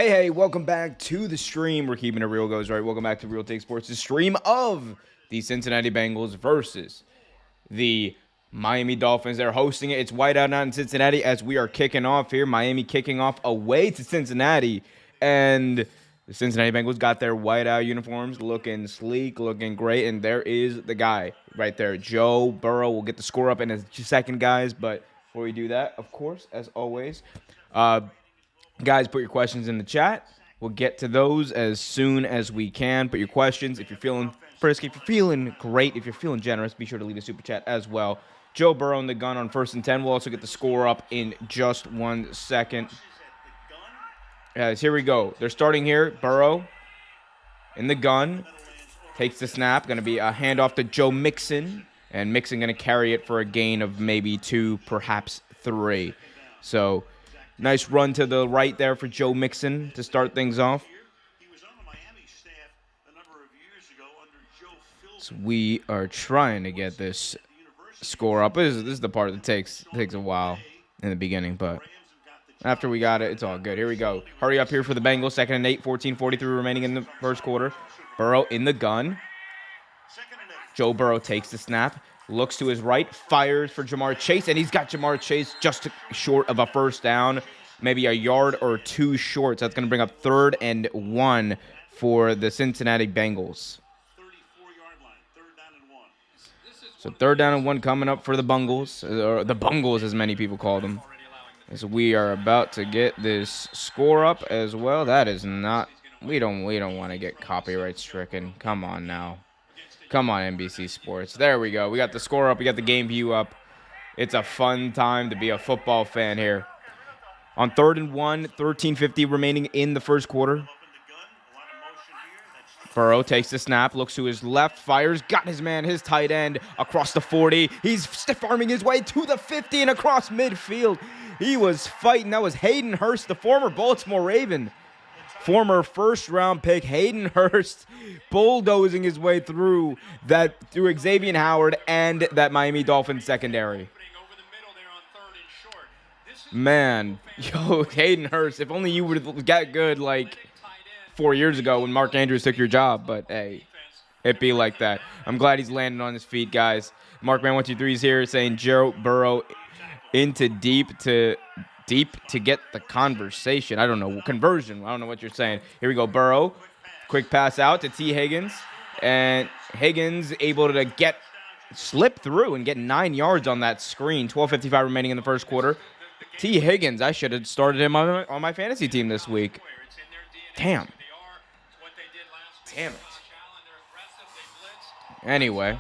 Hey, welcome back to the stream. We're keeping it real, goes right. Welcome back to Real Take Sports, the stream of the Cincinnati Bengals versus the Miami Dolphins. They're hosting it. It's whiteout out in Cincinnati as we are kicking off here. Miami kicking off away to Cincinnati. And the Cincinnati Bengals got their whiteout uniforms looking sleek, looking great. And there is the guy right there, Joe Burrow. We'll get the score up in a second, guys. But before we do that, of course, as always, guys, put your questions in the chat. We'll get to those as soon as we can. Put your questions. If you're feeling frisky, if you're feeling great, if you're feeling generous, be sure to leave a super chat as well. Joe Burrow in the gun on 1st and 10. We'll also get the score up in just 1 second. Guys, here we go. They're starting here. Burrow in the gun. Takes the snap. Going to be a handoff to Joe Mixon. And Mixon going to carry it for a gain of maybe 2, perhaps 3. So nice run to the right there for Joe Mixon to start things off. So we are trying to get this score up. This is the part that takes a while in the beginning, but after we got it, it's all good. Here we go. Hurry up here for the Bengals. 2nd and 8, 14:43 remaining in the first quarter. Burrow in the gun. Joe Burrow takes the snap. Looks to his right, fires for Jamar Chase, and he's got Jamar Chase just short of a first down, maybe a yard or 2 short. So that's going to bring up 3rd and 1 for the Cincinnati Bengals. So 3rd down and 1 coming up for the Bungles, or the Bungles as many people call them. As we are about to get this score up as well. That is not, we don't want to get copyright stricken. Come on now. Come on, NBC Sports. There we go. We got the score up. We got the game view up. It's a fun time to be a football fan here. On 3rd and 1, 13:50 remaining in the first quarter. Burrow takes the snap, looks to his left, fires, got his man, his tight end, across the 40. He's stiff-arming his way to the 50 and across midfield. He was fighting. That was Hayden Hurst, the former Baltimore Raven. Former first-round pick Hayden Hurst bulldozing his way through Xavier Howard and that Miami Dolphins secondary. Man, yo, Hayden Hurst, if only you would have got good like 4 years ago when Mark Andrews took your job, but hey, it be like that. I'm glad he's landing on his feet, guys. Markman123 is here saying Joe Burrow into deep to get the conversation. I don't know. Conversion. I don't know what you're saying. Here we go. Burrow. Quick pass out to T. Higgins. And Higgins able to slip through and get 9 yards on that screen. 12:55 remaining in the first quarter. T. Higgins. I should have started him on my fantasy team this week. Damn it. Anyway.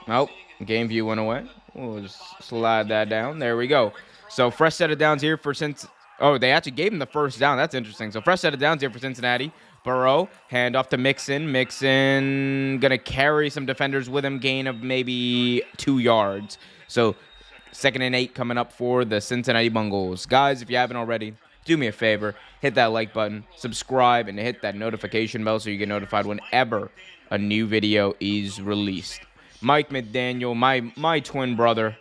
Nope. Game view went away. We'll just slide that down. There we go. So fresh set of downs here for they actually gave him the first down. That's interesting. So fresh set of downs here for Cincinnati. Burrow, hand off to Mixon. Mixon going to carry some defenders with him. Gain of maybe 2 yards. So 2nd and 8 coming up for the Cincinnati Bengals. Guys, if you haven't already, do me a favor. Hit that like button, subscribe, and hit that notification bell so you get notified whenever a new video is released. Mike McDaniel, my twin brother.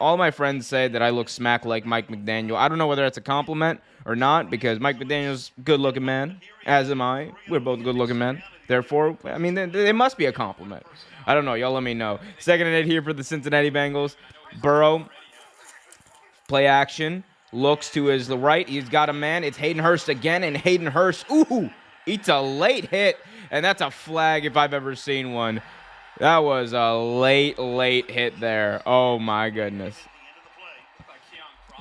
All my friends say that I look smack like Mike McDaniel. I don't know whether that's a compliment or not because Mike McDaniel's a good-looking man, as am I. We're both good-looking men. Therefore, I mean, it must be a compliment. I don't know. Y'all let me know. 2nd and 8 here for the Cincinnati Bengals. Burrow, play action, looks to his right. He's got a man. It's Hayden Hurst again, and Hayden Hurst, eats a late hit, and that's a flag if I've ever seen one. That was a late hit there. Oh, my goodness.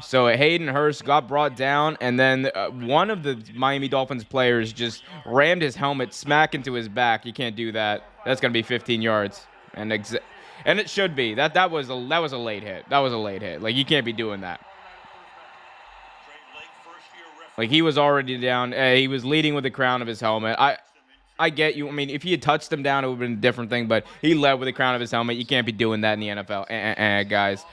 So Hayden Hurst got brought down, and then one of the Miami Dolphins players just rammed his helmet smack into his back. You can't do that. That's going to be 15 yards. And it should be. That was a late hit. That was a late hit. Like, you can't be doing that. Like, he was already down. He was leading with the crown of his helmet. I get you. I mean, if he had touched him down, it would have been a different thing. But he led with the crown of his helmet. You can't be doing that in the NFL, guys.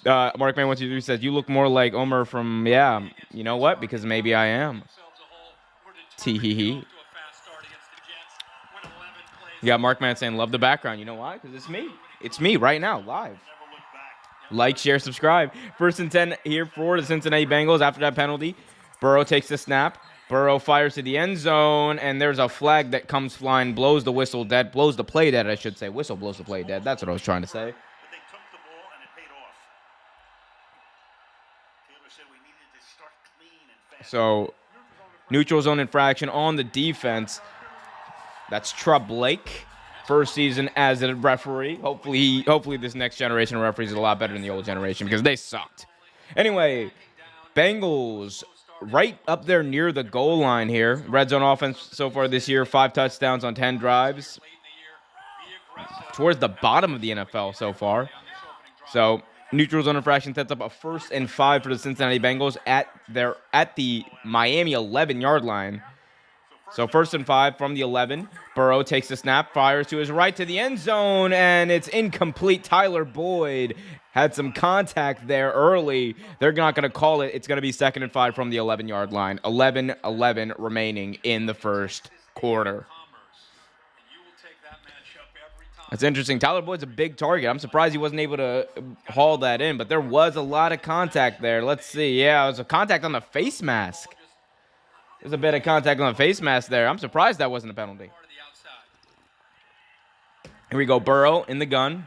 Markman123 says, you look more like Omer from, you know what? Because maybe I am. Tee-hee-hee. You got Markman saying, love the background. You know why? Because it's me. It's me right now, live. Like, share, subscribe. 1st and 10 here for the Cincinnati Bengals after that penalty. Burrow takes the snap. Burrow fires to the end zone, and there's a flag that comes flying, blows the whistle dead, blows the play dead, I should say. Whistle blows the play dead. That's what I was trying to say. So, neutral zone infraction on the defense. That's Trubb Blake. First season as a referee. Hopefully this next generation of referees is a lot better than the old generation because they sucked. Anyway, Bengals right up there near the goal line here. Red zone offense so far this year, 5 touchdowns on 10 drives. Towards the bottom of the NFL so far. So, neutral zone infraction sets up a 1st and 5 for the Cincinnati Bengals at the Miami 11-yard line. So 1st and 5 from the 11. Burrow takes the snap, fires to his right to the end zone, and it's incomplete. Tyler Boyd had some contact there early. They're not going to call it. It's going to be 2nd and 5 from the 11-yard line. 11-11 remaining in the first quarter. That's interesting. Tyler Boyd's a big target. I'm surprised he wasn't able to haul that in, but there was a lot of contact there. Let's see. Yeah, it was a contact on the face mask. There's a bit of contact on the face mask there. I'm surprised that wasn't a penalty. Here we go. Burrow in the gun.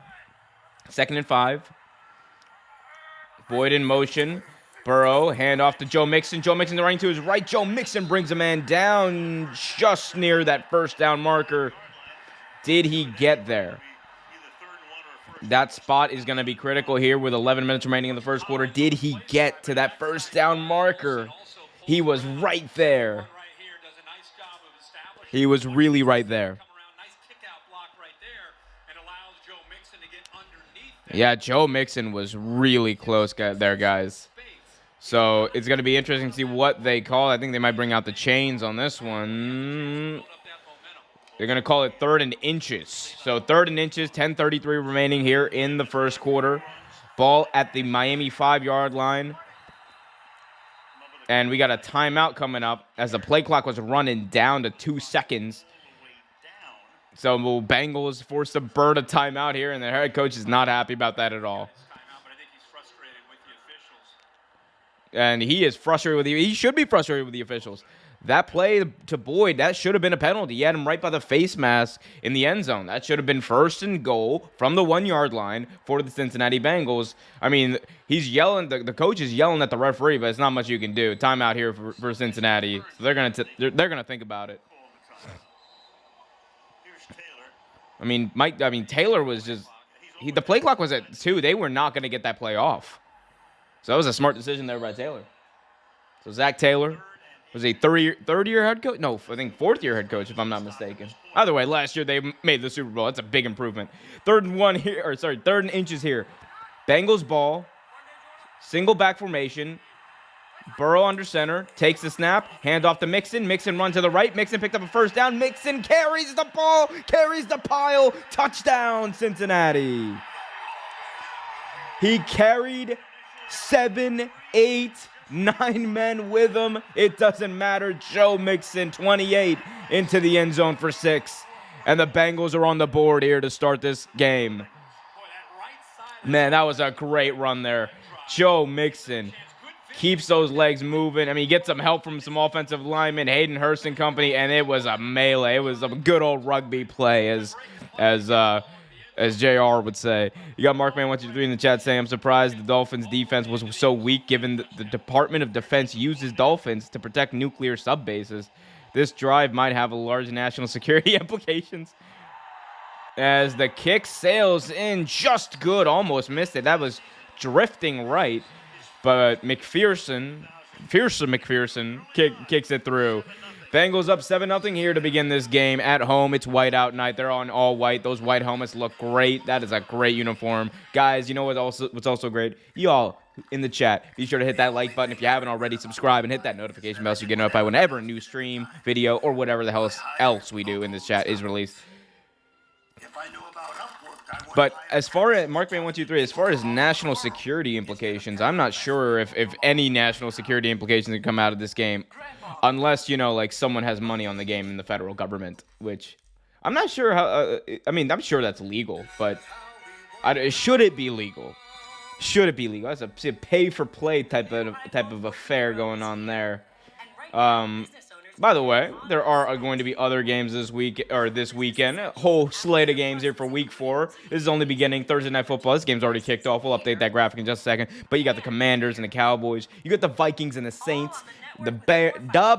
2nd and 5. Boyd in motion. Burrow, hand off to Joe Mixon. Joe Mixon running to his right. Joe Mixon brings a man down just near that 1st down marker. Did he get there? That spot is going to be critical here with 11 minutes remaining in the first quarter. Did he get to that 1st down marker? He was right there. He was really right there. Yeah, Joe Mixon was really close there, guys. So it's going to be interesting to see what they call. I think they might bring out the chains on this one. They're going to call it 3rd and inches. So 3rd and inches, 10:33 remaining here in the first quarter. Ball at the Miami 5-yard line. And we got a timeout coming up as the play clock was running down to 2 seconds. So Bengals forced to burn a timeout here, and the head coach is not happy about that at all. And he is frustrated with he should be frustrated with the officials. That play to Boyd, that should have been a penalty. He had him right by the face mask in the end zone. That should have been 1st and goal from the 1-yard line for the Cincinnati Bengals. I mean, he's yelling. The coach is yelling at the referee, but it's not much you can do. Timeout here for Cincinnati. So they're gonna think about it. I mean, Taylor was just the play clock was at 2. They were not gonna get that play off. So that was a smart decision there by Taylor. So Zach Taylor was a third-year head coach? No, I think 4th-year head coach, if I'm not mistaken. Either way, last year they made the Super Bowl. That's a big improvement. 3rd and inches here. Bengals ball, single back formation. Burrow under center, takes the snap, hand off to Mixon. Mixon runs to the right. Mixon picked up a 1st down. Mixon carries the ball, carries the pile. Touchdown, Cincinnati. He carried 7, 8, 9 men with him. It doesn't matter. Joe Mixon, 28, into the end zone for 6. And the Bengals are on the board here to start this game. Man, that was a great run there. Joe Mixon keeps those legs moving. I mean, he gets some help from some offensive linemen, Hayden Hurst and company, and it was a melee. It was a good old rugby play, as JR would say. You got Markman123 in the chat saying, I'm surprised the Dolphins defense was so weak given the Department of Defense uses Dolphins to protect nuclear subbases. This drive might have a large national security implications. As the kick sails in just good, almost missed it. That was drifting right, but McPherson kicks it through. Bengals up 7-0 here to begin this game at home. It's whiteout night. They're on all white. Those white helmets look great. That is a great uniform. Guys, you know what's also great? You all in the chat, be sure to hit that like button if you haven't already. Subscribe and hit that notification bell so you get notified whenever a new stream, video, or whatever the hell else we do in this chat is released. But as far as Markman123, as far as national security implications, I'm not sure if any national security implications can come out of this game, unless, you know, like someone has money on the game in the federal government, which I'm not sure how. I mean, I'm sure that's legal, but should it be legal? Should it be legal? That's a pay-for-play type of affair going on there. By the way, there are going to be other games this week or this weekend. A whole slate of games here for Week 4. This is only beginning. Thursday Night Football. This game's already kicked off. We'll update that graphic in just a second. But you got the Commanders and the Cowboys. You got the Vikings and the Saints. The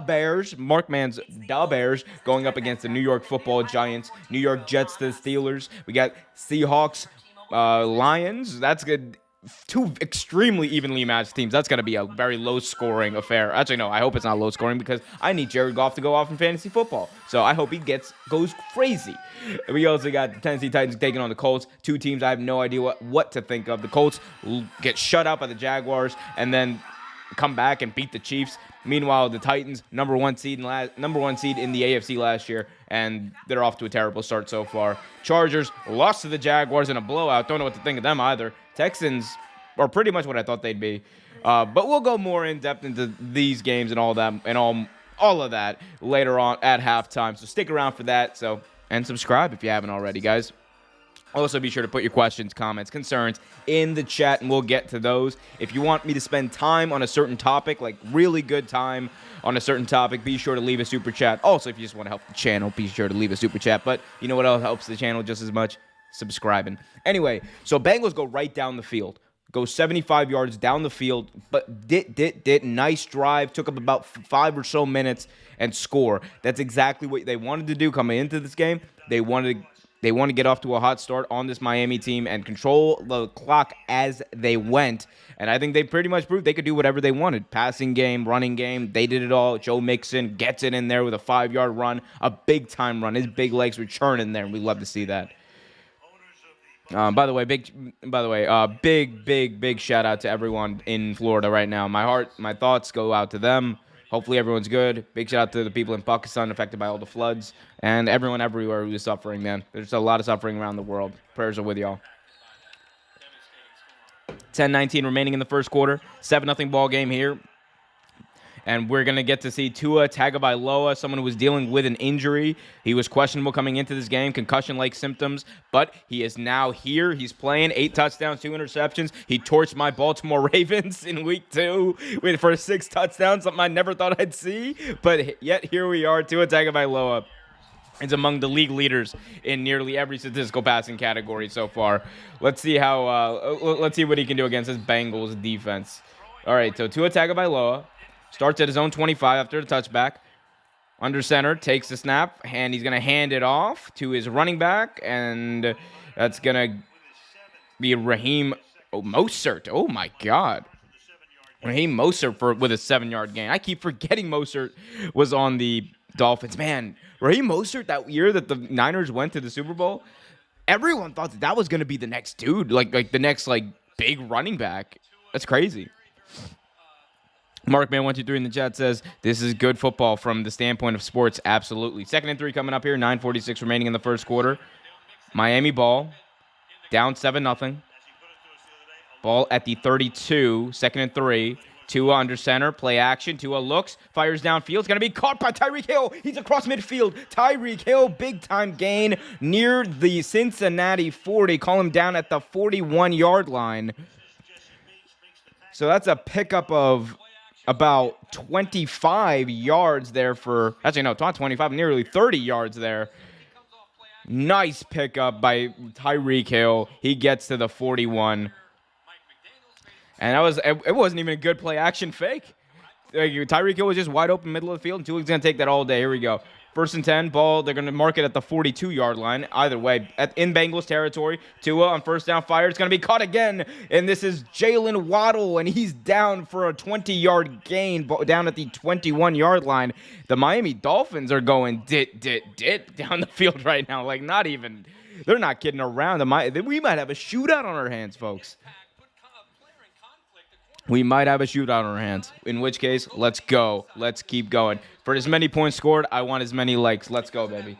Bears, Mark Man's Da Bears, going up against the New York Football Giants. New York Jets to the Steelers. We got Seahawks, Lions. That's good. Two extremely evenly matched teams. That's going to be a very low-scoring affair. Actually, no, I hope it's not low-scoring because I need Jared Goff to go off in fantasy football. So I hope he goes crazy. We also got the Tennessee Titans taking on the Colts. Two teams I have no idea what to think of. The Colts get shut out by the Jaguars and then come back and beat the Chiefs. Meanwhile, the Titans, number one seed in the AFC last year, and they're off to a terrible start so far. Chargers lost to the Jaguars in a blowout. Don't know what to think of them either. Texans are pretty much what I thought they'd be. But we'll go more in depth into these games and all that and all of that later on at halftime. So stick around for that. And subscribe if you haven't already, guys. Also, be sure to put your questions, comments, concerns in the chat, and we'll get to those. If you want me to spend time on a certain topic, like really good time on a certain topic, be sure to leave a super chat. Also, if you just want to help the channel, be sure to leave a super chat. But you know what else helps the channel just as much? Subscribing. Anyway, so Bengals go right down the field. Go 75 yards down the field, but did nice drive, took up about 5 or so minutes and score. That's exactly what they wanted to do coming into this game. They want to get off to a hot start on this Miami team and control the clock as they went. And I think they pretty much proved they could do whatever they wanted. Passing game, running game, they did it all. Joe Mixon gets it in there with a 5-yard run, a big-time run. His big legs were churning there, and we love to see that. By the way, big shout out to everyone in Florida right now. My thoughts go out to them. Hopefully everyone's good. Big shout out to the people in Pakistan affected by all the floods and everyone everywhere who is suffering, man. There's a lot of suffering around the world. Prayers are with y'all. 10-19 remaining in the first quarter. 7-0 ball game here. And we're going to get to see Tua Tagovailoa, someone who was dealing with an injury. He was questionable coming into this game, concussion-like symptoms, but he is now here. He's playing 8 touchdowns, 2 interceptions. He torched my Baltimore Ravens in week 2 for 6 touchdowns, something I never thought I'd see. But yet here we are, Tua Tagovailoa is among the league leaders in nearly every statistical passing category so far. Let's see what he can do against this Bengals defense. All right, so Tua Tagovailoa starts at his own 25 after the touchback. Under center, takes the snap, and he's going to hand it off to his running back, and that's going to be Raheem Mostert. Oh, my God. Raheem Mostert with a 7-yard gain. I keep forgetting Mostert was on the Dolphins. Man, Raheem Mostert, that year that the Niners went to the Super Bowl, everyone thought that was going to be the next dude, like the next big running back. That's crazy. Markman123 in the chat says, this is good football from the standpoint of sports. Absolutely. 2nd and 3 coming up here. 9:46 remaining in the first quarter. Miami ball. Down 7-0. Ball at the 32. 2nd and 3. Tua under center. Play action. Tua looks. Fires downfield. It's going to be caught by Tyreek Hill. He's across midfield. Tyreek Hill, big-time gain near the Cincinnati 40. Call him down at the 41-yard line. So that's a pickup of about 25 yards there not 25, nearly 30 yards there. Nice pickup by Tyreek Hill. He gets to the 41. And it wasn't even a good play action fake. Tyreek Hill was just wide open middle of the field, and Tua's going to take that all day. Here we go. 1st and 10, ball. They're going to mark it at the 42-yard line. Either way, in Bengals territory, Tua on 1st down fire. It's going to be caught again, and this is Jalen Waddle, and he's down for a 20-yard gain down at the 21-yard line. The Miami Dolphins are going dit down the field right now. They're not kidding around. We might have a shootout on our hands, folks. We might have a shootout on our hands, in which case, let's go. Let's keep going. For as many points scored, I want as many likes. Let's go, baby.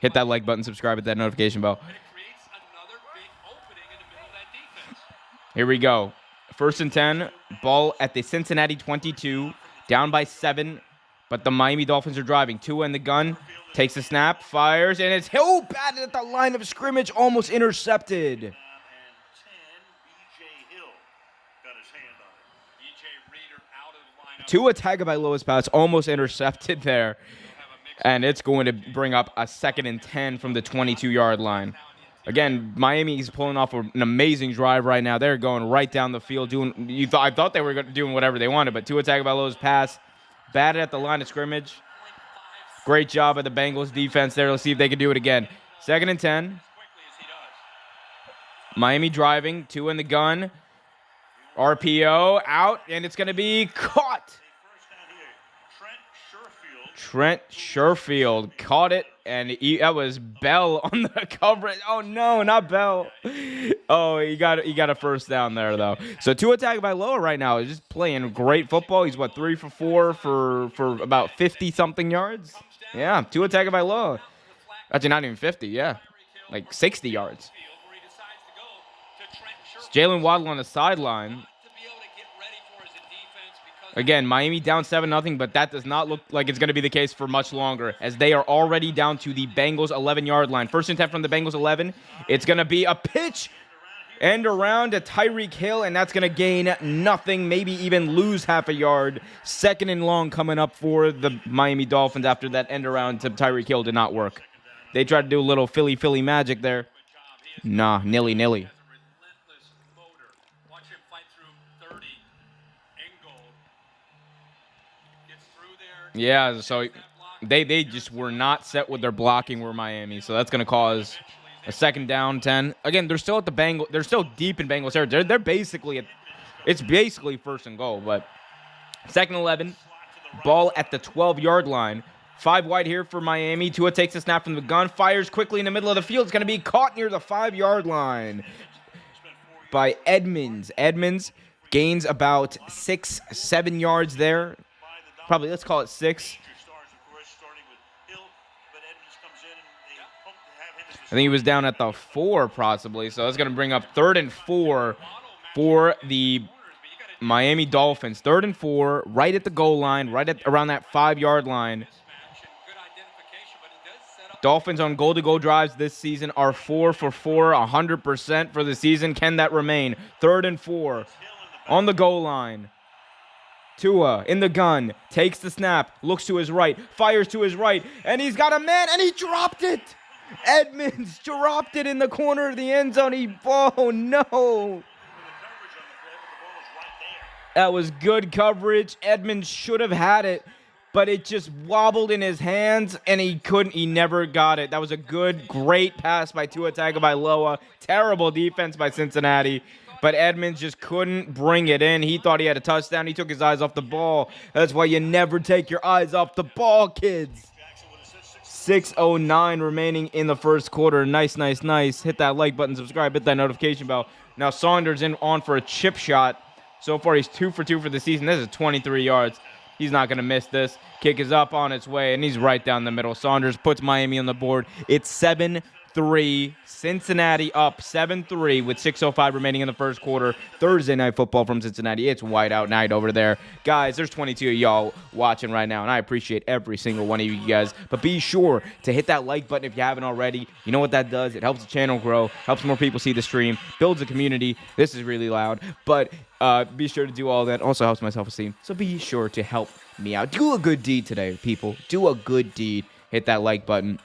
Hit that like button, subscribe, hit that notification bell. Here we go. 1st and 10, ball at the Cincinnati 22, down by 7, but the Miami Dolphins are driving. Tua in the gun, takes the snap, fires, and it's Hill batted at the line of scrimmage, almost intercepted. Tua Tagovailoa's pass almost intercepted there, and it's going to bring up a 2nd and 10 from the 22-yard line. Again, Miami's pulling off an amazing drive right now. They're going right down the field. I thought they were doing whatever they wanted, but Tua Tagovailoa's pass batted at the line of scrimmage. Great job of the Bengals defense there. Let's see if they can do it again. 2nd and 10. Miami driving. Tua in the gun. RPO out, and it's going to be caught. Trent Sherfield caught it, and that was Bell on the coverage. Oh no, not Bell. Oh, he got a first down there though. So Tua Tagovailoa right now is just playing great football. He's 3 for 4 for about 50 something yards. Yeah, Tua Tagovailoa. Actually, not even 50. Yeah, like 60 yards. It's Jalen Waddle on the sideline. Again, Miami down 7-0, but that does not look like it's going to be the case for much longer, as they are already down to the Bengals 11-yard line. 1st and 10 from the Bengals 11. It's going to be a pitch and around to Tyreek Hill, and that's going to gain nothing, maybe even lose half a yard. 2nd and long coming up for the Miami Dolphins after that end around to Tyreek Hill did not work. They tried to do a little Philly magic there. Nah, nilly. Yeah, so they just were not set with their blocking were Miami, so that's going to cause a 2nd down 10. Again, they're still at the Bengals. They're still deep in Bengals territory. They're basically it's basically 1st and goal, but 2nd 11, ball at the 12-yard line. 5 wide here for Miami. Tua takes a snap from the gun, fires quickly in the middle of the field. It's going to be caught near the 5-yard line by Edmonds. Edmonds gains about 6-7 yards there. Probably, let's call it 6. I think he was down at the 4 possibly, so that's going to bring up 3rd and 4 for the Miami Dolphins. 3rd and 4, right at the goal line, right at around that 5-yard line. Dolphins on goal-to-go drives this season are 4 for 4, 100% for the season. Can that remain? 3rd and 4 on the goal line. Tua in the gun, takes the snap, looks to his right, fires to his right, and he's got a man, and he dropped it! Edmonds dropped it in the corner of the end zone. Oh, no! That was good coverage. Edmonds should have had it, but it just wobbled in his hands, and he never got it. That was a great pass by Tua Tagovailoa. Terrible defense by Cincinnati. But Edmonds just couldn't bring it in. He thought he had a touchdown. He took his eyes off the ball. That's why you never take your eyes off the ball, kids. 6:09 remaining in the first quarter. Nice. Hit that like button, subscribe, hit that notification bell. Now Saunders on for a chip shot. So far, he's 2 for 2 for the season. This is 23 yards. He's not going to miss this. Kick is up on its way, and he's right down the middle. Saunders puts Miami on the board. It's 7-3. Cincinnati up 7-3 with 6:05 remaining in the first quarter. Thursday night football from Cincinnati. It's whiteout night over there. Guys, there's 22 of y'all watching right now, and I appreciate every single one of you guys. But be sure to hit that like button if you haven't already. You know what that does? It helps the channel grow, helps more people see the stream, builds a community. This is really loud, but be sure to do all that. Also helps my self-esteem, so be sure to help me out. Do a good deed today, people. Do a good deed. Hit that like button.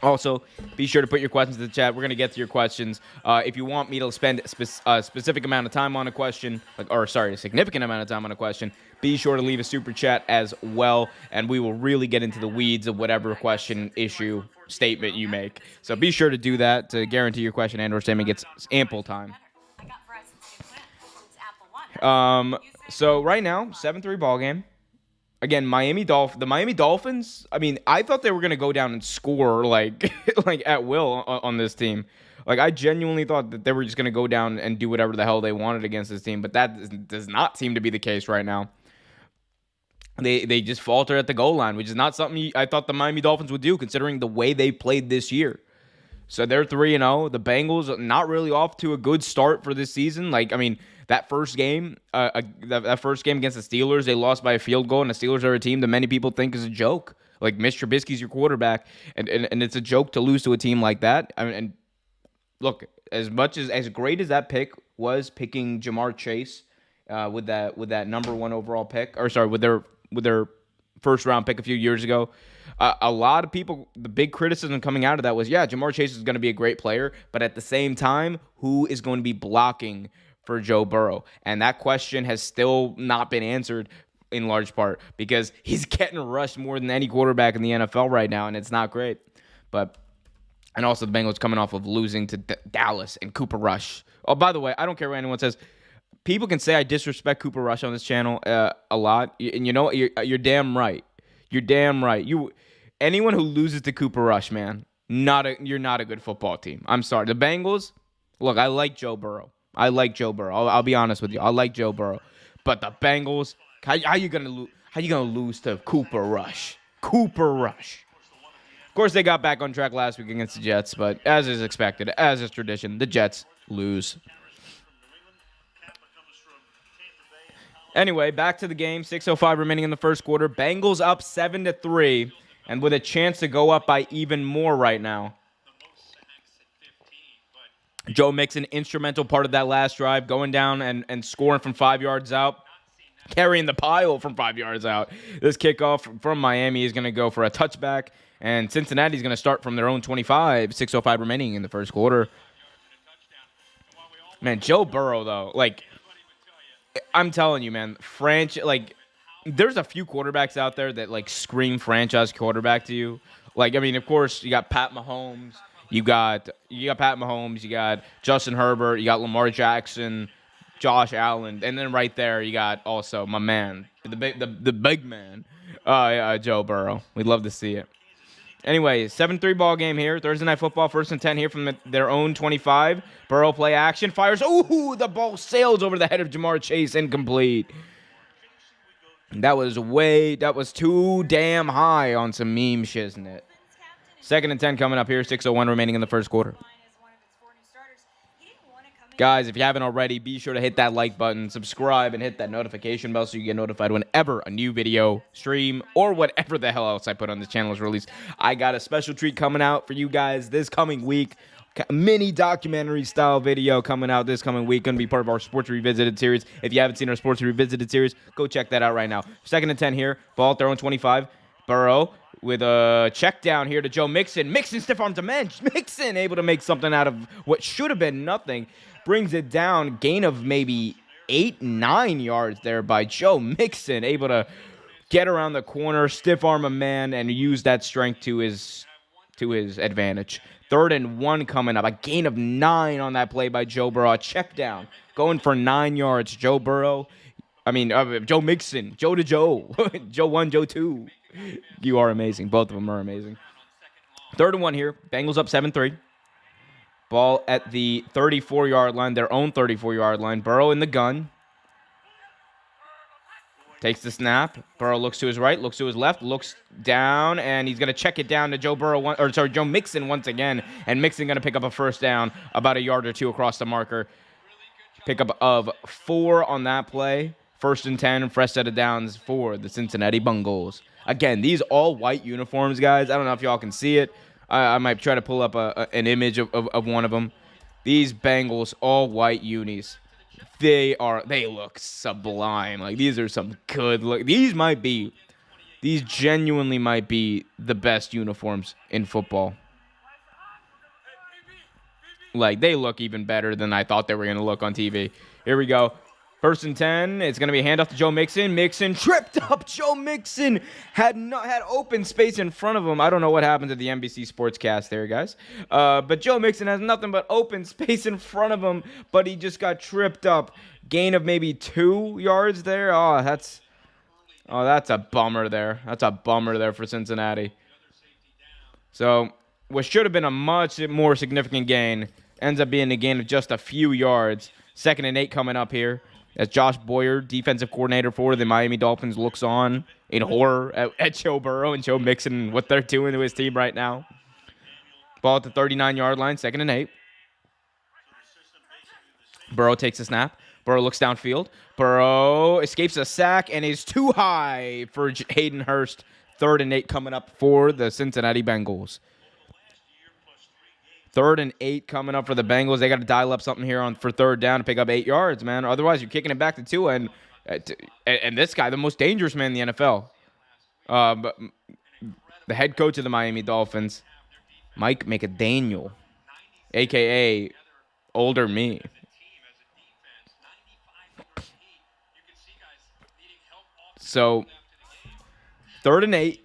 Also, be sure to put your questions in the chat. We're going to get to your questions. If you want me to spend a specific amount of time on a question, a significant amount of time on a question, be sure to leave a super chat as well, and we will really get into the weeds of whatever question, issue, statement you make. So be sure to do that to guarantee your question and or statement gets ample time. So right now, 7-3 ball game. Again, the Miami Dolphins, I mean, I thought they were going to go down and score like at will on this team. Like, I genuinely thought that they were just going to go down and do whatever the hell they wanted against this team, but that does not seem to be the case right now. They just falter at the goal line, which is not something I thought the Miami Dolphins would do considering the way they played this year. So they're 3-0. The Bengals not really off to a good start for this season. Like, I mean, that first game against the Steelers, they lost by a field goal, and the Steelers are a team that many people think is a joke. Like, Mitch Trubisky's your quarterback, and it's a joke to lose to a team like that. I mean, and look, as great as that pick was, picking Jamar Chase with that number 1 overall pick, or sorry, with their first round pick a few years ago. A lot of people, the big criticism coming out of that was, yeah, Jamar Chase is going to be a great player, but at the same time, who is going to be blocking for Joe Burrow? And that question has still not been answered in large part because he's getting rushed more than any quarterback in the NFL right now, and it's not great. And also the Bengals coming off of losing to Dallas and Cooper Rush. Oh, by the way, I don't care what anyone says. People can say I disrespect Cooper Rush on this channel a lot, and you know what? You're damn right. You're damn right. Anyone who loses to Cooper Rush, man, you're not a good football team. I'm sorry. The Bengals, look, I like Joe Burrow. I'll be honest with you. I like Joe Burrow, but the Bengals, how you gonna lose to Cooper Rush? Cooper Rush. Of course, they got back on track last week against the Jets, but as is expected, as is tradition, the Jets lose. Anyway, back to the game. 6:05 remaining in the first quarter. Bengals up 7-3, and with a chance to go up by even more right now. Joe Mixon, instrumental part of that last drive, going down and scoring from 5 yards out, carrying the pile from 5 yards out. This kickoff from Miami is going to go for a touchback, and Cincinnati is going to start from their own 25. 6:05 remaining in the first quarter. Man, Joe Burrow, though, I'm telling you, man, there's a few quarterbacks out there that, scream franchise quarterback to you. Of course, you got Pat Mahomes. You got Pat Mahomes. You got Justin Herbert. You got Lamar Jackson, Josh Allen. And then right there, you got also my man, the big man, Joe Burrow. We'd love to see it. Anyway, 7-3 ball game here. Thursday Night Football, 1st and 10 here from their own 25. Burrow play action, fires. Ooh, the ball sails over the head of Jamar Chase, incomplete. That was too damn high on some meme shiznit. 2nd and 10 coming up here, 6:01 remaining in the first quarter. Guys, if you haven't already, be sure to hit that like button, subscribe, and hit that notification bell so you get notified whenever a new video, stream, or whatever the hell else I put on this channel is released. I got a special treat coming out for you guys this coming week. Mini documentary style video coming out this coming week. Going to be part of our Sports Revisited series. If you haven't seen our Sports Revisited series, go check that out right now. 2nd and 10 here. Ball at their own 25. Burrow with a check down here to Joe Mixon. Mixon stiff arm to man. Mixon able to make something out of what should have been nothing. Brings it down. Gain of maybe 8-9 yards there by Joe Mixon. Able to get around the corner, stiff arm a man, and use that strength to his advantage. 3rd and 1 coming up. A gain of 9 on that play by Joe Burrow. A check down. Going for 9 yards. Joe Mixon. Joe to Joe. Joe 1, Joe 2. You are amazing. Both of them are amazing. 3rd and 1 here. Bengals up 7-3. Ball at the 34-yard line, their own 34-yard line. Burrow in the gun. Takes the snap. Burrow looks to his right, looks to his left, looks down, and he's going to check it down to Joe Mixon once again. And Mixon going to pick up a first down about a yard or two across the marker. Pickup of 4 on that play. 1st and 10, fresh set of downs for the Cincinnati Bengals. Again, these all white uniforms, guys. I don't know if y'all can see it. I might try to pull up an image of one of them. These Bengals, all white unis, they look sublime. These are some good look. These genuinely might be the best uniforms in football. They look even better than I thought they were going to look on TV. Here we go. 1st and 10, it's going to be a handoff to Joe Mixon. Mixon tripped up. Joe Mixon had open space in front of him. I don't know what happened to the NBC Sportscast there, guys. But Joe Mixon has nothing but open space in front of him, but he just got tripped up. Gain of maybe 2 yards there. That's a bummer there. That's a bummer there for Cincinnati. So what should have been a much more significant gain ends up being a gain of just a few yards. 2nd and 8 coming up here. As Josh Boyer, defensive coordinator for the Miami Dolphins, looks on in horror at Joe Burrow and Joe Mixon and what they're doing to his team right now. Ball at the 39-yard line, 2nd and 8. Burrow takes a snap. Burrow looks downfield. Burrow escapes a sack and is too high for Hayden Hurst. 3rd and 8 coming up for the Cincinnati Bengals. Third and 8 coming up for the Bengals. They got to dial up something here for third down to pick up 8 yards, man. Otherwise, you're kicking it back to Tua. And this guy, the most dangerous man in the NFL. But the head coach of the Miami Dolphins, Mike McDaniel, a.k.a. older me. So, third and 8.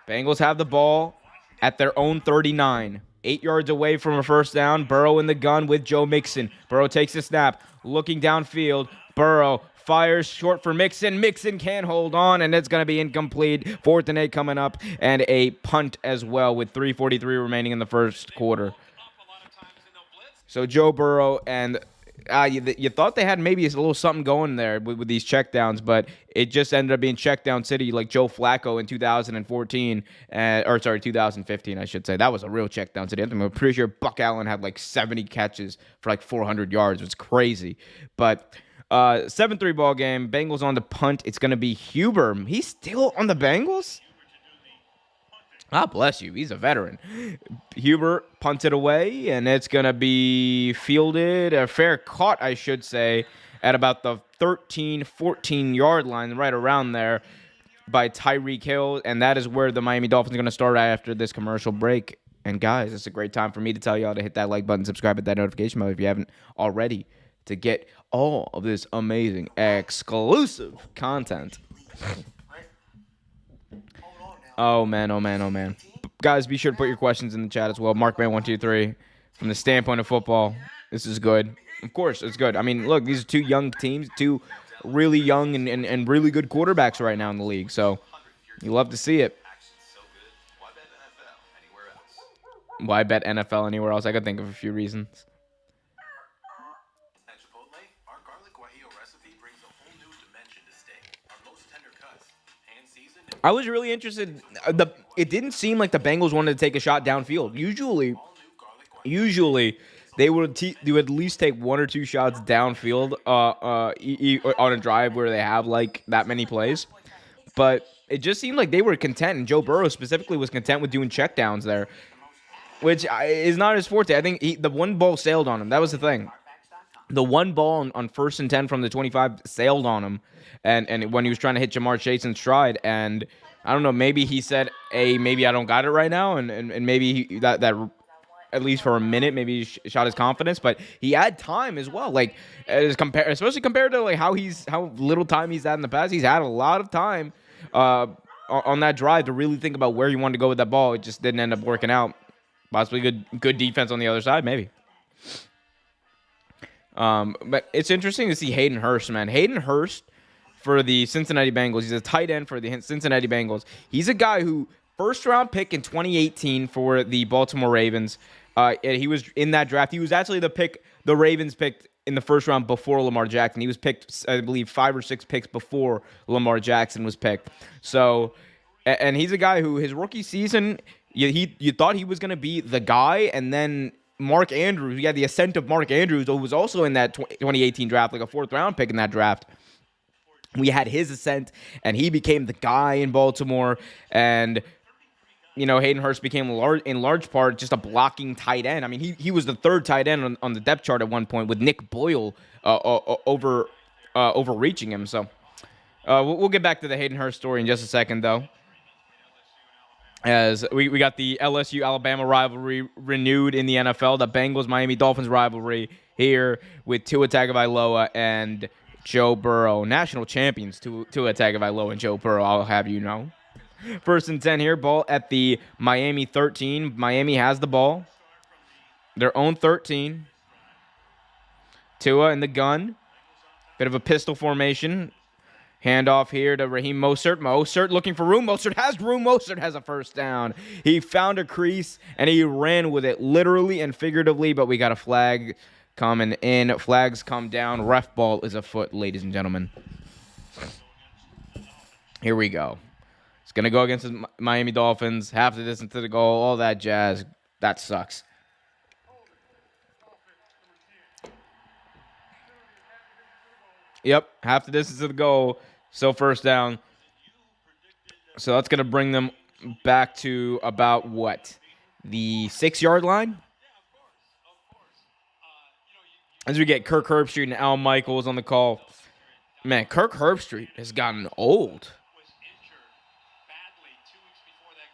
Bengals have the ball at their own 39. 8 yards away from a first down. Burrow in the gun with Joe Mixon. Burrow takes the snap. Looking downfield. Burrow fires short for Mixon. Mixon can't hold on, and it's going to be incomplete. 4th and 8 coming up, and a punt as well with 3:43 remaining in the first quarter. So Joe Burrow and you thought they had maybe a little something going there with these checkdowns, but it just ended up being checkdown city like Joe Flacco in 2014, 2015, I should say. That was a real checkdown city. I'm pretty sure Buck Allen had like 70 catches for like 400 yards. It was crazy. But 7-3 ball game. Bengals on the punt. It's going to be Huber. He's still on the Bengals? God bless you. He's a veteran. Huber punted away, and it's going to be fielded, a fair caught, I should say, at about the 13, 14-yard line, right around there, by Tyreek Hill, and that is where the Miami Dolphins are going to start after this commercial break. And, guys, it's a great time for me to tell y'all to hit that like button, subscribe, hit that notification bell if you haven't already, to get all of this amazing, exclusive content. Oh, man. Guys, be sure to put your questions in the chat as well. Markman123, from the standpoint of football, this is good. Of course, it's good. I mean, look, these are two young teams, two really young and really good quarterbacks right now in the league. So you love to see it. Why bet NFL anywhere else? I could think of a few reasons. I was really interested. It didn't seem like the Bengals wanted to take a shot downfield. Usually, they would at least take one or two shots downfield on a drive where they have like that many plays. But it just seemed like they were content, and Joe Burrow specifically was content with doing checkdowns there, which is not his forte. I think the one ball sailed on him. That was the thing. The one ball on 1st and 10 from the 25 sailed on him, and when he was trying to hit Jamar Chase in stride, and I don't know, maybe he said, "Hey, maybe I don't got it right now," and maybe that at least for a minute, maybe he shot his confidence, but he had time as well, like especially compared to like how little time he's had in the past. He's had a lot of time on that drive to really think about where he wanted to go with that ball. It just didn't end up working out. Possibly good defense on the other side, maybe. But it's interesting to see Hayden Hurst, man. Hayden Hurst for the Cincinnati Bengals. He's a tight end for the Cincinnati Bengals. He's a guy who first-round pick in 2018 for the Baltimore Ravens. And he was in that draft. He was actually the Ravens picked in the first round before Lamar Jackson. He was picked, I believe, 5 or 6 picks before Lamar Jackson was picked. So, and he's a guy who his rookie season, you thought he was going to be the guy, and then Mark Andrews, we had the ascent of Mark Andrews, who was also in that 2018 draft, like a 4th-round pick in that draft. We had his ascent, and he became the guy in Baltimore. And, Hayden Hurst became in large part just a blocking tight end. I mean, he was the 3rd tight end on the depth chart at one point with Nick Boyle overreaching him. So we'll get back to the Hayden Hurst story in just a second, though. As we got the LSU-Alabama rivalry renewed in the NFL, the Bengals-Miami Dolphins rivalry here with Tua Tagovailoa and Joe Burrow. National champions, Tua Tagovailoa and Joe Burrow, I'll have you know. 1st and 10 here, ball at the Miami 13. Miami has the ball. Their own 13. Tua in the gun. Bit of a pistol formation. Handoff here to Raheem Mostert. Mostert looking for room. Mostert has room. Mostert has a first down. He found a crease, and he ran with it literally and figuratively, but we got a flag coming in. Flags come down. Ref ball is afoot, ladies and gentlemen. Here we go. It's going to go against the Miami Dolphins. Half the distance to the goal. All that jazz. That sucks. Yep, half the distance to the goal. So first down. So that's going to bring them back to about what? the 6-yard line. As we get Kirk Herbstreit and Al Michaels on the call. Man, Kirk Herbstreit has gotten old.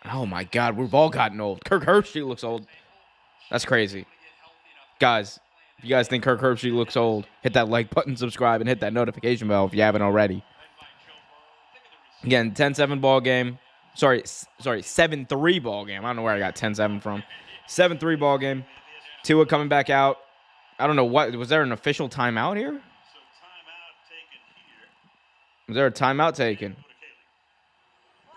Oh, my God. We've all gotten old. Kirk Herbstreit looks old. That's crazy. Guys, if you guys think Kirk Herbstreit looks old, hit that like button, subscribe, and hit that notification bell if you haven't already. Again, 10-7 ball game. Sorry, 7-3 ball game. I don't know where I got 10-7 from. 7-3 ball game. Tua coming back out. I don't know what. Was there an official timeout here? Was there a timeout taken?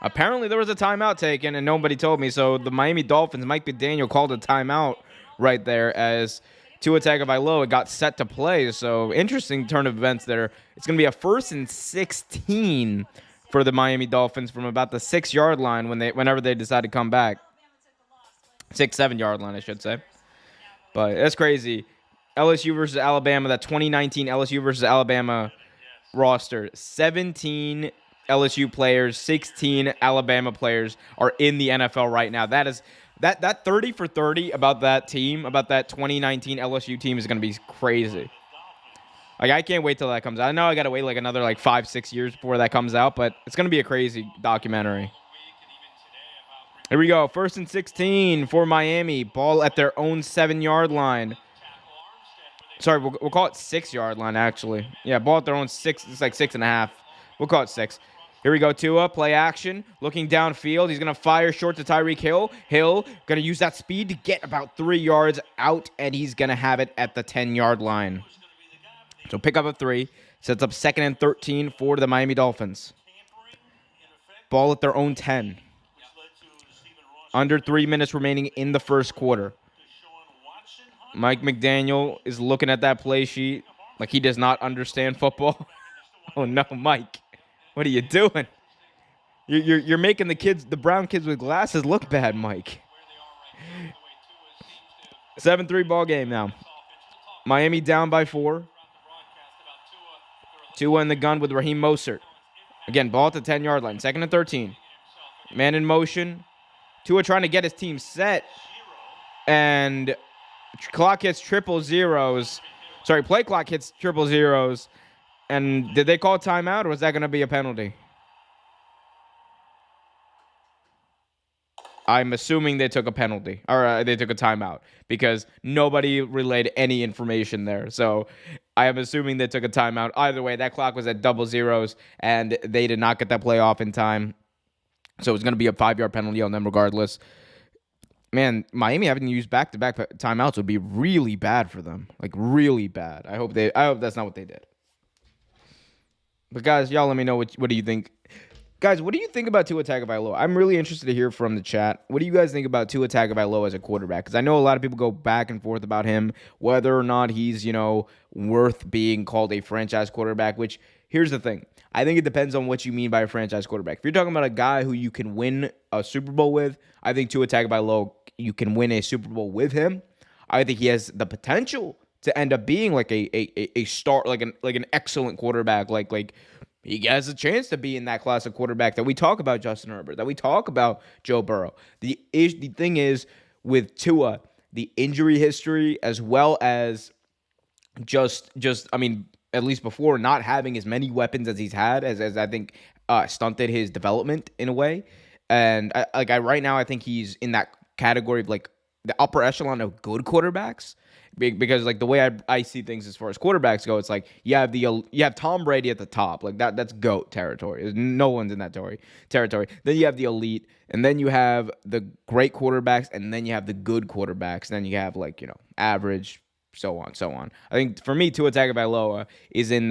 Apparently there was a timeout taken, and nobody told me. So the Miami Dolphins, Mike McDaniel called a timeout right there as Tua Tagovailoa got set to play. So interesting turn of events there. It's going to be a 1st and 16 for the Miami Dolphins from about the 6-yard line whenever they decide to come back. 6-7-yard line, I should say. But that's crazy. LSU versus Alabama, that 2019 LSU versus Alabama roster. 17 LSU players, 16 Alabama players are in the NFL right now. That is that 30 for 30 about that team, about that 2019 LSU team is going to be crazy. Like, I can't wait till that comes out. I know I got to wait like another 5-6 years before that comes out, but it's going to be a crazy documentary. Here we go. 1st and 16 for Miami. Ball at their own 7-yard line. Sorry, we'll call it 6-yard line, actually. Yeah, ball at their own 6. It's like 6.5. We'll call it 6. Here we go, Tua, play action, looking downfield. He's going to fire short to Tyreek Hill. Hill going to use that speed to get about 3 yards out, and he's going to have it at the 10-yard line. So pick up a 3. Sets up 2nd and 13 for the Miami Dolphins. Ball at their own 10. Under 3 minutes remaining in the first quarter. Mike McDaniel is looking at that play sheet like he does not understand football. Oh, no, Mike. What are you doing? You're making the brown kids with glasses look bad, Mike. 7-3 ball game now. Miami down by 4. Tua in the gun with Raheem Mostert. Again, ball at the 10-yard line. 2nd and 13. Man in motion. Tua trying to get his team set. And clock hits triple zeros. Sorry, play clock hits triple zeros. And did they call timeout, or was that going to be a penalty? I'm assuming they took a penalty, or they took a timeout, because nobody relayed any information there. So I am assuming they took a timeout. Either way, that clock was at double zeros, and they did not get that play off in time. So it's going to be a 5-yard penalty on them regardless. Man, Miami having to use back-to-back timeouts would be really bad for them. Like, really bad. I hope that's not what they did. But, guys, y'all let me know what do you think. Guys, what do you think about Tua Tagovailoa? I'm really interested to hear from the chat. What do you guys think about Tua Tagovailoa as a quarterback? Because I know a lot of people go back and forth about him, whether or not he's, worth being called a franchise quarterback, which, here's the thing. I think it depends on what you mean by a franchise quarterback. If you're talking about a guy who you can win a Super Bowl with, I think Tua Tagovailoa, you can win a Super Bowl with him. I think he has the potential to end up being like a star, like an excellent quarterback, like he has a chance to be in that class of quarterback that we talk about Justin Herbert, that we talk about Joe Burrow. The thing is with Tua, the injury history as well as just I mean, at least before, not having as many weapons as he's had, as I think stunted his development in a way. And right now, I think he's in that category of like the upper echelon of good quarterbacks. Because like the way I see things as far as quarterbacks go, it's like you have Tom Brady at the top, like that's GOAT territory. No one's in that territory. Then you have the elite, and then you have the great quarterbacks, and then you have the good quarterbacks, and then you have average, so on. I think for me, Tua Tagovailoa is in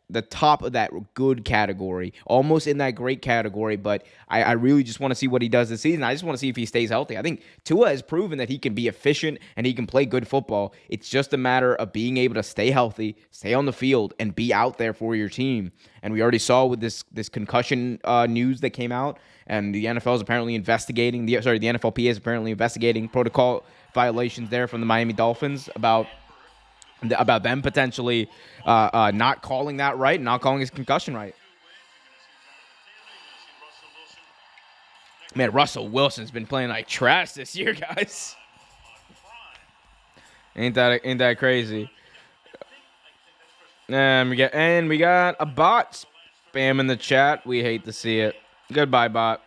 the top of that good category, almost in that great category, but I really just want to see what he does this season. I just want to see if he stays healthy. I think Tua has proven that he can be efficient and he can play good football. It's just a matter of being able to stay healthy, stay on the field, and be out there for your team. And we already saw with this concussion news that came out, and the NFL is apparently investigating, the NFLPA is apparently investigating protocol violations there from the Miami Dolphins about them potentially not calling that right, not calling his concussion right. Man, Russell Wilson's been playing like trash this year, guys. Ain't that crazy? And we got a bot spamming the chat. We hate to see it. Goodbye, bot.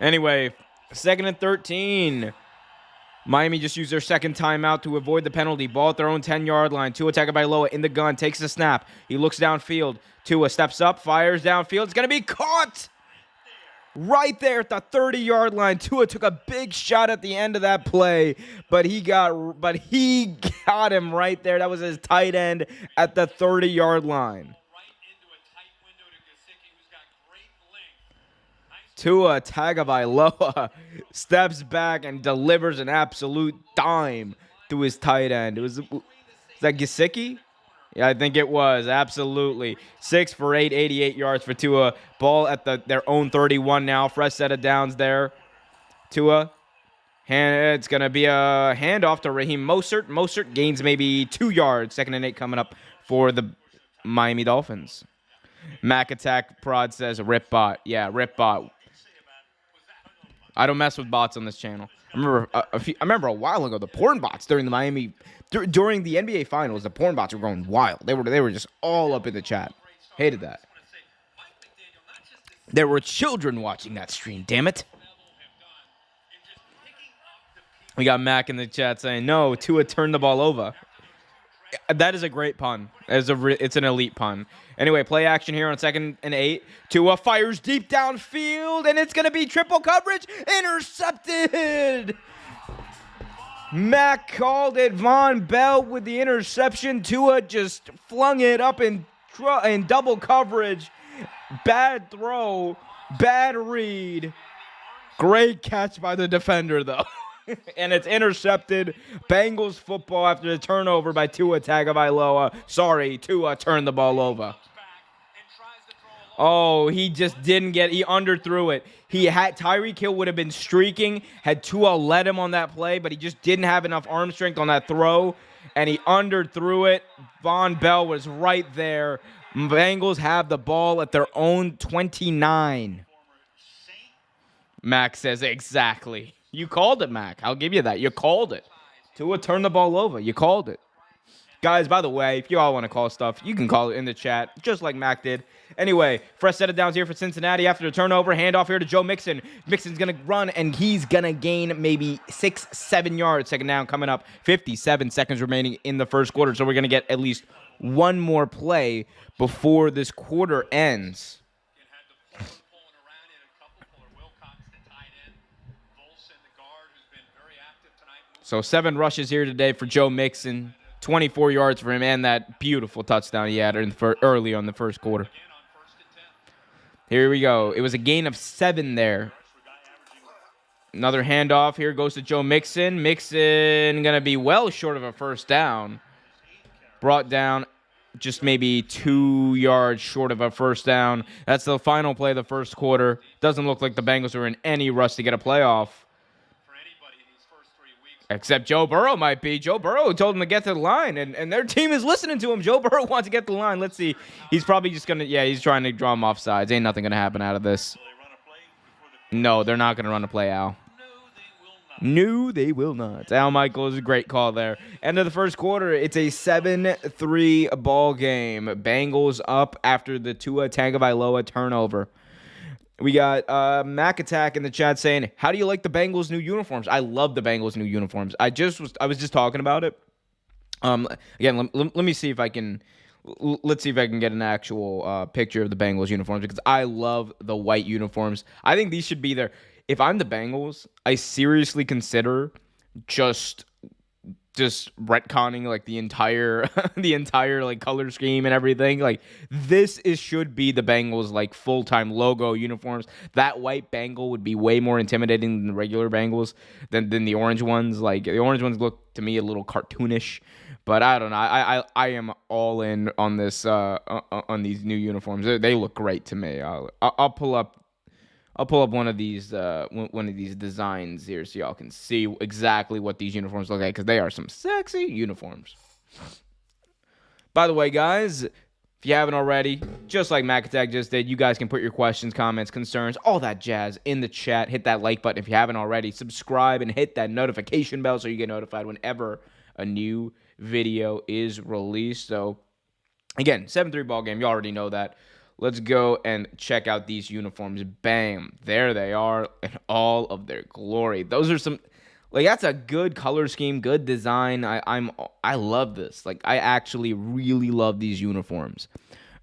Anyway, 2nd and 13. Miami just used their second timeout to avoid the penalty. Ball at their own 10-yard line. Tua Tagovailoa in the gun, takes the snap. He looks downfield. Tua steps up, fires downfield. It's going to be caught right there at the 30-yard line. Tua took a big shot at the end of that play, but he got him right there. That was his tight end at the 30-yard line. Tua Tagovailoa steps back and delivers an absolute dime to his tight end. Is that Gesicki? Yeah, I think it was. Absolutely. 6 for 8, 88 yards for Tua. Ball at their own 31 now. Fresh set of downs there. Tua. It's going to be a handoff to Raheem Mostert. Mostert gains maybe 2 yards. 2nd and 8 coming up for the Miami Dolphins. Mac Attack Prod says, rip bot. Yeah, rip bot. I don't mess with bots on this channel. I remember a while ago the porn bots during the NBA Finals. The porn bots were going wild. They were just all up in the chat. Hated that. There were children watching that stream. Damn it. We got Mac in the chat saying, "No, Tua turned the ball over." That is a great pun. It's an elite pun. Anyway, play action here on 2nd and 8. Tua fires deep downfield, and it's going to be triple coverage. Intercepted. Mac called it. Von Bell with the interception. Tua just flung it up in double coverage. Bad throw. Bad read. Great catch by the defender, though. And it's intercepted. Bengals football after the turnover by Tua Tagovailoa. Sorry, Tua turned the ball over. Oh, he just didn't get. He underthrew it. Tyreek Hill would have been streaking had Tua led him on that play, but he just didn't have enough arm strength on that throw, and he underthrew it. Von Bell was right there. Bengals have the ball at their own 29. Mac says exactly. You called it, Mac. I'll give you that. You called it. Tua turned the ball over. You called it. Guys, by the way, if you all want to call stuff, you can call it in the chat, just like Mac did. Anyway, fresh set of downs here for Cincinnati after the turnover. Handoff here to Joe Mixon. Mixon's going to run, and he's going to gain maybe 6-7 yards. 2nd down coming up. 57 seconds remaining in the first quarter, so we're going to get at least one more play before this quarter ends. So 7 rushes here today for Joe Mixon. 24 yards for him, and that beautiful touchdown he had early on the first quarter. Here we go. It was a gain of 7 there. Another handoff. Here goes to Joe Mixon. Mixon going to be well short of a first down. Brought down just maybe 2 yards short of a first down. That's the final play of the first quarter. Doesn't look like the Bengals are in any rush to get a playoff. Except Joe Burrow might be. Joe Burrow told him to get to the line, and their team is listening to him. Joe Burrow wants to get to the line. Let's see. He's probably just going to, he's trying to draw him off sides. Ain't nothing going to happen out of this. No, they're not going to run a play, Al. No, they will not. Al Michaels, a great call there. End of the first quarter. It's a 7-3 ball game. Bengals up after the Tua Tagovailoa turnover. We got Mac Attack in the chat saying, "How do you like the Bengals' new uniforms?" I love the Bengals' new uniforms. I was just talking about it. Again, let me see if I can. Let's see if I can get an actual picture of the Bengals uniforms, because I love the white uniforms. I think these should be there. If I'm the Bengals, I seriously consider just retconning like the entire like color scheme and everything. Like should be the Bengals like full-time logo uniforms. That white Bengal would be way more intimidating than the regular Bengals than the orange ones. Like the orange ones look to me a little cartoonish, but I don't know. I am all in on this on these new uniforms. They look great to me. I'll pull up one of these designs here so y'all can see exactly what these uniforms look like, because they are some sexy uniforms. By the way, guys, If you haven't already, just like Mac Attack just did, you guys can put your questions, comments, concerns, all that jazz in the chat. Hit that like button if you haven't already. Subscribe and hit that notification bell so you get notified whenever a new video is released. So, again, 7-3 ball game. You already know that. Let's go and check out these uniforms. Bam. There they are in all of their glory. Those are some... Like, that's a good color scheme, good design. I love this. Like, I actually really love these uniforms.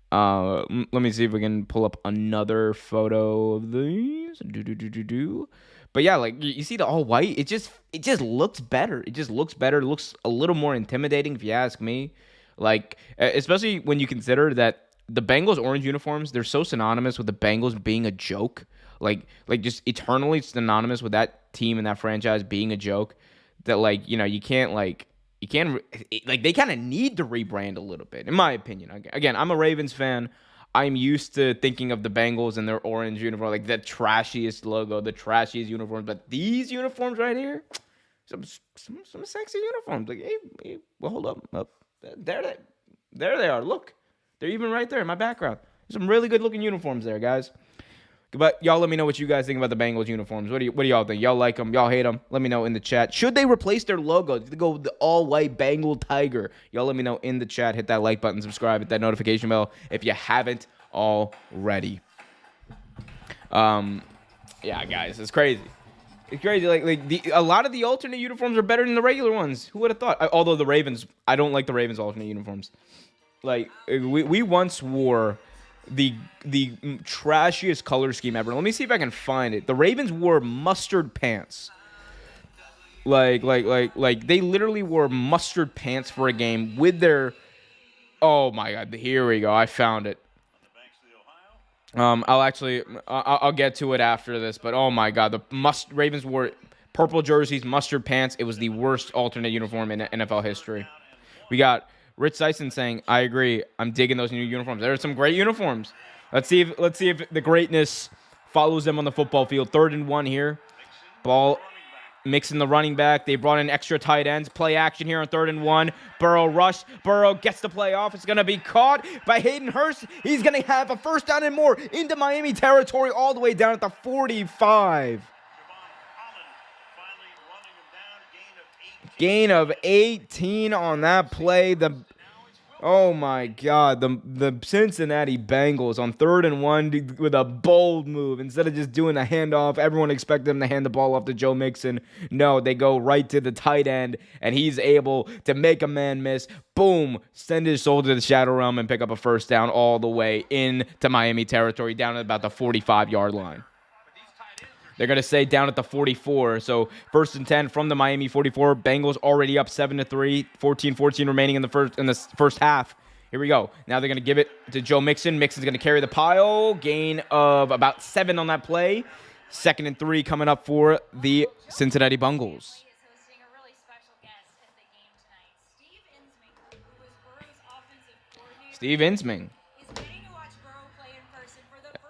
Let me see if we can pull up another photo of these. But yeah, like you see the all white, it just looks better. It just looks better. It looks a little more intimidating, if you ask me. Like, especially when you consider that the Bengals orange uniforms, they're so synonymous with the Bengals being a joke. Like just eternally synonymous with that team and that franchise being a joke, that like, you know, you can't they kind of need to rebrand a little bit, in my opinion. Again, I'm a Ravens fan. I'm used to thinking of the Bengals and their orange uniform, like the trashiest logo, the trashiest uniforms. But these uniforms right here, some sexy uniforms. Like, hey, well, hold up. There they are. Look, they're even right there in my background. Some really good looking uniforms there, guys. But y'all let me know what you guys think about the Bengals uniforms. What do y'all think? Y'all like them? Y'all hate them? Let me know in the chat. Should they replace their logo? Did they go with the all-white Bengal tiger? Y'all let me know in the chat. Hit that like button, subscribe, hit that notification bell if you haven't already. Yeah, guys, it's crazy. It's crazy. A lot of the alternate uniforms are better than the regular ones. Who would have thought? Although the Ravens, I don't like the Ravens alternate uniforms. Like, we once wore the trashiest color scheme ever. Let me see if I can find it. The Ravens wore mustard pants. Like they literally wore mustard pants for a game with their... Oh my God, here we go. I found it. I'll get to it after this, but oh my God, the Ravens wore purple jerseys, mustard pants. It was the worst alternate uniform in NFL history. We got Rich Sison saying, I agree. I'm digging those new uniforms. There are some great uniforms. Let's see if the greatness follows them on the football field. 3rd and 1 here. Ball mixing the running back. They brought in extra tight ends. Play action here on 3rd and 1. Burrow rushed. Burrow gets the play off. It's going to be caught by Hayden Hurst. He's going to have a first down and more into Miami territory all the way down at the 45. Gain of 18 on that play. Oh my God, the Cincinnati Bengals on 3rd and 1 with a bold move. Instead of just doing a handoff, everyone expected them to hand the ball off to Joe Mixon. No, they go right to the tight end, and he's able to make a man miss. Boom, send his shoulder to the shadow realm and pick up a first down all the way into Miami territory, down at about the 45-yard line. They're going to say down at the 44. So 1st and 10 from the Miami 44. Bengals already up 7-3. 14-14 remaining in the first half. Here we go. Now they're going to give it to Joe Mixon. Mixon's going to carry the pile. Gain of about 7 on that play. 2nd and 3 coming up for the Cincinnati Bengals. Steve Insming.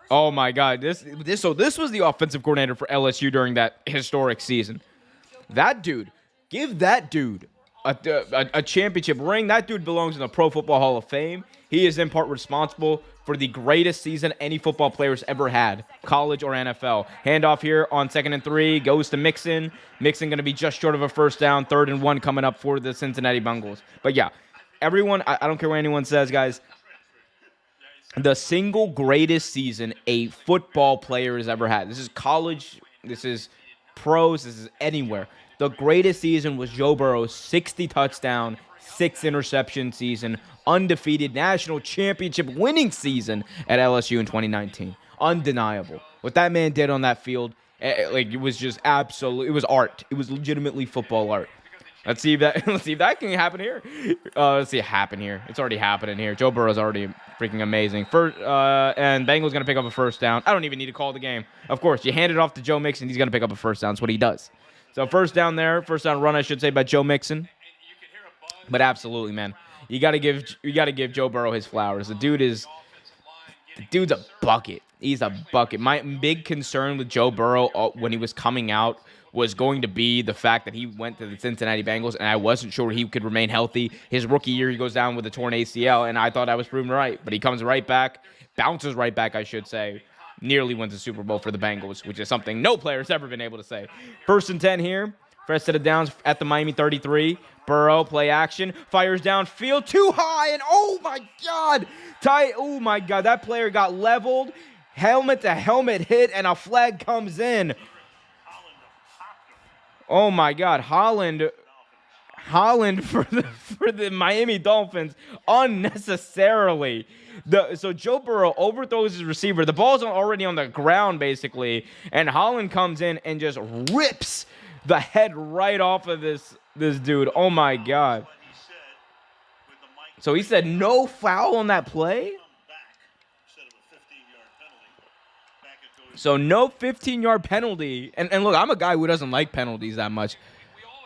Oh my God! This was the offensive coordinator for LSU during that historic season. That dude, give that dude a championship ring. That dude belongs in the Pro Football Hall of Fame. He is in part responsible for the greatest season any football player's ever had, college or NFL. Handoff here on 2nd and 3 goes to Mixon. Mixon going to be just short of a first down. 3rd and 1 coming up for the Cincinnati Bengals. But yeah, everyone, I don't care what anyone says, guys. The single greatest season a football player has ever had. This is college. This is pros. This is anywhere. The greatest season was Joe Burrow's 60 touchdown, 6 interception season, undefeated national championship winning season at LSU in 2019. Undeniable. What that man did on that field, it was just absolute. It was art. It was legitimately football art. Let's see if that can happen here. Let's see it happen here. It's already happening here. Joe Burrow's already freaking amazing. And Bengals going to pick up a first down. I don't even need to call the game. Of course, you hand it off to Joe Mixon. He's going to pick up a first down. That's what he does. So first down there. First down run, I should say, by Joe Mixon. But absolutely, man. You got to give Joe Burrow his flowers. The dude's a bucket. He's a bucket. My big concern with Joe Burrow when he was coming out was going to be the fact that he went to the Cincinnati Bengals, and I wasn't sure he could remain healthy. His rookie year, he goes down with a torn ACL, and I thought I was proven right. But he comes right back, bounces right back, I should say. Nearly wins the Super Bowl for the Bengals, which is something no player's ever been able to say. 1st and 10 here. Fresh set of downs at the Miami 33. Burrow, play action, fires downfield, too high, and oh my God, oh my God, that player got leveled, helmet to helmet hit, and a flag comes in. Oh my God, Holland for the Miami Dolphins unnecessarily. So Joe Burrow overthrows his receiver. The ball's already on the ground basically, and Holland comes in and just rips the head right off of this dude. Oh my God. So he said no foul on that play? So no 15-yard penalty. And look, I'm a guy who doesn't like penalties that much.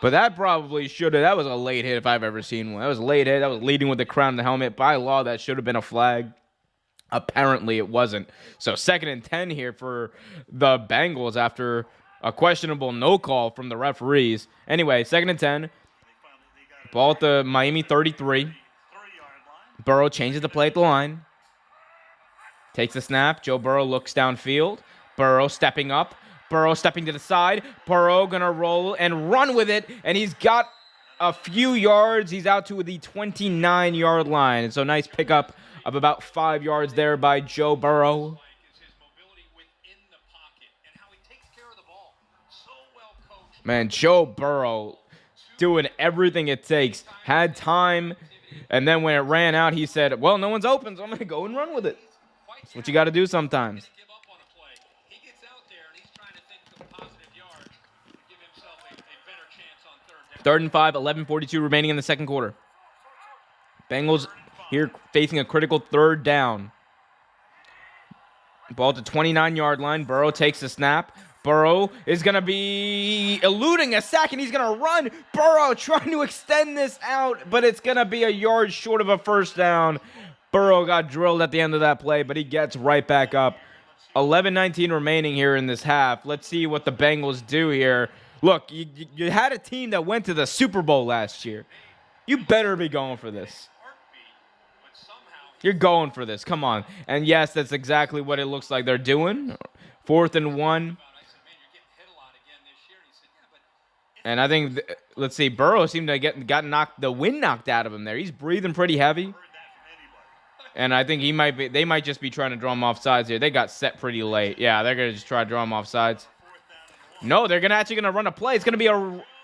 But that probably should have. That was a late hit if I've ever seen one. That was a late hit. That was leading with the crown and the helmet. By law, that should have been a flag. Apparently, it wasn't. So 2nd and 10 here for the Bengals after a questionable no call from the referees. Anyway, 2nd and 10. Ball at the Miami 33. Burrow changes the play at the line. Takes the snap. Joe Burrow looks downfield. Burrow stepping up. Burrow stepping to the side. Burrow going to roll and run with it. And he's got a few yards. He's out to the 29-yard line. And so nice pickup of about 5 yards there by Joe Burrow. Man, Joe Burrow doing everything it takes. Had time. And then when it ran out, he said, well, no one's open, so I'm going to go and run with it. That's what you got to do sometimes. 3rd and 5, 11:42 remaining in the second quarter. Bengals here facing a critical 3rd down. Ball to 29-yard line. Burrow takes the snap. Burrow is going to be eluding a sack, and he's going to run. Burrow trying to extend this out, but it's going to be a yard short of a 1st down. Burrow got drilled at the end of that play, but he gets right back up. 11:19 remaining here in this half. Let's see what the Bengals do here. Look, you had a team that went to the Super Bowl last year. You better be going for this. You're going for this. Come on. And yes, that's exactly what it looks like they're doing. 4th and 1. And I think, let's see, Burrow seemed to got the wind knocked out of him there. He's breathing pretty heavy. And I think they might just be trying to draw him off sides here. They got set pretty late. Yeah, they're going to just try to draw him off sides. No, they're actually going to run a play. It's going to be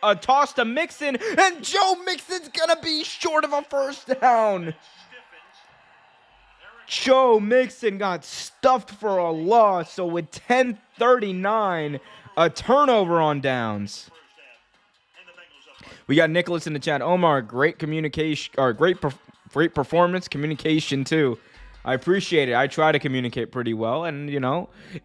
a toss to Mixon, and Joe Mixon's going to be short of a 1st down. Joe Mixon got stuffed for a loss, so with 10:39, a turnover on downs. We got Nicholas in the chat. Omar, great communication, or great performance, communication too. I appreciate it. I try to communicate pretty well. And,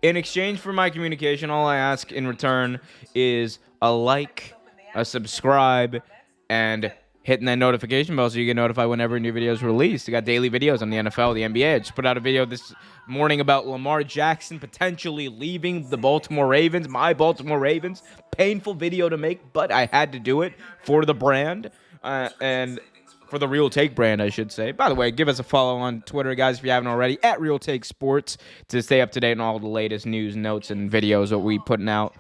in exchange for my communication, all I ask in return is a like, a subscribe, and hitting that notification bell so you get notified whenever a new video is released. I got daily videos on the NFL, the NBA. I just put out a video this morning about Lamar Jackson potentially leaving the Baltimore Ravens, my Baltimore Ravens. Painful video to make, but I had to do it for the brand. And for the Real Take brand, I should say. By the way, give us a follow on Twitter, guys, if you haven't already, at Real Take Sports, to stay up to date on all the latest news, notes, and videos that we putting out.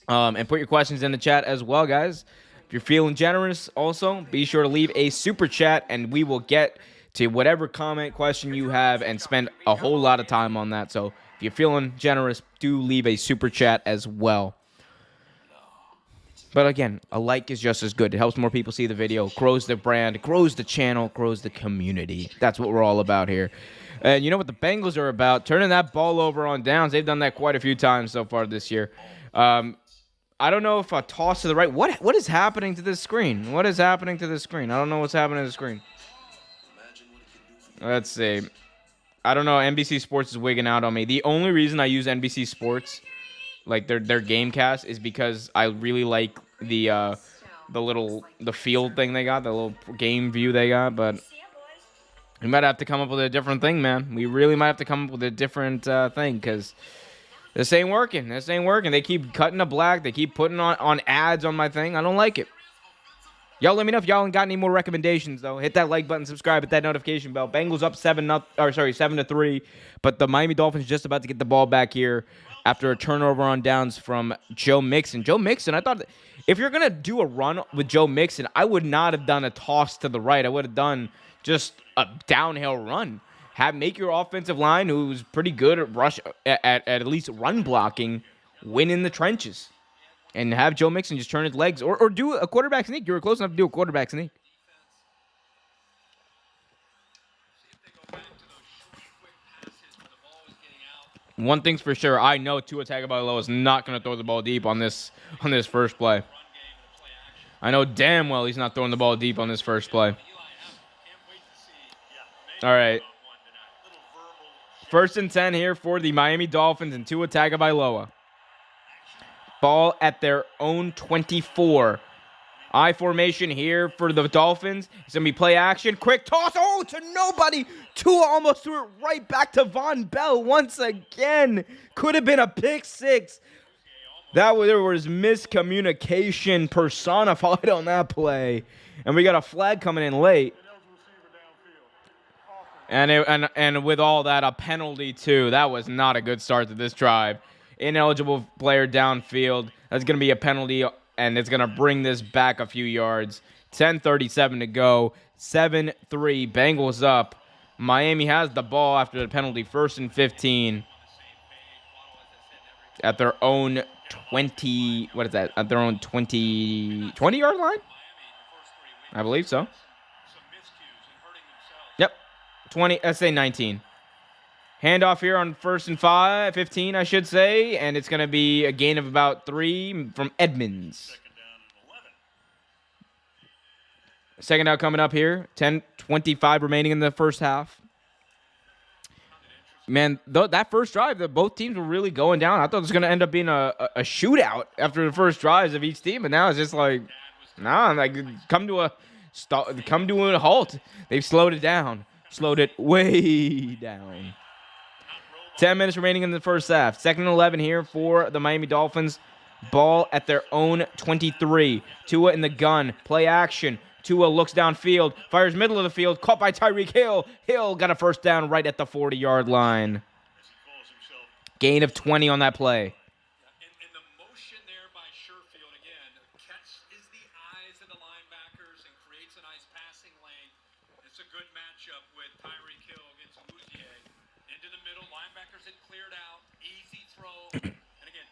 And put your questions in the chat as well, guys. If you're feeling generous, also, be sure to leave a super chat, and we will get to whatever comment, question you have, and spend a whole lot of time on that. So if you're feeling generous, do leave a super chat as well. But again, a like is just as good. It helps more people see the video, grows the brand, grows the channel, grows the community. That's what we're all about here. And you know what the Bengals are about? Turning that ball over on downs. They've done that quite a few times so far this year. I don't know if a toss to the right. What is happening to this screen? What is happening to this screen? I don't know what's happening to the screen. Let's see. I don't know. NBC Sports is wigging out on me. The only reason I use NBC Sports, like their game cast, is because I really like the field thing they got, the little game view they got. But we might have to come up with a different thing, man. We really might have to come up with a different thing, because This ain't working. This ain't working. They keep cutting the black. They keep putting on ads on my thing. I don't like it. Y'all let me know if y'all ain't got any more recommendations, though. Hit that like button, subscribe, hit that notification bell. Bengals up 7-3. But the Miami Dolphins just about to get the ball back here after a turnover on downs from Joe Mixon. Joe Mixon, I thought if you're going to do a run with Joe Mixon, I would not have done a toss to the right. I would have done just a downhill run. Make your offensive line, who's pretty good at rush at least run blocking, win in the trenches. And have Joe Mixon just turn his legs or do a quarterback sneak. You were close enough to do a quarterback sneak. One thing's for sure, I know Tua Tagovailoa is not going to throw the ball deep on this first play. I know damn well he's not throwing the ball deep on this first play. All right. 1st and 10 here for the Miami Dolphins and Tua Tagovailoa. Ball at their own 24. I formation here for the Dolphins. It's going to be play action. Quick toss. Oh, to nobody. Tua almost threw it right back to Von Bell once again. Could have been a pick six. There was miscommunication personified on that play. And we got a flag coming in late. And with all that, a penalty too. That was not a good start to this drive. Ineligible player downfield. That's going to be a penalty, and it's going to bring this back a few yards. 10:37 to go. 7-3. Bengals up. Miami has the ball after the penalty. 1st and 15. At their own 20. What is that? At their own 20-yard line? I believe so. Yep. 20. Let's say 19. Handoff here on 1st and 15, I should say, and it's going to be a gain of about 3 from Edmonds. Second out coming up here, 10:25 remaining in the first half. Man, that first drive, both teams were really going down. I thought it was going to end up being a shootout after the first drives of each team, but now it's just like, come to a halt. They've slowed it down, slowed it way down. 10 minutes remaining in the first half. 2nd and 11 here for the Miami Dolphins. Ball at their own 23. Tua in the gun. Play action. Tua looks downfield. Fires middle of the field. Caught by Tyreek Hill. Hill got a first down right at the 40-yard line. Gain of 20 on that play. And the motion there by Sherfield, again, catches the eyes of the linebackers and creates a nice passing lane. It's a good matchup with Tyreek Hill against Luzier. Into the middle, linebackers had cleared out. Easy throw. And again,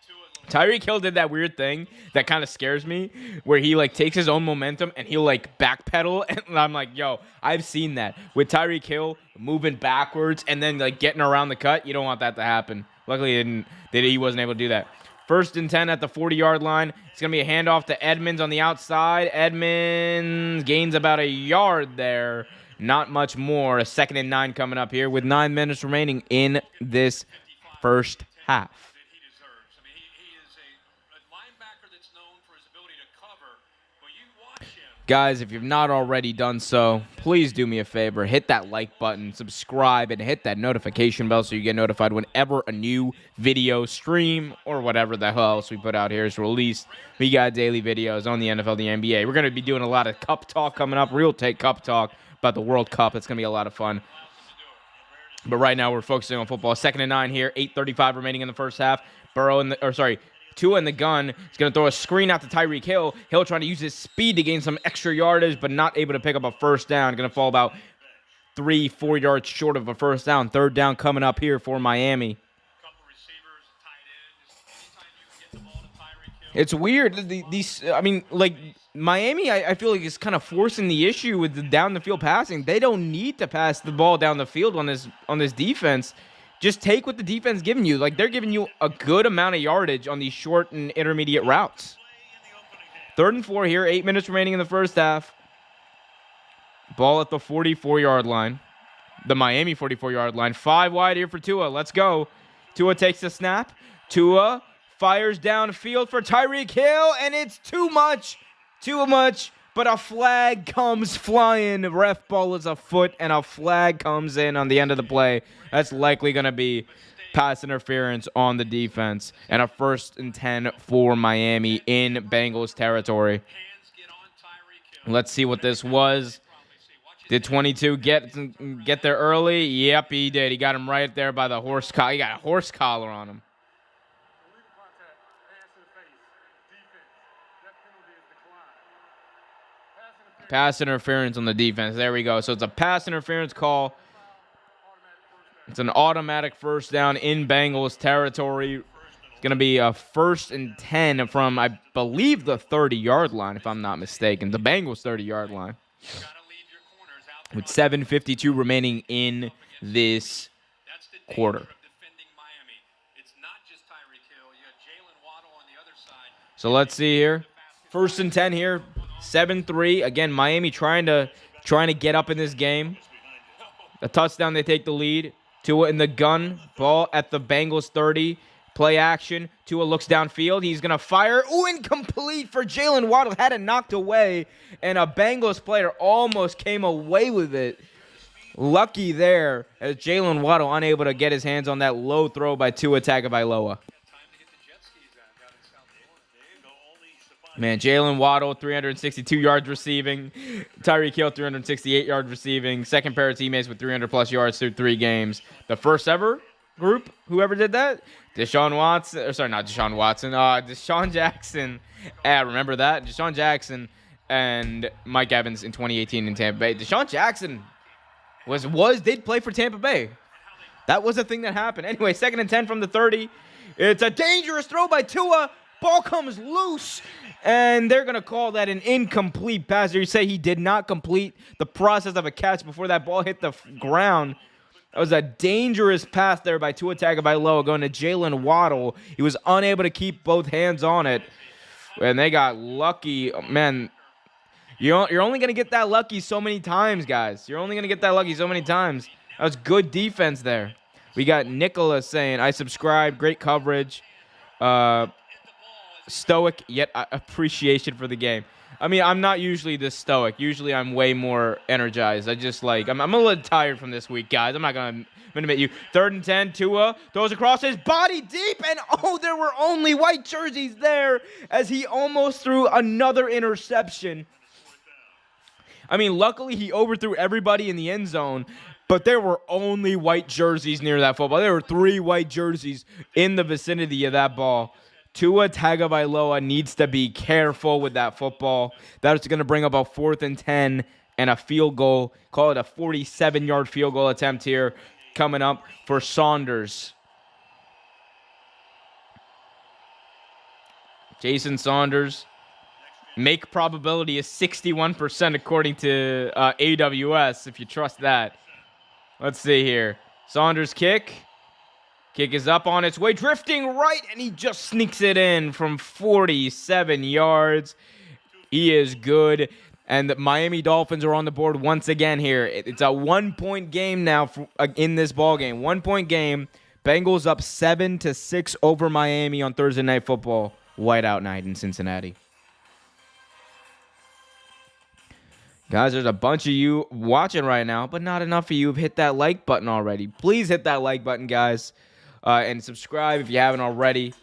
Tyreek Hill did that weird thing that kind of scares me, where he takes his own momentum and he'll backpedal, and I'm like, yo, I've seen that with Tyreek Hill moving backwards and then getting around the cut. You don't want that to happen. Luckily, he wasn't able to do that. 1st and 10 at the 40-yard line. It's gonna be a handoff to Edmonds on the outside. Edmonds gains about a yard there. Not much more. A 2nd and 9 coming up here with 9 minutes remaining in this first half. Guys, if you've not already done so, please do me a favor. Hit that like button, subscribe, and hit that notification bell so you get notified whenever a new video, stream, or whatever the hell else we put out here is released. We got daily videos on the NFL, the NBA. We're going to be doing a lot of cup talk coming up, real take cup talk about the World Cup. It's going to be a lot of fun. But right now we're focusing on football. 2nd and 9 here, 8:35 remaining in the first half. Tua in the gun. He's going to throw a screen out to Tyreek Hill. Hill trying to use his speed to gain some extra yardage, but not able to pick up a first down. Going to fall about 3-4 yards short of a first down. 3rd down coming up here for Miami. It's weird. Miami, I feel like is kind of forcing the issue with the down the field passing. They don't need to pass the ball down the field on this defense. Just take what the defense giving you. They're giving you a good amount of yardage on these short and intermediate routes. 3rd and 4 here. 8 minutes remaining in the first half. Ball at the 44-yard line. The Miami 44-yard line. 5 wide here for Tua. Let's go. Tua takes the snap. Tua fires downfield for Tyreek Hill, and it's too much. Too much. But a flag comes flying. Ref ball is a foot, and a flag comes in on the end of the play. That's likely going to be pass interference on the defense, and a 1st and 10 for Miami in Bengals territory. Let's see what this was. Did 22 get there early? Yep, he did. He got him right there by the horse collar. He got a horse collar on him. Pass interference on the defense. There we go. So it's a pass interference call. It's an automatic 1st down in Bengals territory. It's going to be a 1st and 10 from, I believe, the 30-yard line, if I'm not mistaken. The Bengals 30-yard line. With 7:52 remaining in this quarter. So let's see here. 1st and 10 here. 7-3. Again, Miami trying to get up in this game. A touchdown, they take the lead. Tua in the gun. Ball at the Bengals 30. Play action. Tua looks downfield. He's going to fire. Ooh, incomplete for Jalen Waddle. Had it knocked away, and a Bengals player almost came away with it. Lucky there as Jalen Waddle unable to get his hands on that low throw by Tua Tagovailoa. Man, Jalen Waddle, 362 yards receiving. Tyreek Hill, 368 yards receiving. Second pair of teammates with 300-plus yards through 3 games. The first ever group, whoever did that? Deshaun Jackson. Remember that? Deshaun Jackson and Mike Evans in 2018 in Tampa Bay. Deshaun Jackson did play for Tampa Bay. That was a thing that happened. Anyway, 2nd and 10 from the 30. It's a dangerous throw by Tua. Ball comes loose, and they're going to call that an incomplete pass. You say he did not complete the process of a catch before that ball hit the ground. That was a dangerous pass there by Tua Tagovailoa going to Jalen Waddle. He was unable to keep both hands on it, and they got lucky. Man, you're only going to get that lucky so many times, guys. You're only going to get that lucky so many times. That was good defense there. We got Nicholas saying, I subscribe, great coverage. Stoic, yet appreciation for the game. I mean, I'm not usually this stoic. Usually I'm way more energized. I'm a little tired from this week, guys. I'm not going to admit you. 3rd and 10, Tua throws across his body deep, and there were only white jerseys there as he almost threw another interception. I mean, luckily he overthrew everybody in the end zone, but there were only white jerseys near that football. There were 3 white jerseys in the vicinity of that ball. Tua Tagovailoa needs to be careful with that football. That's going to bring up a 4th and 10 and a field goal. Call it a 47-yard field goal attempt here coming up for Saunders. Jason Saunders. Make probability is 61% according to AWS, if you trust that. Let's see here. Saunders kick. Kick is up on its way, drifting right, and he just sneaks it in from 47 yards. He is good, and the Miami Dolphins are on the board once again here. It's a 1-point game now in this ball game. 1-point game. Bengals up 7-6 over Miami on Thursday Night Football. Whiteout night in Cincinnati. Guys, there's a bunch of you watching right now, but not enough of you have hit that like button already. Please hit that like button, guys. And subscribe if you haven't already.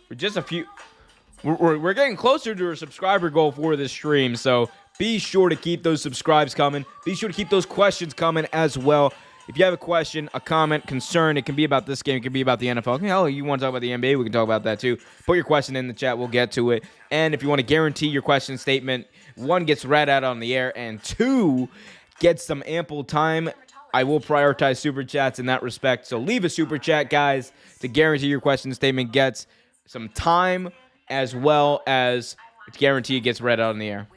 We're getting closer to our subscriber goal for this stream, so be sure to keep those subscribes coming. Be sure to keep those questions coming as well. If you have a question, a comment, concern, it can be about this game, it can be about the NFL. Hell, you want to talk about the NBA, we can talk about that too. Put your question in the chat, we'll get to it. And if you want to guarantee your question statement, 1, gets read out on the air, and 2, gets some ample time, I will prioritize super chats in that respect. So leave a super chat, guys, to guarantee your question statement gets some time as well as guarantee it gets read out on the air.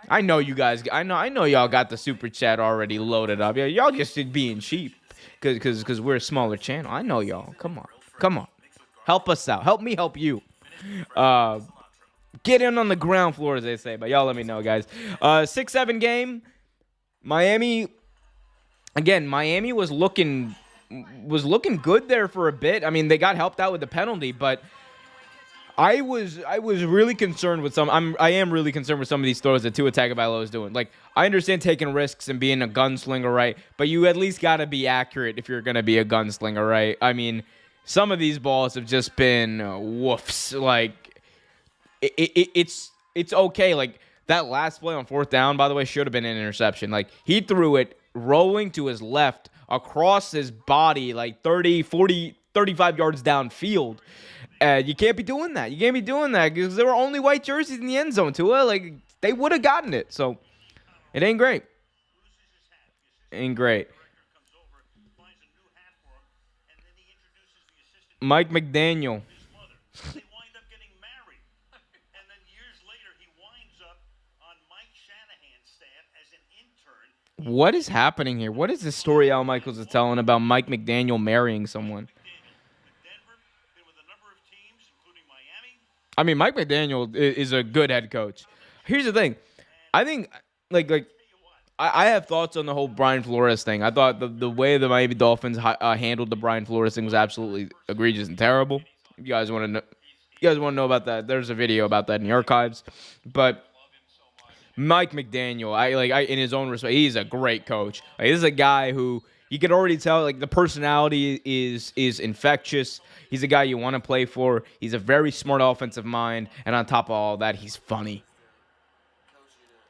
I know you guys. I know y'all got the super chat already loaded up. Yeah, y'all just being cheap because we're a smaller channel. I know y'all. Come on. Help us out. Help me help you. Get in on the ground floor, as they say. But y'all let me know, guys. 6-7 game. Miami was looking good there for a bit. I mean, they got helped out with the penalty, but I was really concerned with I am really concerned with some of these throws that Tua Tagovailoa is doing. Like, I understand taking risks and being a gunslinger, right? But you at least got to be accurate if you're going to be a gunslinger, right? I mean, some of these balls have just been woofs. Like, it's okay. Like, that last play on fourth down, by the way, should have been an interception. Like, he threw it rolling to his left across his body, like 30, 40, 35 yards downfield. You can't be doing that. You can't be doing that because there were only white jerseys in the end zone, Tua. Like, they would have gotten it. So, it ain't great. Ain't great. Mike McDaniel. They wind up getting married. And then years later, he winds up on Mike Shanahan's staff as an intern. What is happening here? What is this story Al Michaels is telling about Mike McDaniel marrying someone? With Denver, been with a number of teams, including Miami. I mean, Mike McDaniel is a good head coach. Here's the thing. I think, I have thoughts on the whole Brian Flores thing. I thought the way the Miami Dolphins handled the Brian Flores thing was absolutely egregious and terrible. You guys want to know? You guys want to know about that? There's a video about that in the archives. But Mike McDaniel, in his own respect, he's a great coach. Like, this is a guy who you can already tell, like, the personality is infectious. He's a guy you want to play for. He's a very smart offensive mind, and on top of all that, he's funny.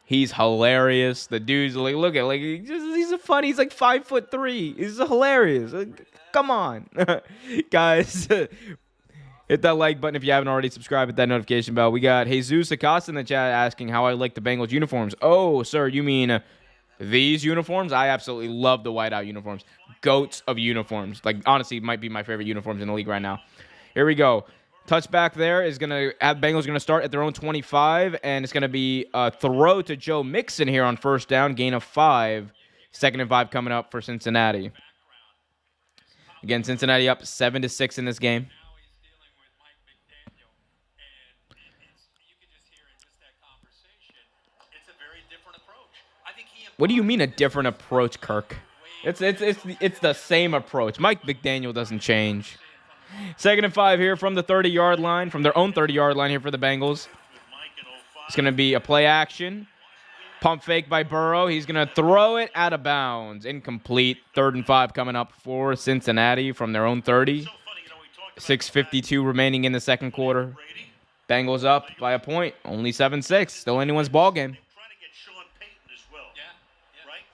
He's hilarious. The dude's like, look at, like, he's a funny. He's like 5'3". He's hilarious. Like, come on, guys. Hit that like button if you haven't already subscribed. Hit that notification bell. We got Jesus Acosta in the chat asking how I like the Bengals uniforms. Oh, sir, you mean these uniforms? I absolutely love the whiteout uniforms. Goats of uniforms. Like, honestly, might be my favorite uniforms in the league right now. Here we go. Touchback there is going to have Bengals going to start at their own 25, and it's going to be a throw to Joe Mixon here on first down, gain of 5. 2nd and 5 coming up for Cincinnati. Again, Cincinnati up 7-6 in this game. What do you mean a different approach, Kirk? It's the same approach. Mike McDaniel doesn't change. 2nd and 5 here from the 30-yard line, from their own 30-yard line here for the Bengals. It's going to be a play action. Pump fake by Burrow. He's going to throw it out of bounds. Incomplete. 3rd and 5 coming up for Cincinnati from their own 30. 6:52 remaining in the second quarter. Bengals up by a point. Only 7-6. Still anyone's ball game.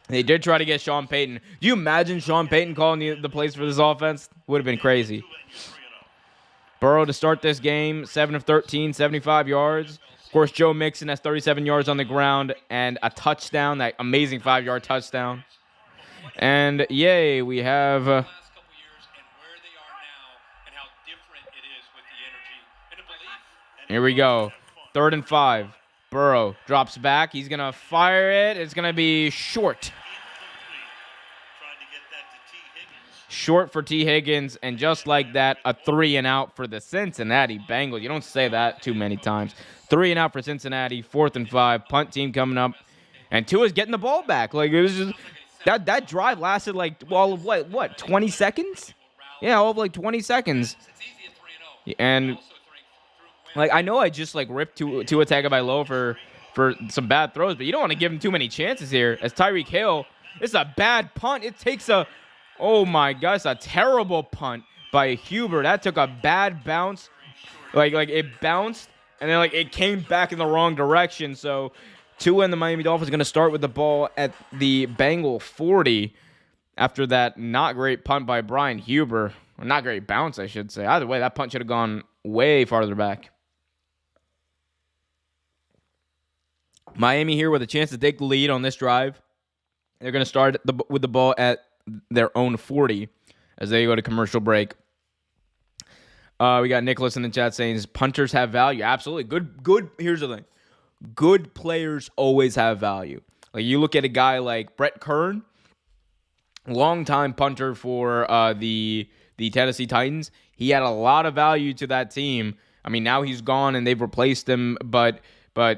They did try to get Sean Payton. Do you imagine Sean Payton calling the plays for this offense? Would have been crazy. Burrow to start this game, 7 of 13, 75 yards. Of course, Joe Mixon has 37 yards on the ground and a touchdown, that amazing 5-yard touchdown. And yay, we have here we go. 3rd and 5. Burrow drops back. He's going to fire it. It's going to be short. Short for T. Higgins, and just like that, a 3 and out for the Cincinnati Bengals. You don't say that too many times. 3 and out for Cincinnati, 4th and 5. Punt team coming up, and Tua's getting the ball back. Like, it was just that drive lasted like all of what 20 seconds? Yeah, all of like 20 seconds. And like, I know I just like ripped Tua Tagovailoa for some bad throws, but you don't want to give him too many chances here. As Tyreek Hill, it's a bad punt. It takes a Oh my gosh, a terrible punt by Huber. That took a bad bounce. Like it bounced, and then like it came back in the wrong direction. So Tua and the Miami Dolphins are going to start with the ball at the Bengal 40 after that not great punt by Brian Huber. Or not great bounce, I should say. Either way, that punt should have gone way farther back. Miami here with a chance to take the lead on this drive. They're going to start with the ball at their own 40 as they go to commercial break. We got Nicholas in the chat saying punters have value. Absolutely. Good. Here's the thing. Good players always have value. Like, you look at a guy like Brett Kern, longtime punter for the Tennessee Titans. He had a lot of value to that team. I mean, now he's gone and they've replaced him, but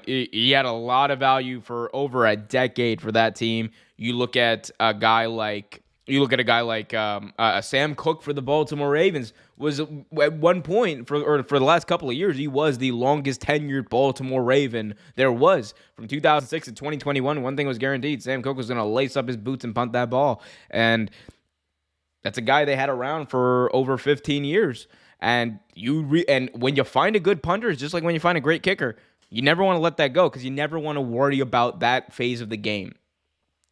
he had a lot of value for over a decade for that team. You look at a guy like You look at a guy like Sam Cook for the Baltimore Ravens was at one point for the last couple of years he was the longest tenured Baltimore Raven there was from 2006 to 2021. One thing was guaranteed: Sam Cook was going to lace up his boots and punt that ball, and that's a guy they had around for over 15 years. And and when you find a good punter, it's just like when you find a great kicker. You never want to let that go because you never want to worry about that phase of the game.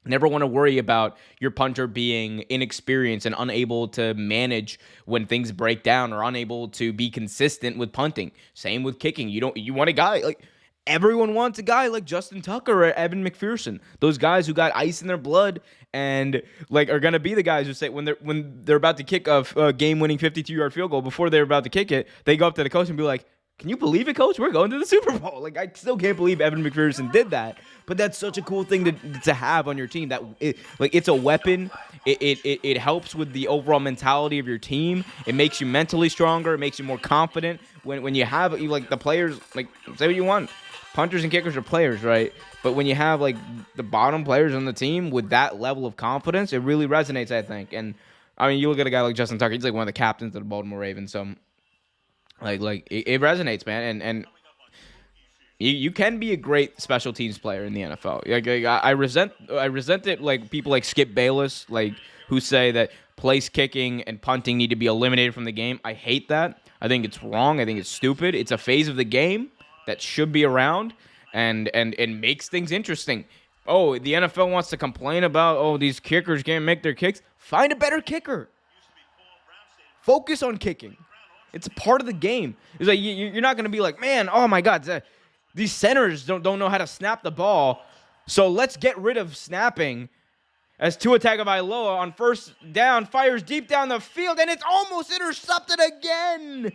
Never want to worry about your punter being inexperienced and unable to manage when things break down or unable to be consistent with punting. Same with kicking. You want a guy like everyone wants a guy like Justin Tucker or Evan McPherson. Those guys who got ice in their blood and like are gonna be the guys who say when they're about to kick a game-winning 52-yard field goal, before they're about to kick it, they go up to the coach and be like, "Can you believe it, coach? We're going to the Super Bowl." Like, I still can't believe Evan McPherson did that. But that's such a cool thing to have on your team. That it's a weapon. It helps with the overall mentality of your team. It makes you mentally stronger. It makes you more confident. When you have like the players, like say what you want, punters and kickers are players, right? But when you have like the bottom players on the team with that level of confidence, it really resonates, I think. And I mean, you look at a guy like Justin Tucker. He's like one of the captains of the Baltimore Ravens. So like it resonates, man. And you can be a great special teams player in the NFL. Like I resent it, like people like Skip Bayless, like who say that place kicking and punting need to be eliminated from the game. I hate that. I think it's wrong. I think it's stupid. It's a phase of the game that should be around and makes things interesting. Oh, the NFL wants to complain about, these kickers can't make their kicks. Find a better kicker. Focus on kicking. It's a part of the game. It's like you're not going to be like, man, oh my God, these centers don't know how to snap the ball, so let's get rid of snapping. As Tua Tagovailoa on first down fires deep down the field, and it's almost intercepted again.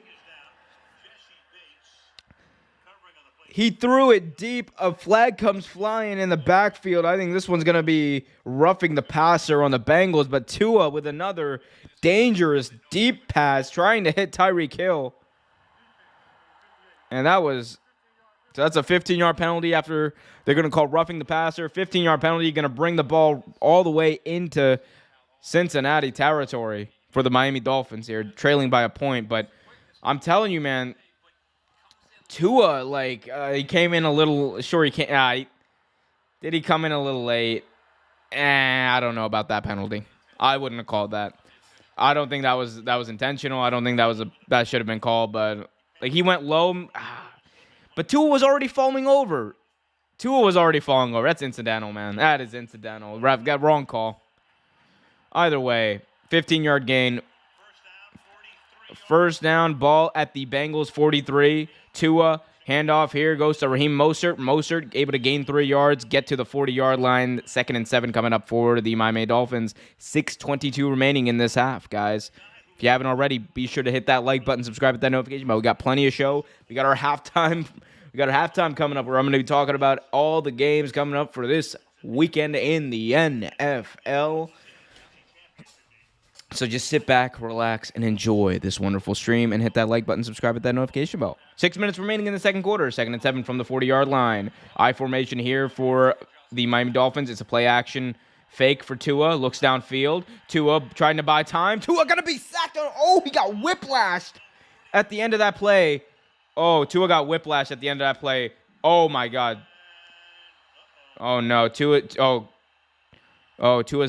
He threw it deep. A flag comes flying in the backfield. I think this one's going to be roughing the passer on the Bengals, but Tua with another dangerous deep pass trying to hit Tyreek Hill. And that's a 15-yard penalty after they're going to call roughing the passer. 15-yard penalty, going to bring the ball all the way into Cincinnati territory for the Miami Dolphins here, trailing by a point. But I'm telling you, man, Tua, he came in a little. Sure, he can't. Did he come in a little late? I don't know about that penalty. I wouldn't have called that. I don't think that was intentional. I don't think that should have been called. But he went low. But Tua was already falling over. That's incidental, man. That is incidental. Ref got wrong call. Either way, 15-yard gain. First down, ball at the Bengals 43. Tua, handoff here, goes to Raheem Mostert. Mostert able to gain 3 yards, get to the 40-yard line. 2nd and 7 coming up for the Miami Dolphins. 6:22 remaining in this half, guys. If you haven't already, be sure to hit that like button, subscribe, hit that notification bell. We got plenty of show. We got our halftime. Coming up where I'm going to be talking about all the games coming up for this weekend in the NFL. So just sit back, relax, and enjoy this wonderful stream and hit that like button, subscribe, hit that notification bell. 6 minutes remaining in the second quarter. 2nd and 7 from the 40-yard line. I formation here for the Miami Dolphins. It's a play action fake for Tua. Looks downfield. Tua trying to buy time. Tua going to be sacked. He got whiplashed at the end of that play. Tua got whiplashed at the end of that play. Oh, my God. Oh, no. Tua's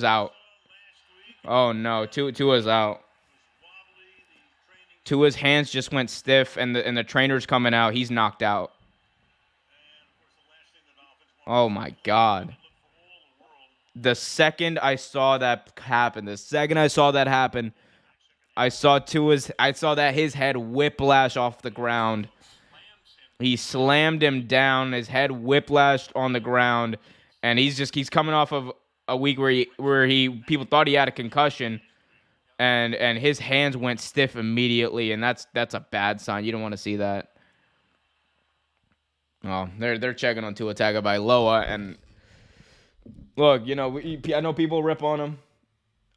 out. Oh, no. Tua's out. Tua's hands just went stiff, and the trainer's coming out. He's knocked out. Oh, my God. The second I saw that happen, I saw that his head whiplash off the ground. He slammed him down. His head whiplashed on the ground, and he's coming off of a week where people thought he had a concussion, and his hands went stiff immediately, and that's a bad sign. You don't want to see that. Oh, they're checking on Tua Tagovailoa, and look, I know people rip on him.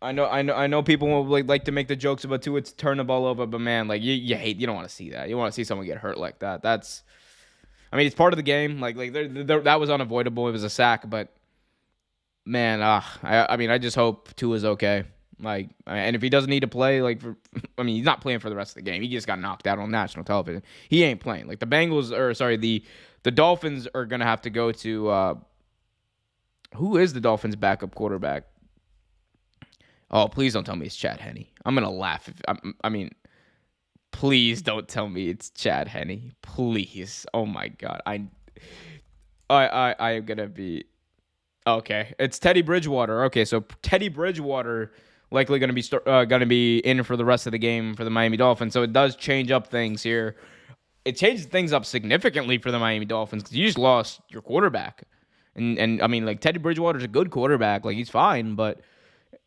I know people will like to make the jokes about Tua turn the ball over, but man, you don't want to see that. You want to see someone get hurt like that. It's part of the game. That was unavoidable. It was a sack, but man, I just hope Tua's okay. Like, and if he doesn't need to play, like, I mean, he's not playing for the rest of the game. He just got knocked out on national television. He ain't playing. Like the Bengals, or sorry, the Dolphins are gonna have to go to who is the Dolphins' backup quarterback? Oh, please don't tell me it's Chad Henne. I'm gonna laugh. I mean, please don't tell me it's Chad Henne. Please. Oh my God. I am gonna be okay. It's Teddy Bridgewater. Okay, so Teddy Bridgewater likely gonna be in for the rest of the game for the Miami Dolphins. So it does change up things here. It changes things up significantly for the Miami Dolphins because you just lost your quarterback, and I mean like Teddy Bridgewater's a good quarterback. Like he's fine, but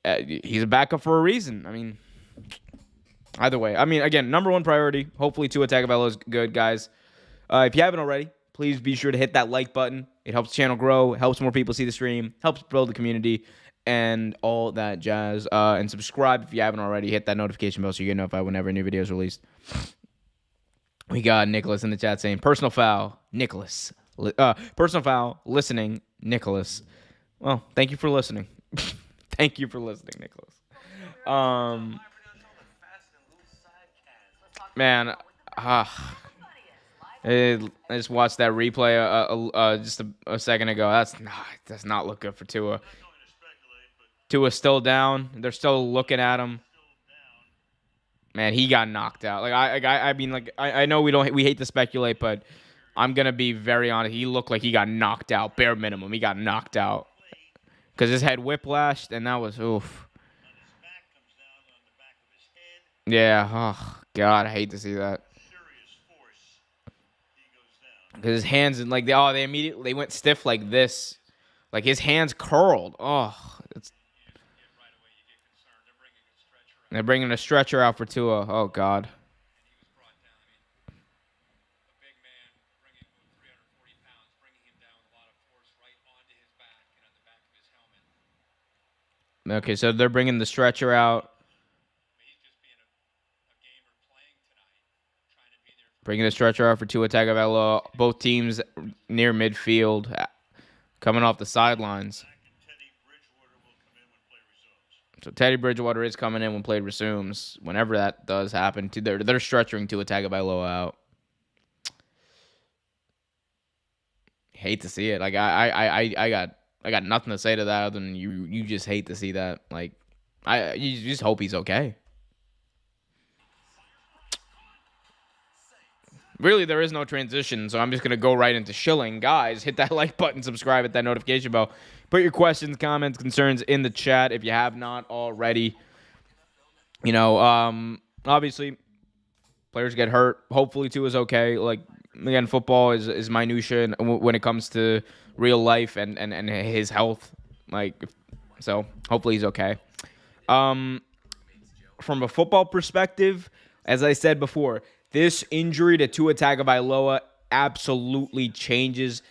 he's a backup for a reason. I mean, either way. I mean, again, number one priority. Hopefully, Tua Tagovailoa is good, guys. If you haven't already, please be sure to hit that like button. It helps the channel grow, helps more people see the stream, helps build the community, and all that jazz. And subscribe if you haven't already. Hit that notification bell so you get notified whenever a new video is released. We got Nicholas in the chat saying, personal foul, Nicholas. Personal foul, listening, Nicholas. Well, thank you for listening. Thank you for listening, Nicholas. Man, I just watched that replay just a second ago. Does not look good for Tua. Tua's still down. They're still looking at him. Man, he got knocked out. Like I mean, like I know we hate to speculate, but I'm gonna be very honest. He looked like he got knocked out. Bare minimum, he got knocked out because his head whiplashed, and that was oof. Yeah. Oh God, I hate to see that. Because his hands and like they immediately went stiff like this, like his hands curled. Oh, they're bringing a stretcher out for Tua. Oh God. Okay, so they're bringing the stretcher out. Bringing the stretcher out for Tua Tagovailoa. Both teams near midfield, coming off the sidelines. So Teddy Bridgewater is coming in when play resumes. Whenever that does happen, they're stretching Tua Tagovailoa out. Hate to see it. Like I got nothing to say to that other than you just hate to see that. Like you just hope he's okay. Really, there is no transition, so I'm just going to go right into shilling. Guys, hit that like button, subscribe, hit that notification bell. Put your questions, comments, concerns in the chat if you have not already. You know, obviously, players get hurt. Hopefully, Tua is okay. Like, again, football is minutia when it comes to real life and his health. Like, so hopefully he's okay. From a football perspective, as I said before, this injury to Tua Tagovailoa absolutely changes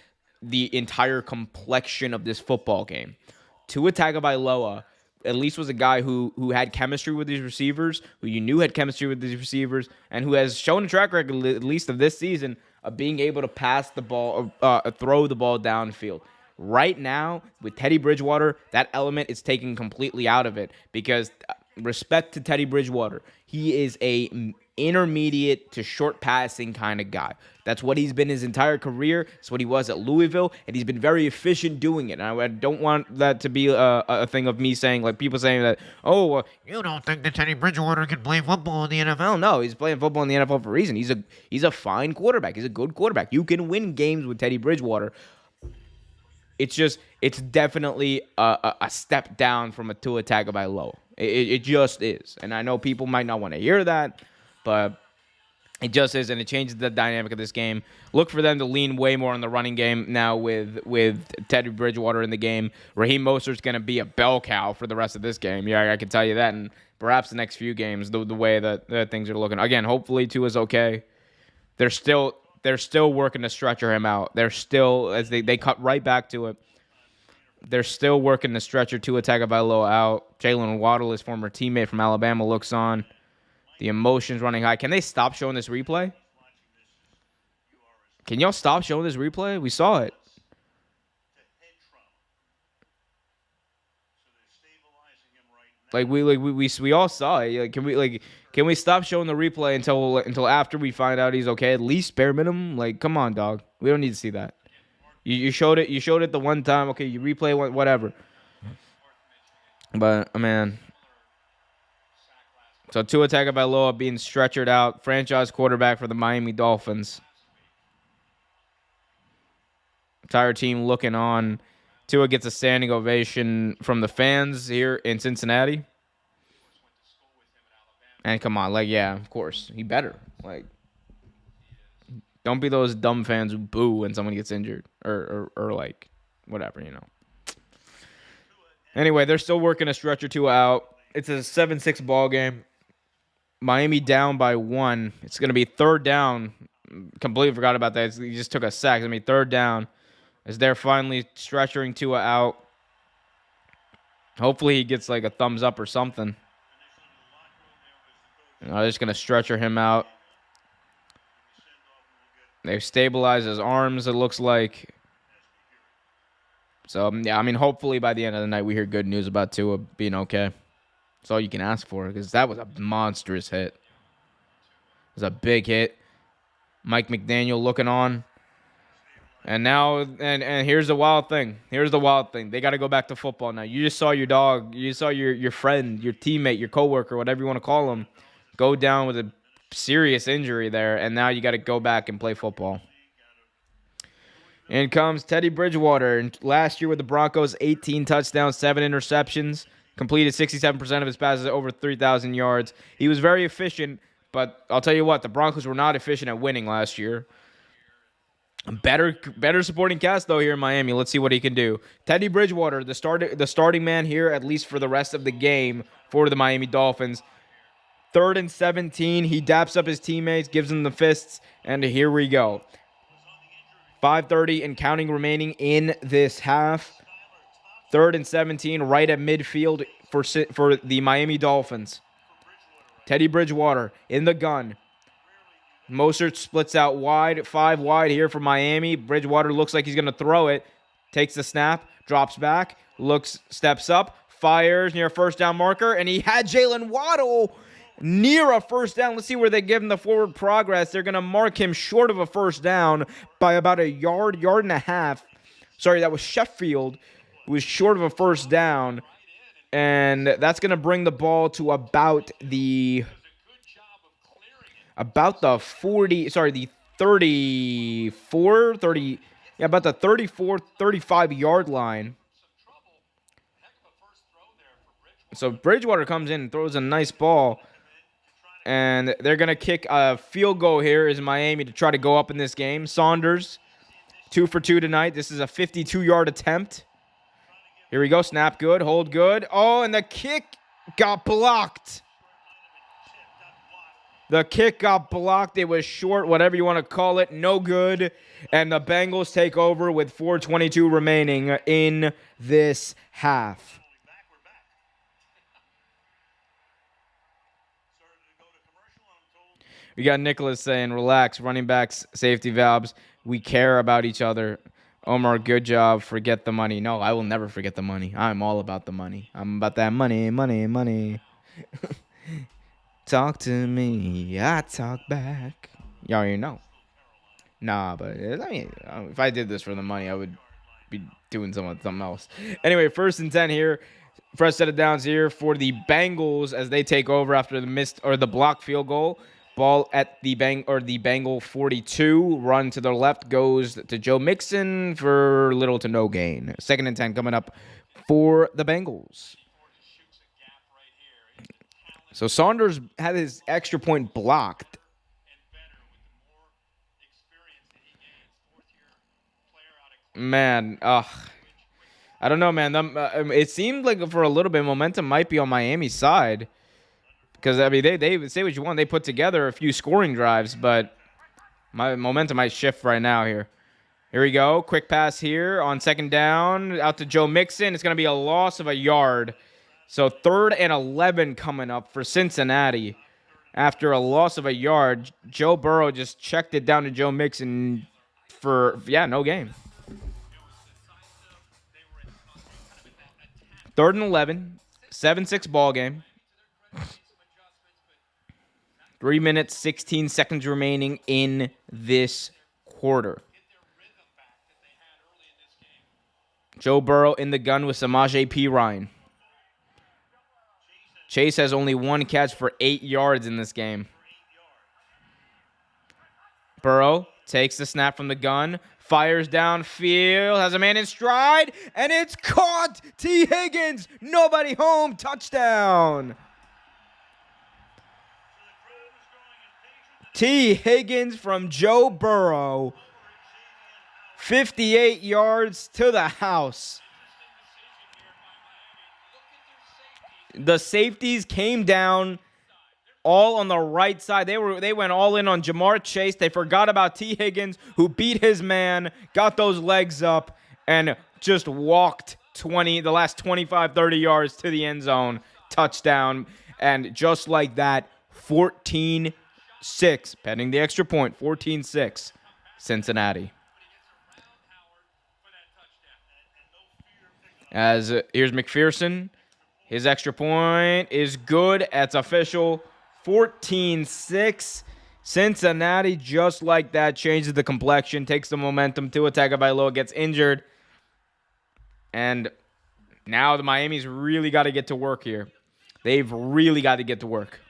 the entire complexion of this football game. Tua Tagovailoa at least was a guy who had chemistry with these receivers, who you knew had chemistry with these receivers, and who has shown a track record, at least of this season, of being able to pass the ball, throw the ball downfield. Right now, with Teddy Bridgewater, that element is taken completely out of it because respect to Teddy Bridgewater, he is a intermediate to short passing kind of guy. That's what he's been his entire career. It's what he was at Louisville, and he's been very efficient doing it. And I don't want that to be a thing of me saying, like people saying that, oh, you don't think that Teddy Bridgewater can play football in the NFL? No, he's playing football in the NFL for a reason. He's a fine quarterback. He's a good quarterback. You can win games with Teddy Bridgewater. It's definitely a step down from a Tua Tagovailoa. It just is. And I know people might not want to hear that, but it just is, and it changes the dynamic of this game. Look for them to lean way more on the running game now with Teddy Bridgewater in the game. Raheem Mostert's going to be a bell cow for the rest of this game. Yeah, I can tell you that, and perhaps the next few games, the way that things are looking. Again, hopefully Tua's okay. They're still working to stretcher him out. They're still, as they cut right back to it, they're still working to stretcher Tua Tagovailoa out. Jalen Waddle, his former teammate from Alabama, looks on. The emotions running high. Can they stop showing this replay? Can y'all stop showing this replay? We saw it. We all saw it. Like, can we stop showing the replay until after we find out he's okay? At least bare minimum. Like, come on, dog. We don't need to see that. You showed it. You showed it the one time. Okay, you replay whatever. But man, so Tua Tagovailoa being stretchered out, franchise quarterback for the Miami Dolphins. Entire team looking on. Tua gets a standing ovation from the fans here in Cincinnati. And come on, like, yeah, of course, he better. Like, don't be those dumb fans who boo when someone gets injured or like, whatever, you know. Anyway, they're still working a stretcher Tua out. It's a 7-6 ball game. Miami down by 1. It's going to be third down. Completely forgot about that. He just took a sack. It's going to be third down as they're finally stretchering Tua out. Hopefully he gets like a thumbs up or something. They're just going to stretcher him out. They've stabilized his arms, it looks like. So, yeah, I mean, hopefully by the end of the night we hear good news about Tua being okay. That's all you can ask for because that was a monstrous hit. It was a big hit. Mike McDaniel looking on. And now, and here's the wild thing. Here's the wild thing. They got to go back to football now. You just saw your dog. You saw your friend, your teammate, your coworker, whatever you want to call him, go down with a serious injury there. And now you got to go back and play football. In comes Teddy Bridgewater. And last year with the Broncos, 18 touchdowns, 7 interceptions. Completed 67% of his passes over 3,000 yards. He was very efficient, but I'll tell you what, the Broncos were not efficient at winning last year. Better supporting cast, though, here in Miami. Let's see what he can do. Teddy Bridgewater, the starting man here, at least for the rest of the game for the Miami Dolphins. 3rd and 17. He daps up his teammates, gives them the fists, and here we go. 5:30 and counting remaining in this half. 3rd and 17, right at midfield for the Miami Dolphins. Teddy Bridgewater in the gun. Mostert splits out wide, 5 wide here for Miami. Bridgewater looks like he's going to throw it. Takes the snap, drops back, steps up, fires near a first down marker, and he had Jalen Waddle near a first down. Let's see where they give him the forward progress. They're going to mark him short of a first down by about a yard and a half. Sorry, that was Sheffield, who was short of a first down, and that's going to bring the ball to about the 35 yard line. So Bridgewater comes in and throws a nice ball. And they're going to kick a field goal here is Miami to try to go up in this game. Saunders, 2 for 2 tonight. This is a 52-yard attempt. Here we go. Snap good. Hold good. Oh, and the kick got blocked. The kick got blocked. It was short, whatever you want to call it. No good. And the Bengals take over with 4:22 remaining in this half. We got Nicholas saying, relax, running backs, safety valves. We care about each other. Omer, good job. Forget the money. No, I will never forget the money. I'm all about the money. I'm about that money. Talk to me, I talk back. Y'all already know. Nah, but I mean, if I did this for the money, I would be doing something else. Anyway, 1st and 10 here. Fresh set of downs here for the Bengals as they take over after the blocked field goal. Ball at the Bengal 42. Run to the left goes to Joe Mixon for little to no gain. 2nd and 10 coming up for the Bengals. So Saunders had his extra point blocked. Man, I don't know, man. It seemed like for a little bit, momentum might be on Miami's side. Because, I mean, they say what you want. They put together a few scoring drives, but my momentum might shift right now here. Here we go. Quick pass here on 2nd down. Out to Joe Mixon. It's going to be a loss of a yard. So 3rd and 11 coming up for Cincinnati. After a loss of a yard, Joe Burrow just checked it down to Joe Mixon for, no game. 3rd and 11. 7-6 ball game. 3 minutes, 16 seconds remaining in this quarter. Joe Burrow in the gun with Samaje Perine. Chase has only one catch for 8 yards in this game. Burrow takes the snap from the gun, fires downfield, has a man in stride, and it's caught! T. Higgins, nobody home, touchdown! T. Higgins from Joe Burrow, 58 yards to the house. The safeties came down all on the right side. They went all in on Jamar Chase. They forgot about T. Higgins, who beat his man, got those legs up, and just walked the last 25, 30 yards to the end zone. Touchdown. And just like that, 14-6, pending the extra point, 14-6, Cincinnati. As here's McPherson. His extra point is good. It's official. 14-6. Cincinnati, just like that, changes the complexion, takes the momentum. Tua Tagovailoa gets injured. And now the Miami's really got to get to work here. They've really got to get to work.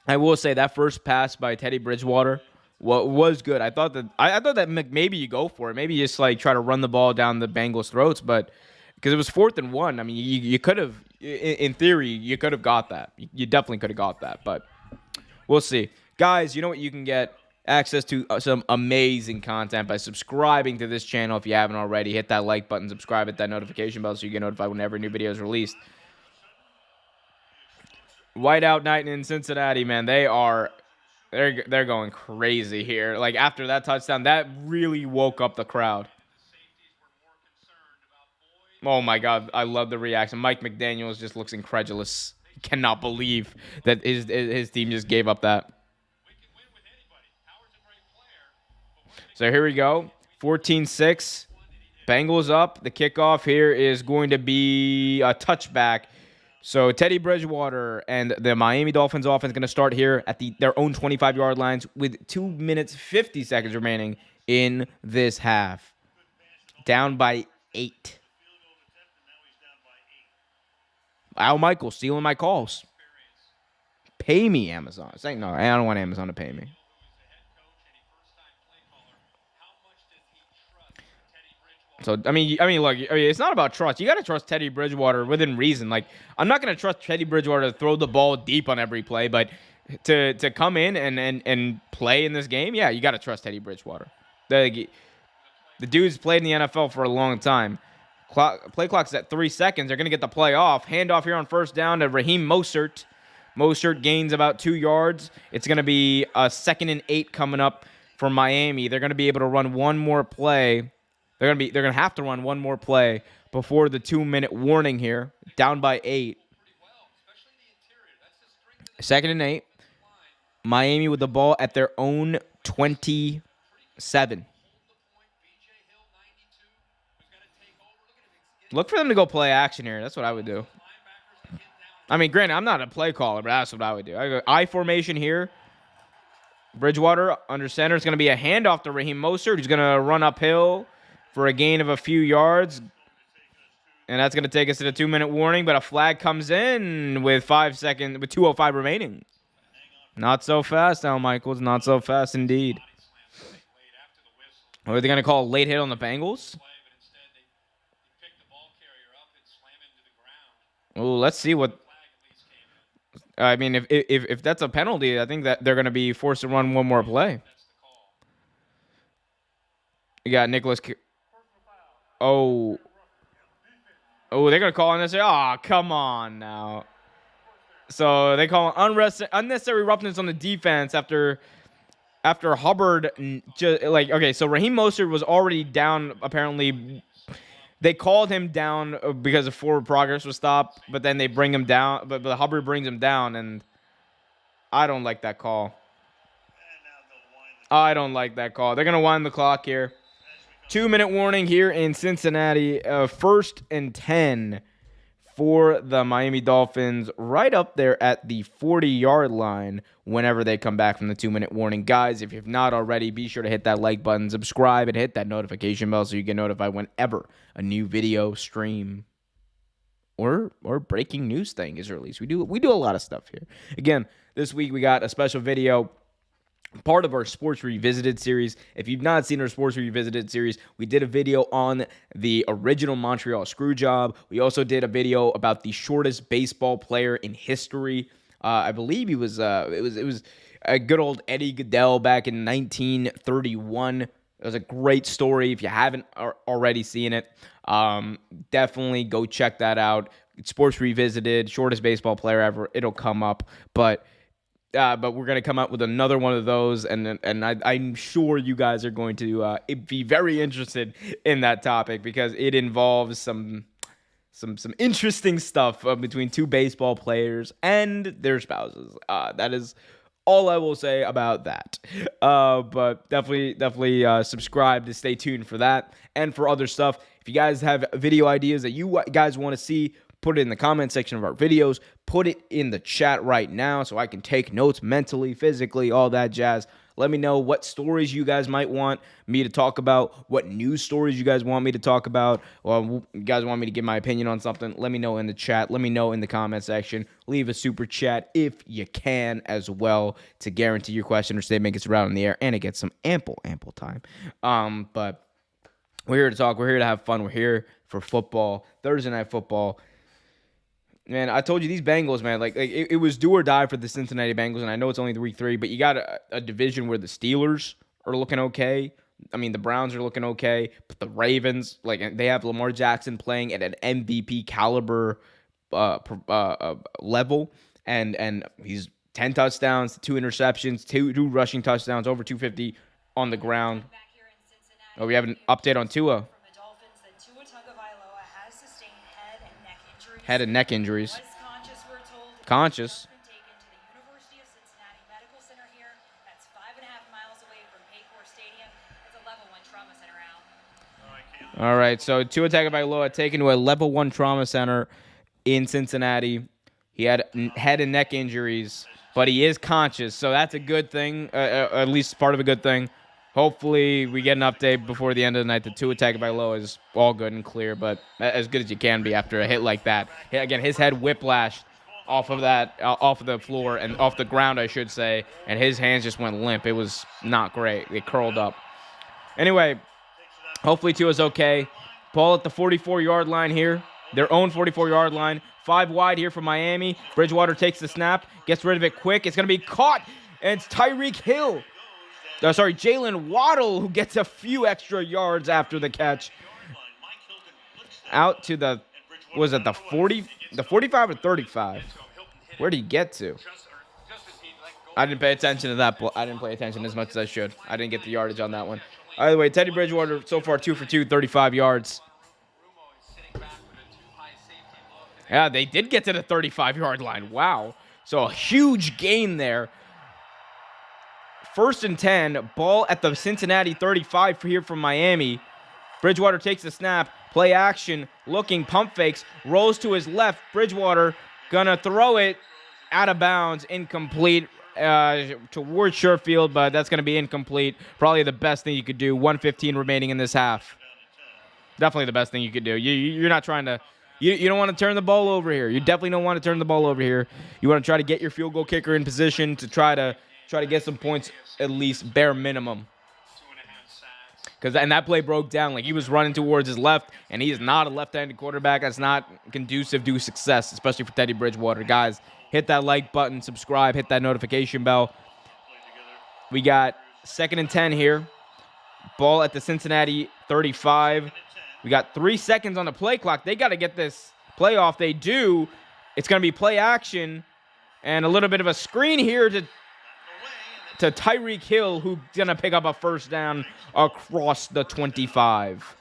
I will say that first pass by Teddy Bridgewater was good. I thought that maybe you go for it. Maybe you just like try to run the ball down the Bengals' throats, but because it was 4th and 1. I mean, you could have, in theory, you could have got that. You definitely could have got that, but we'll see. Guys, you know what? You can get access to some amazing content by subscribing to this channel if you haven't already. Hit that like button, subscribe, hit that notification bell so you get notified whenever a new video is released. Whiteout night in Cincinnati, man, they're going crazy here. Like after that touchdown, that really woke up the crowd. Oh my God, I love the reaction. Mike McDaniels just looks incredulous. He cannot believe that his team just gave up that. So here we go. 14-6. Bengals up. The kickoff here is going to be a touchback. So Teddy Bridgewater and the Miami Dolphins offense going to start here at their own 25-yard lines with 2 minutes, 50 seconds remaining in this half. Down by 8. Al Michaels stealing my calls. Pay me, Amazon. No, I don't want Amazon to pay me. So I mean, look, it's not about trust. You got to trust Teddy Bridgewater within reason. Like, I'm not gonna trust Teddy Bridgewater to throw the ball deep on every play, but to come in and play in this game, yeah, you got to trust Teddy Bridgewater. The dude's played in the NFL for a long time. Play clock's at 3 seconds. They're gonna get the play off. Handoff here on first down to Raheem Mostert. Mostert gains about 2 yards. It's gonna be a 2nd and 8 coming up for Miami. They're gonna be able to run one more play. They're gonna have to run one more play before the 2-minute warning here. Down by 8. 2nd and 8. Miami with the ball at their own 27. Look for them to go play action here. That's what I would do. I mean, granted, I'm not a play caller, but that's what I would do. I go I formation here. Bridgewater under center. It's going to be a handoff to Raheem Mostert. He's going to run uphill for a gain of a few yards. And that's going to take us to the 2-minute warning, but a flag comes in with 5 seconds, with 2:05 remaining. Not so fast now, Michaels. Not so fast indeed. Are they going to call a late hit on the Bengals? Oh, let's see what. I mean, if that's a penalty, I think that they're going to be forced to run one more play. You got Nicholas. Oh, they're going to call unnecessary. Oh, come on now. So they call unnecessary roughness on the defense after Hubbard. Okay, so Raheem Mostert was already down. Apparently, they called him down because of forward progress was stopped, but then they bring him down. But Hubbard brings him down, and I don't like that call. I don't like that call. They're going to wind the clock here. 2-minute warning here in Cincinnati. 1st and 10 for the Miami Dolphins, right up there at the 40-yard line whenever they come back from the 2-minute warning. Guys, if you've not already, be sure to hit that like button, subscribe, and hit that notification bell so you get notified whenever a new video, stream, or breaking news thing is released. We do a lot of stuff here. Again, this week we got a special video, part of our Sports Revisited series. If you've not seen our Sports Revisited series, we did a video on the original Montreal Screwjob. We also did a video about the shortest baseball player in history. I believe it was a good old Eddie Goodell back in 1931. It was a great story. If you haven't already seen it, definitely go check that out. Sports Revisited, shortest baseball player ever. It'll come up, but we're going to come up with another one of those, and I'm sure you guys are going to be very interested in that topic because it involves some interesting stuff between two baseball players and their spouses. That is all I will say about that. But definitely subscribe to stay tuned for that and for other stuff. If you guys have video ideas that you guys want to see, put it in the comment section of our videos. Put it in the chat right now so I can take notes mentally, physically, all that jazz. Let me know what stories you guys might want me to talk about, what news stories you guys want me to talk about, or you guys want me to give my opinion on something. Let me know in the chat. Let me know in the comment section. Leave a super chat if you can as well to guarantee your question or statement gets around in the air and it gets some ample time. But we're here to talk. We're here to have fun. We're here for football, Thursday Night Football. Man, I told you these Bengals, man, like it was do or die for the Cincinnati Bengals, and I know it's only week 3, but you got a division where the Steelers are looking okay. I mean, the Browns are looking okay, but the Ravens, like they have Lamar Jackson playing at an MVP caliber level, and he's 10 touchdowns, 2 interceptions, two rushing touchdowns, over 250 on the ground. Oh, we have an update on Tua. Head and neck injuries. Conscious. All right, so Tua Tagovailoa taken to a level 1 trauma center in Cincinnati. He had head and neck injuries, but he is conscious, so that's a good thing, at least part of a good thing. Hopefully, we get an update before the end of the night that Tua Tagovailoa is all good and clear, but as good as you can be after a hit like that. Again, his head whiplashed off of the floor and off the ground, I should say, and his hands just went limp. It was not great. It curled up. Anyway, hopefully Tua's okay. Ball at the 44-yard line here, their own 44-yard line. 5 wide here for Miami. Bridgewater takes the snap, gets rid of it quick. It's going to be caught, and it's Tyreek Hill. Jalen Waddle, who gets a few extra yards after the catch. Out to the, was it the 40, the 45 or 35? Where did he get to? I didn't pay attention to that. I didn't pay attention as much as I should. I didn't get the yardage on that one. Either way, Teddy Bridgewater so far 2 for 2, 35 yards. Yeah, they did get to the 35-yard line. Wow. So a huge gain there. 1st and 10, ball at the Cincinnati 35 here from Miami. Bridgewater takes the snap, play action, looking, pump fakes, rolls to his left. Bridgewater gonna throw it out of bounds, incomplete towards Sherfield, but that's gonna be incomplete. Probably the best thing you could do. 1:15 remaining in this half. Definitely the best thing you could do. You're not trying to. You don't want to turn the ball over here. You definitely don't want to turn the ball over here. You want to try to get your field goal kicker in position to try to get some points, at least bare minimum. And that play broke down. Like, he was running towards his left, and he is not a left-handed quarterback. That's not conducive to success, especially for Teddy Bridgewater. Guys, hit that like button, subscribe, hit that notification bell. We got 2nd and 10 here. Ball at the Cincinnati 35. We got 3 seconds on the play clock. They got to get this play off. They do. It's going to be play action and a little bit of a screen here to Tyreek Hill, who's going to pick up a first down across the 25.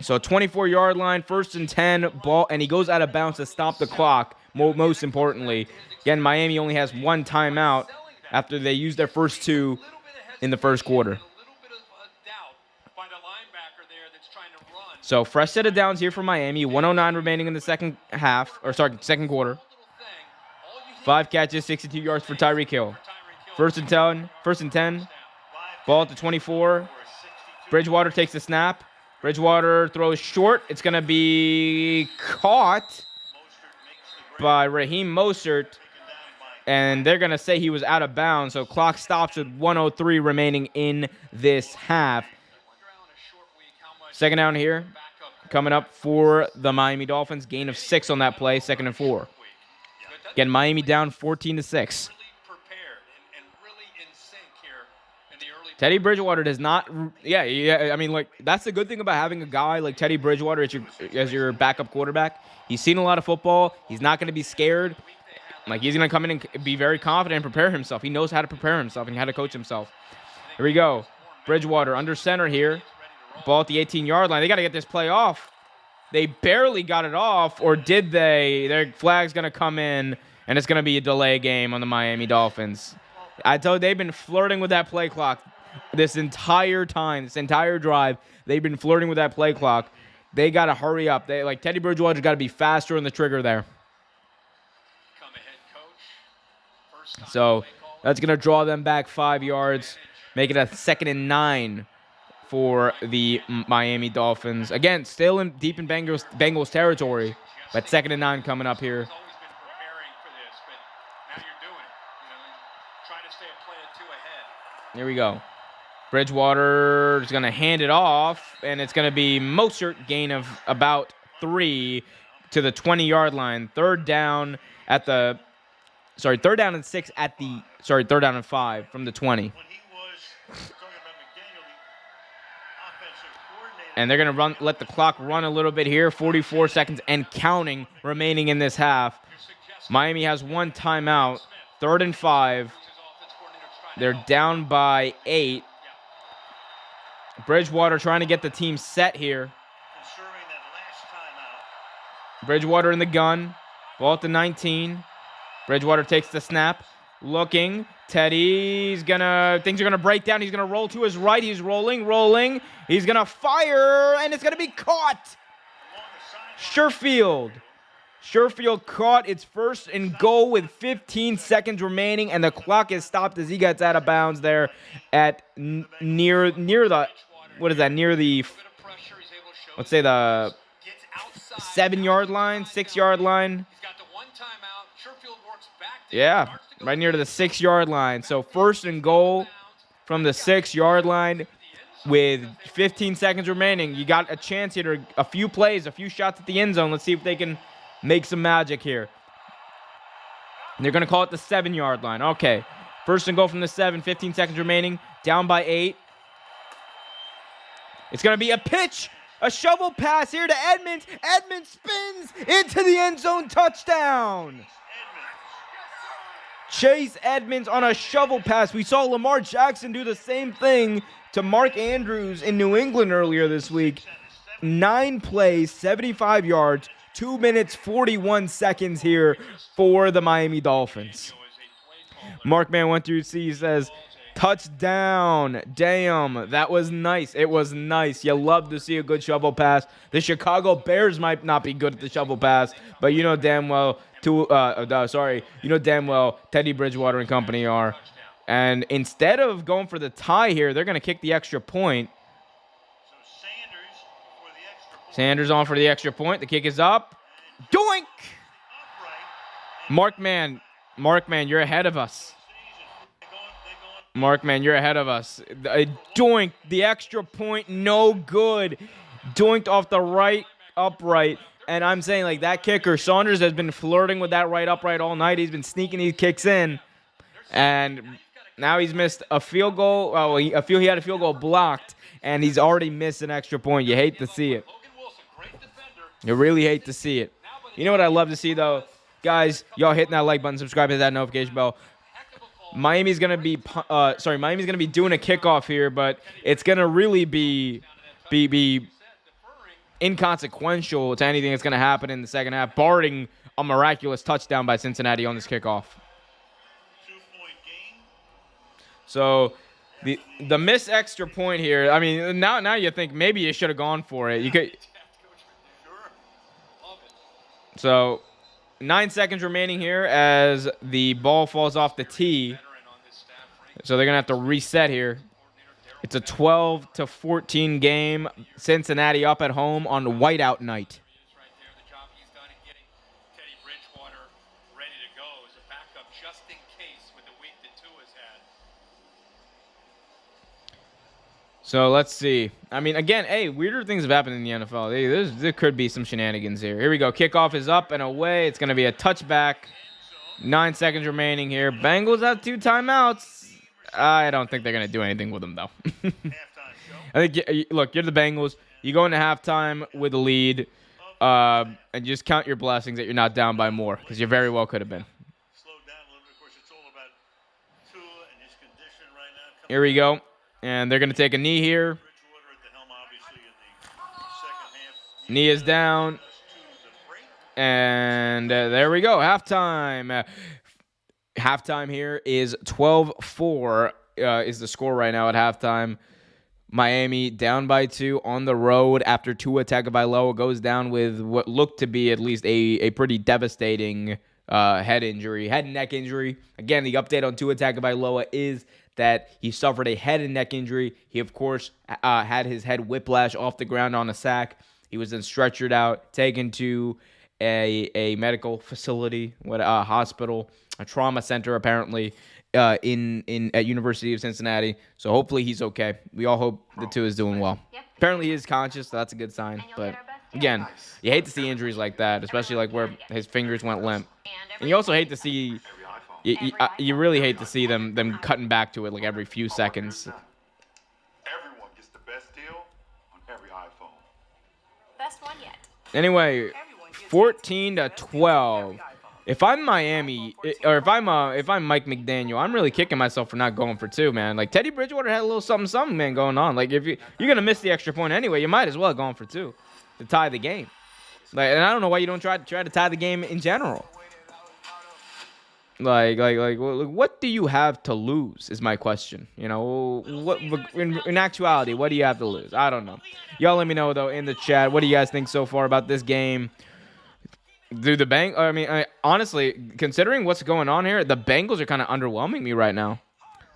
So 24-yard line, 1st and 10, ball, and he goes out of bounds to stop the clock, most importantly. Again, Miami only has 1 timeout after they used their first 2 in the first quarter. by the linebacker there that's trying to run. So fresh set of downs here for Miami. 109 remaining in the second quarter. 5 catches, 62 yards for Tyreek Hill. First and 10. Ball at the 24. Bridgewater takes the snap. Bridgewater throws short. It's going to be caught by Raheem Mostert. And they're going to say he was out of bounds. So clock stops with 1:03 remaining in this half. Second down here. Coming up for the Miami Dolphins. Gain of 6 on that play. 2nd and 4. Again, Miami down 14-6. Teddy Bridgewater does not. Yeah. I mean, like, that's the good thing about having a guy like Teddy Bridgewater as your backup quarterback. He's seen a lot of football. He's not going to be scared. Like, he's going to come in and be very confident and prepare himself. He knows how to prepare himself and how to coach himself. Here we go. Bridgewater under center here. Ball at the 18-yard line. They got to get this play off. They barely got it off, or did they? Their flag's going to come in, and it's going to be a delay game on the Miami Dolphins. I told you, they've been flirting with that play clock this entire time, this entire drive. They've been flirting with that play clock. They got to hurry up. Teddy Bridgewater's got to be faster on the trigger there. So that's going to draw them back 5 yards, make it a 2nd and 9 for the Miami Dolphins. Again, still deep in Bengals territory, but 2nd and 9 coming up here. Here we go. Bridgewater is going to hand it off, and it's going to be Mostert, gain of about 3 to the 20-yard line. Third down and 6 at the, third down and 5 from the 20. And they're going to let the clock run a little bit here. 44 seconds and counting remaining in this half. Miami has 1 timeout. 3rd and 5. They're down by 8. Bridgewater trying to get the team set here. Bridgewater in the gun. Ball at the 19. Bridgewater takes the snap. Looking. Teddy's things are gonna break down. He's gonna roll to his right. He's rolling. He's gonna fire, and it's gonna be caught. Sherfield caught. It's 1st and goal with 15 seconds remaining, and the clock is stopped as he gets out of bounds there at near the, what is that? Near the, let's say the 7-yard line, 6-yard line. Yeah, right near to the 6-yard line. So 1st and goal from the 6-yard line with 15 seconds remaining. You got a chance here, a few plays, a few shots at the end zone. Let's see if they can make some magic here. They're going to call it the 7-yard line. Okay, 1st and goal from the 7, 15 seconds remaining. Down by 8. It's going to be a pitch, a shovel pass here to Edmonds. Edmonds spins into the end zone, touchdown. Chase Edmonds on a shovel pass. We saw Lamar Jackson do the same thing to Mark Andrews in New England earlier this week. 9 plays, 75 yards, 2 minutes, 41 seconds here for the Miami Dolphins. Markman 1-2-C says, touchdown. Damn, that was nice. It was nice. You love to see a good shovel pass. The Chicago Bears might not be good at the shovel pass, but you know damn well Teddy Bridgewater and company are. And instead of going for the tie here, they're going to kick the extra point. Sanders on for the extra point. The kick is up. Doink! Markman, you're ahead of us. Doink, the extra point, no good. Doinked off the right upright. And I'm saying, like, that kicker, Saunders has been flirting with that right upright all night. He's been sneaking these kicks in. And now he's missed a field goal. Well, he had a field goal blocked, and he's already missed an extra point. You hate to see it. You really hate to see it. You know what I love to see, though? Guys, y'all hitting that like button, subscribe, hit that notification bell. Miami's gonna be doing a kickoff here, but it's gonna really be inconsequential to anything that's gonna happen in the second half, barring a miraculous touchdown by Cincinnati on this kickoff. So The missed extra point here. I mean, now you think maybe you should have gone for it. You could. So 9 seconds remaining here as the ball falls off the tee. So they're gonna have to reset here. It's a 12-14 game. Cincinnati up at home on whiteout night. So let's see. I mean, again, hey, weirder things have happened in the NFL. There could be some shenanigans here. Here we go. Kickoff is up and away. It's going to be a touchback. 9 seconds remaining here. Bengals have 2 timeouts. I don't think they're going to do anything with them, though. I think, look, you're the Bengals. You go into halftime with a lead, and just count your blessings that you're not down by more, because you very well could have been. Here we go. And they're going to take a knee here. Knee is down. And there we go. Halftime. Halftime here is 12-4 is the score right now at halftime. Miami down by 2 on the road after Tua Tagovailoa goes down with what looked to be at least a pretty devastating head and neck injury. Again, the update on Tua Tagovailoa is that he suffered a head and neck injury. He, of course, had his head whiplash off the ground on a sack. He was then stretchered out, taken to a medical facility, a hospital, a trauma center, apparently, at University of Cincinnati. So hopefully he's okay. We all hope the Tua is doing well. Apparently he is conscious, so that's a good sign. But again, you hate to see injuries like that, especially like where his fingers went limp. And you also hate to see. You really hate to see them cutting back to it like every few seconds. Everyone gets the best deal on every iPhone. Best one yet. Anyway, 14-12. If I'm Miami, or if I'm Mike McDaniel, I'm really kicking myself for not going for 2, man. Like Teddy Bridgewater had a little something, man, going on. Like if you're gonna miss the extra point anyway, you might as well have gone for 2 to tie the game. Like, and I don't know why you don't try to tie the game in general. Like, what do you have to lose is my question. You know, what in actuality, what do you have to lose? I don't know. Y'all let me know, though, in the chat. What do you guys think so far about this game? Honestly, considering what's going on here, the Bengals are kind of underwhelming me right now.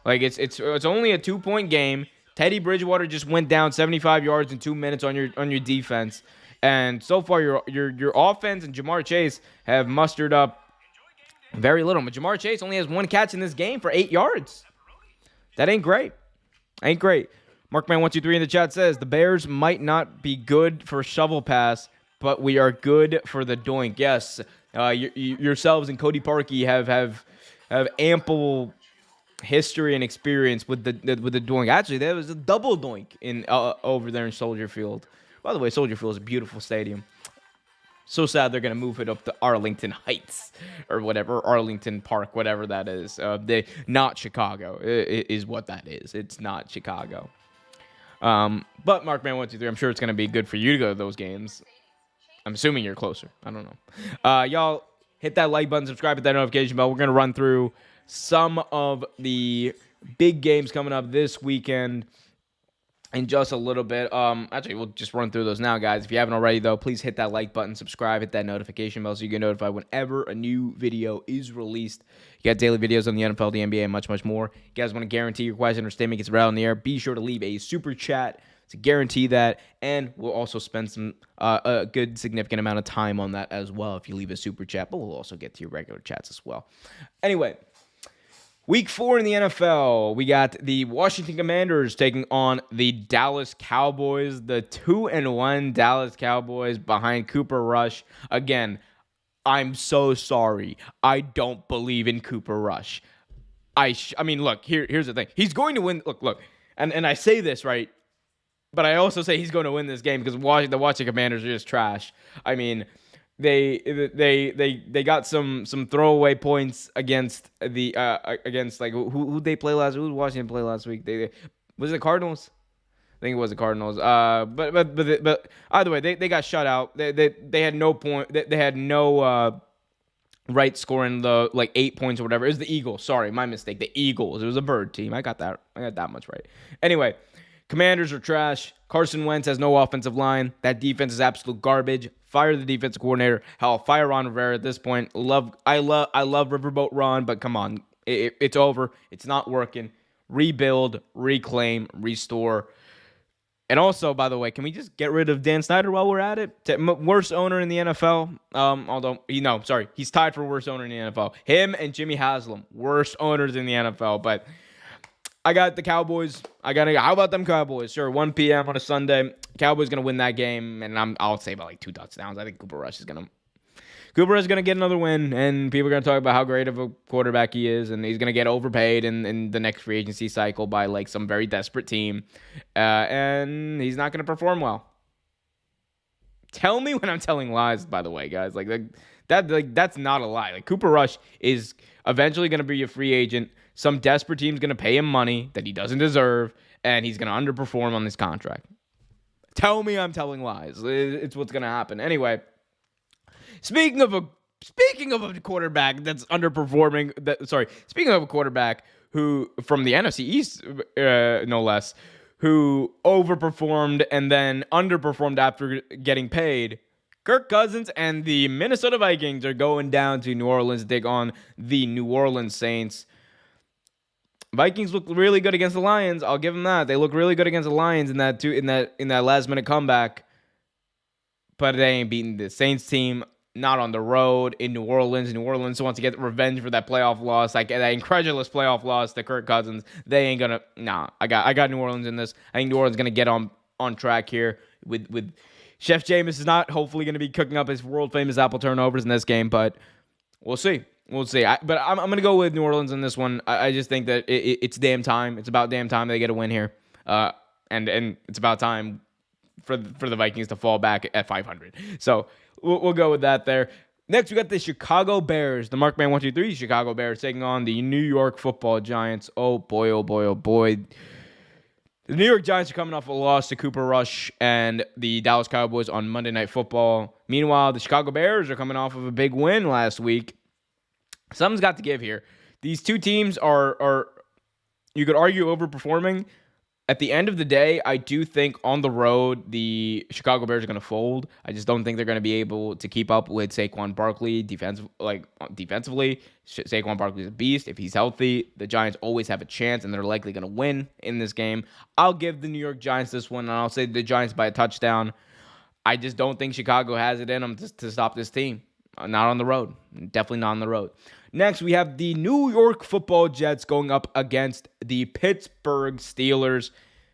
Like, it's only a 2-point game. Teddy Bridgewater just went down 75 yards in 2 minutes on your defense. And so far, your offense and Jamar Chase have mustered up very little. But Jamar Chase only has 1 catch in this game for 8 yards. That ain't great. Markman123 in the chat says, the Bears might not be good for shovel pass, but we are good for the doink. Yes, yourselves and Cody Parkey have ample history and experience with the doink. Actually, there was a double doink in over there in Soldier Field. By the way, Soldier Field is a beautiful stadium. So sad they're going to move it up to Arlington Heights or whatever, Arlington Park, whatever that is. Not Chicago is what that is. It's not Chicago. But Markman123, I'm sure it's going to be good for you to go to those games. I'm assuming you're closer. I don't know. Y'all, hit that like button, subscribe, hit that notification bell. We're going to run through some of the big games coming up this weekend in just a little bit. Actually, we'll just run through those now, guys. If you haven't already, though, please hit that like button, subscribe, hit that notification bell so you get notified whenever a new video is released. You got daily videos on the NFL, the NBA, and much, much more. You guys want to guarantee your question or statement gets read on the air, be sure to leave a super chat to guarantee that, and we'll also spend some a good significant amount of time on that as well if you leave a super chat, but we'll also get to your regular chats as well. Anyway, Week 4 in the NFL, we got the Washington Commanders taking on the Dallas Cowboys, the 2-1 Dallas Cowboys behind Cooper Rush. Again, I'm so sorry. I don't believe in Cooper Rush. I mean, look, here's the thing. He's going to win. Look, and I say this, right? But I also say he's going to win this game because the Washington Commanders are just trash. I mean, they got some throwaway points against the against like who they play last. Who did Washington play last week? Was it the Cardinals? I think it was the Cardinals. But either way, they got shut out. They had no point. They had no right, scoring the 8 points or whatever. It was the Eagles. Sorry, my mistake. The Eagles. It was a bird team. I got that much right. Anyway, Commanders are trash. Carson Wentz has no offensive line. That defense is absolute garbage. Fire the defensive coordinator. Hell, fire Ron Rivera at this point. I love Riverboat Ron, but come on, it's over. It's not working. Rebuild, reclaim, restore. And also, by the way, can we just get rid of Dan Snyder while we're at it? Worst owner in the NFL. He's tied for worst owner in the NFL. Him and Jimmy Haslam, worst owners in the NFL. But I got the Cowboys. How about them Cowboys? Sure, 1 p.m. on a Sunday. Cowboys gonna win that game, and I'll say about 2 touchdowns. I think Cooper Rush is gonna get another win, and people are going to talk about how great of a quarterback he is, and he's going to get overpaid in the next free agency cycle by some very desperate team, and he's not going to perform well. Tell me when I'm telling lies, by the way, guys. That's not a lie. Cooper Rush is eventually going to be a free agent. Some desperate team's going to pay him money that he doesn't deserve, and he's going to underperform on this contract. Tell me I'm telling lies. It's what's going to happen. Anyway, Speaking of a quarterback that's underperforming, speaking of a quarterback who from the NFC East, no less, who overperformed and then underperformed after getting paid, Kirk Cousins and the Minnesota Vikings are going down to New Orleans to take on the New Orleans Saints. Vikings look really good against the Lions. I'll give them that. They look really good against the Lions in that last minute comeback, but they ain't beating the Saints team. Not on the road in New Orleans. New Orleans wants to get revenge for that playoff loss, that incredulous playoff loss to Kirk Cousins. They ain't gonna. Nah, I got New Orleans in this. I think New Orleans gonna get on track here with Chef Jameis is not hopefully gonna be cooking up his world famous apple turnovers in this game, but we'll see. But I'm gonna go with New Orleans in this one. I just think that it's damn time. It's about damn time they get a win here, and it's about time for the Vikings to fall back at 500. So. We'll go with that there. Next, we got the Chicago Bears. The Markman 123 Chicago Bears taking on the New York Football Giants. Oh, boy, oh, boy, oh, boy. The New York Giants are coming off a loss to Cooper Rush and the Dallas Cowboys on Monday Night Football. Meanwhile, the Chicago Bears are coming off of a big win last week. Something's got to give here. These two teams are you could argue, overperforming. At the end of the day, I do think on the road, the Chicago Bears are going to fold. I just don't think they're going to be able to keep up with Saquon Barkley defensively. Saquon Barkley's a beast. If he's healthy, the Giants always have a chance, and they're likely going to win in this game. I'll give the New York Giants this one, and I'll say the Giants by a touchdown. I just don't think Chicago has it in them to stop this team. Not on the road. Definitely not on the road. Next, we have the New York Football Jets going up against the Pittsburgh Steelers.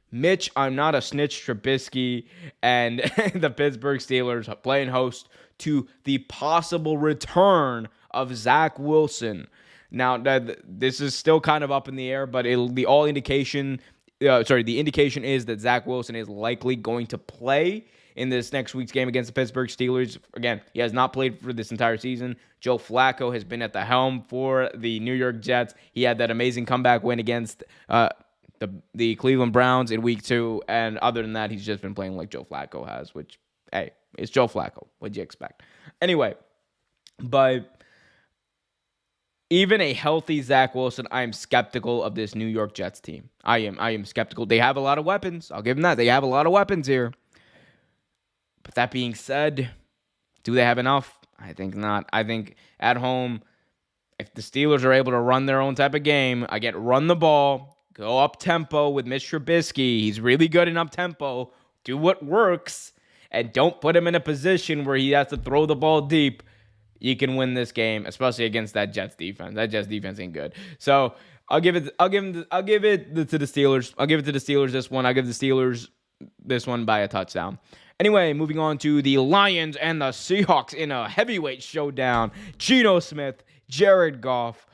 Mitch, I'm not a snitch, Trubisky, and the Pittsburgh Steelers playing host to the possible return of Zach Wilson. Now, this is still kind of up in the air, but the indication is that Zach Wilson is likely going to play in this next week's game against the Pittsburgh Steelers. Again, he has not played for this entire season. Joe Flacco has been at the helm for the New York Jets. He had that amazing comeback win against the Cleveland Browns in week 2, and other than that, he's just been playing like Joe Flacco has, which, hey, it's Joe Flacco. What'd you expect? Anyway, but even a healthy Zach Wilson, I am skeptical of this New York Jets team. I am skeptical. They have a lot of weapons. I'll give them that. They have a lot of weapons here. But that being said, do they have enough? I think not. I think at home, if the Steelers are able to run their own type of game, run the ball, go up tempo with Mitch Trubisky. He's really good in up tempo. Do what works, and don't put him in a position where he has to throw the ball deep. You can win this game, especially against that Jets defense. That Jets defense ain't good. So I'll give it to the Steelers. I'll give it to the Steelers this one. I'll give the Steelers this one by a touchdown. Anyway, moving on to the Lions and the Seahawks in a heavyweight showdown. Geno Smith, Jared Goff,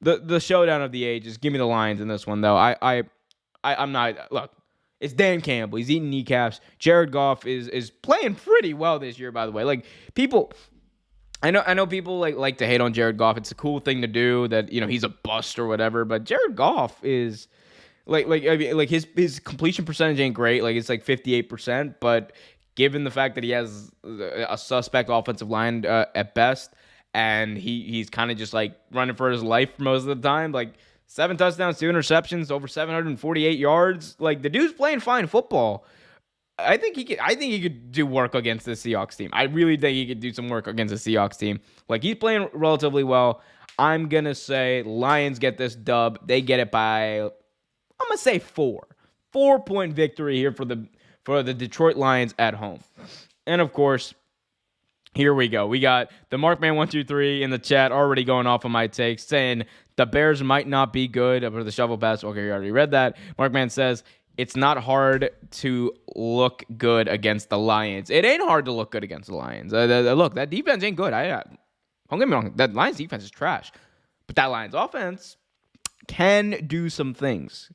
the showdown of the ages. Give me the Lions in this one, though. I'm not. Look, it's Dan Campbell. He's eating kneecaps. Jared Goff is playing pretty well this year, by the way. Like people, I know people like to hate on Jared Goff. It's a cool thing to do that he's a bust or whatever. But Jared Goff is like his completion percentage ain't great. Like it's like 58%, but given the fact that he has a suspect offensive line at best, and he's kind of just like running for his life most of the time. Like 7 touchdowns, 2 interceptions, over 748 yards. Like the dude's playing fine football. I think he could do work against the Seahawks team. I really think he could do some work against the Seahawks team. Like he's playing relatively well. I'm gonna say Lions get this dub. They get it by, I'm gonna say 4. 4-point victory here for the Detroit Lions at home. And of course, here we go. We got the Markman123 in the chat already going off on my takes, saying the Bears might not be good for the shovel pass. Okay, you already read that. Markman says it's not hard to look good against the Lions. It ain't hard to look good against the Lions. Look, that defense ain't good. Don't get me wrong. That Lions defense is trash. But that Lions offense can do some things.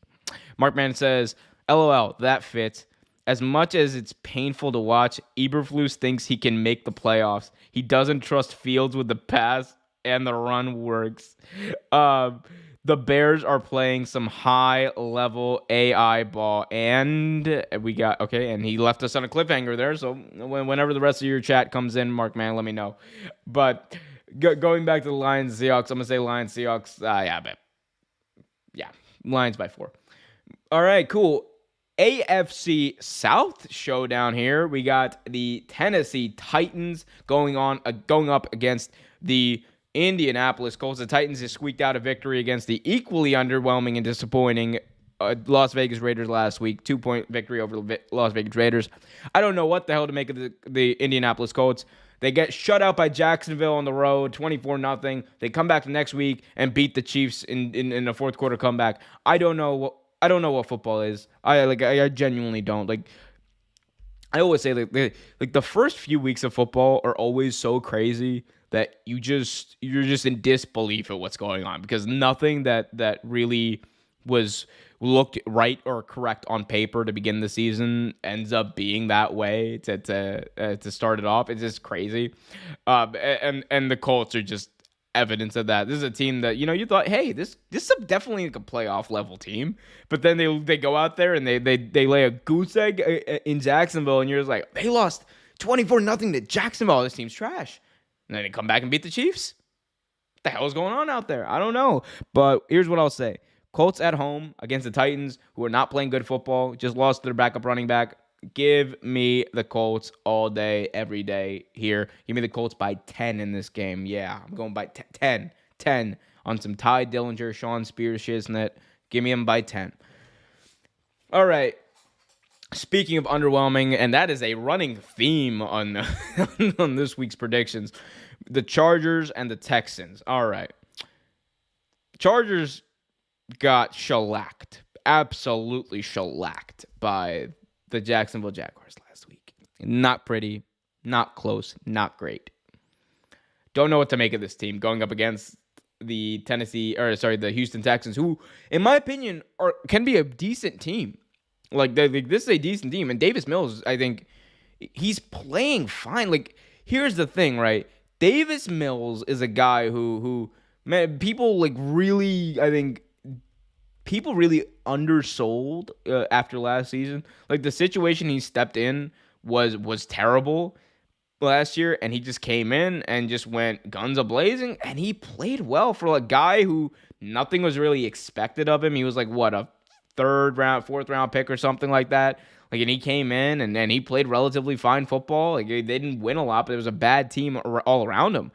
Markman says, LOL, that fits. As much as it's painful to watch, Eberflus thinks he can make the playoffs. He doesn't trust Fields with the pass, and the run works. The Bears are playing some high-level AI ball, and we got, okay, and he left us on a cliffhanger there, so whenever the rest of your chat comes in, Markman, let me know. But going back to the Lions, Seahawks, I'm going to say Lions, Seahawks, yeah, Lions by 4. All right, cool. AFC South showdown here. We got the Tennessee Titans going up against the Indianapolis Colts. The Titans just squeaked out a victory against the equally underwhelming and disappointing Las Vegas Raiders last week. 2-point victory over the Las Vegas Raiders. I don't know what the hell to make of the Indianapolis Colts. They get shut out by Jacksonville on the road, 24-0. They come back the next week and beat the Chiefs in the fourth quarter comeback. I don't know what football is. I genuinely don't. Like I always say, like the first few weeks of football are always so crazy that you're just in disbelief at what's going on, because nothing that really looked right or correct on paper to begin the season ends up being that way to start it off. It's just crazy. And the Colts are just evidence of that. This is a team that, you thought, hey, this is definitely like a playoff level team, but then they go out there and they lay a goose egg in Jacksonville, and you're just like, they lost 24-0 to Jacksonville. This team's trash. And then they come back and beat the Chiefs. What the hell is going on out there? I don't know. But here's what I'll say. Colts at home against the Titans, who are not playing good football, just lost their backup running back. Give me the Colts all day, every day here. Give me the Colts by 10 in this game. Yeah, I'm going by 10 on some Ty Dillinger, Sean Spears, Shiznit. Give me them by 10. All right. Speaking of underwhelming, and that is a running theme on on this week's predictions, the Chargers and the Texans. All right. Chargers got shellacked, absolutely shellacked by the Jacksonville Jaguars last week. Not pretty, not close, not great. Don't know what to make of this team going up against the Houston Texans, who, in my opinion, can be a decent team. Like, this is a decent team. And Davis Mills, I think, he's playing fine. Like, here's the thing, right? Davis Mills is a guy who man, people really undersold after last season. Like, the situation he stepped in was terrible last year, and he just came in and just went guns a-blazing, and he played well for a guy who nothing was really expected of him. He was like, what, a fourth round pick or something like that. Like, and he came in and he played relatively fine football. Like, they didn't win a lot, but it was a bad team all around him.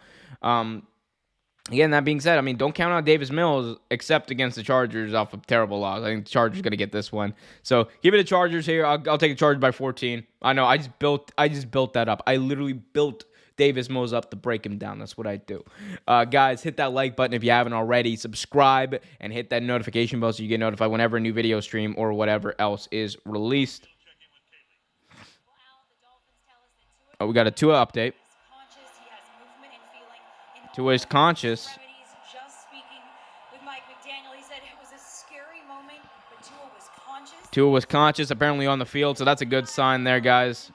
Again, that being said, I mean, don't count out Davis Mills except against the Chargers off a terrible loss. I think the Chargers are going to get this one. So give it to Chargers here. I'll take the Chargers by 14. I know, I just built that up. I literally built Davis Mills up to break him down. That's what I do. Guys, hit that like button if you haven't already. Subscribe and hit that notification bell so you get notified whenever a new video stream or whatever else is released. Oh, we got a Tua update. Tua is conscious. Tua was conscious, apparently on the field, so that's a good sign there, guys.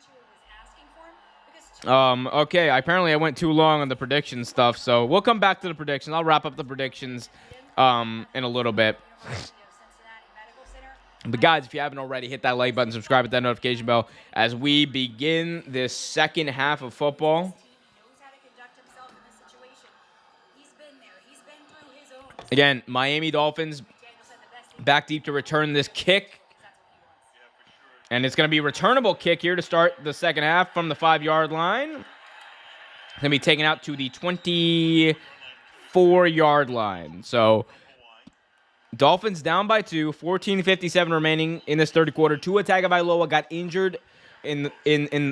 Okay, apparently I went too long on the prediction stuff, so we'll come back to the predictions. I'll wrap up the predictions in a little bit. But guys, if you haven't already, hit that like button, subscribe, hit that notification bell as we begin this second half of football. Again, Miami Dolphins back deep to return this kick. And it's going to be a returnable kick here to start the second half from the 5-yard line. It's going to be taken out to the 24-yard line. So Dolphins down by 2, 14:57 remaining in this third quarter. Tua Tagovailoa got injured in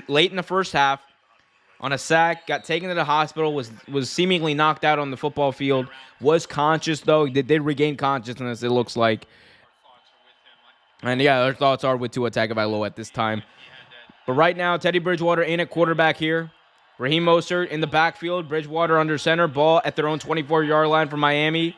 late in the first half on a sack, got taken to the hospital, was seemingly knocked out on the football field, was conscious though. They did regain consciousness, it looks like. And yeah, their thoughts are with Tua Tagovailoa at this time. But right now, Teddy Bridgewater in at quarterback here. Raheem Mostert in the backfield. Bridgewater under center. Ball at their own 24-yard line for Miami.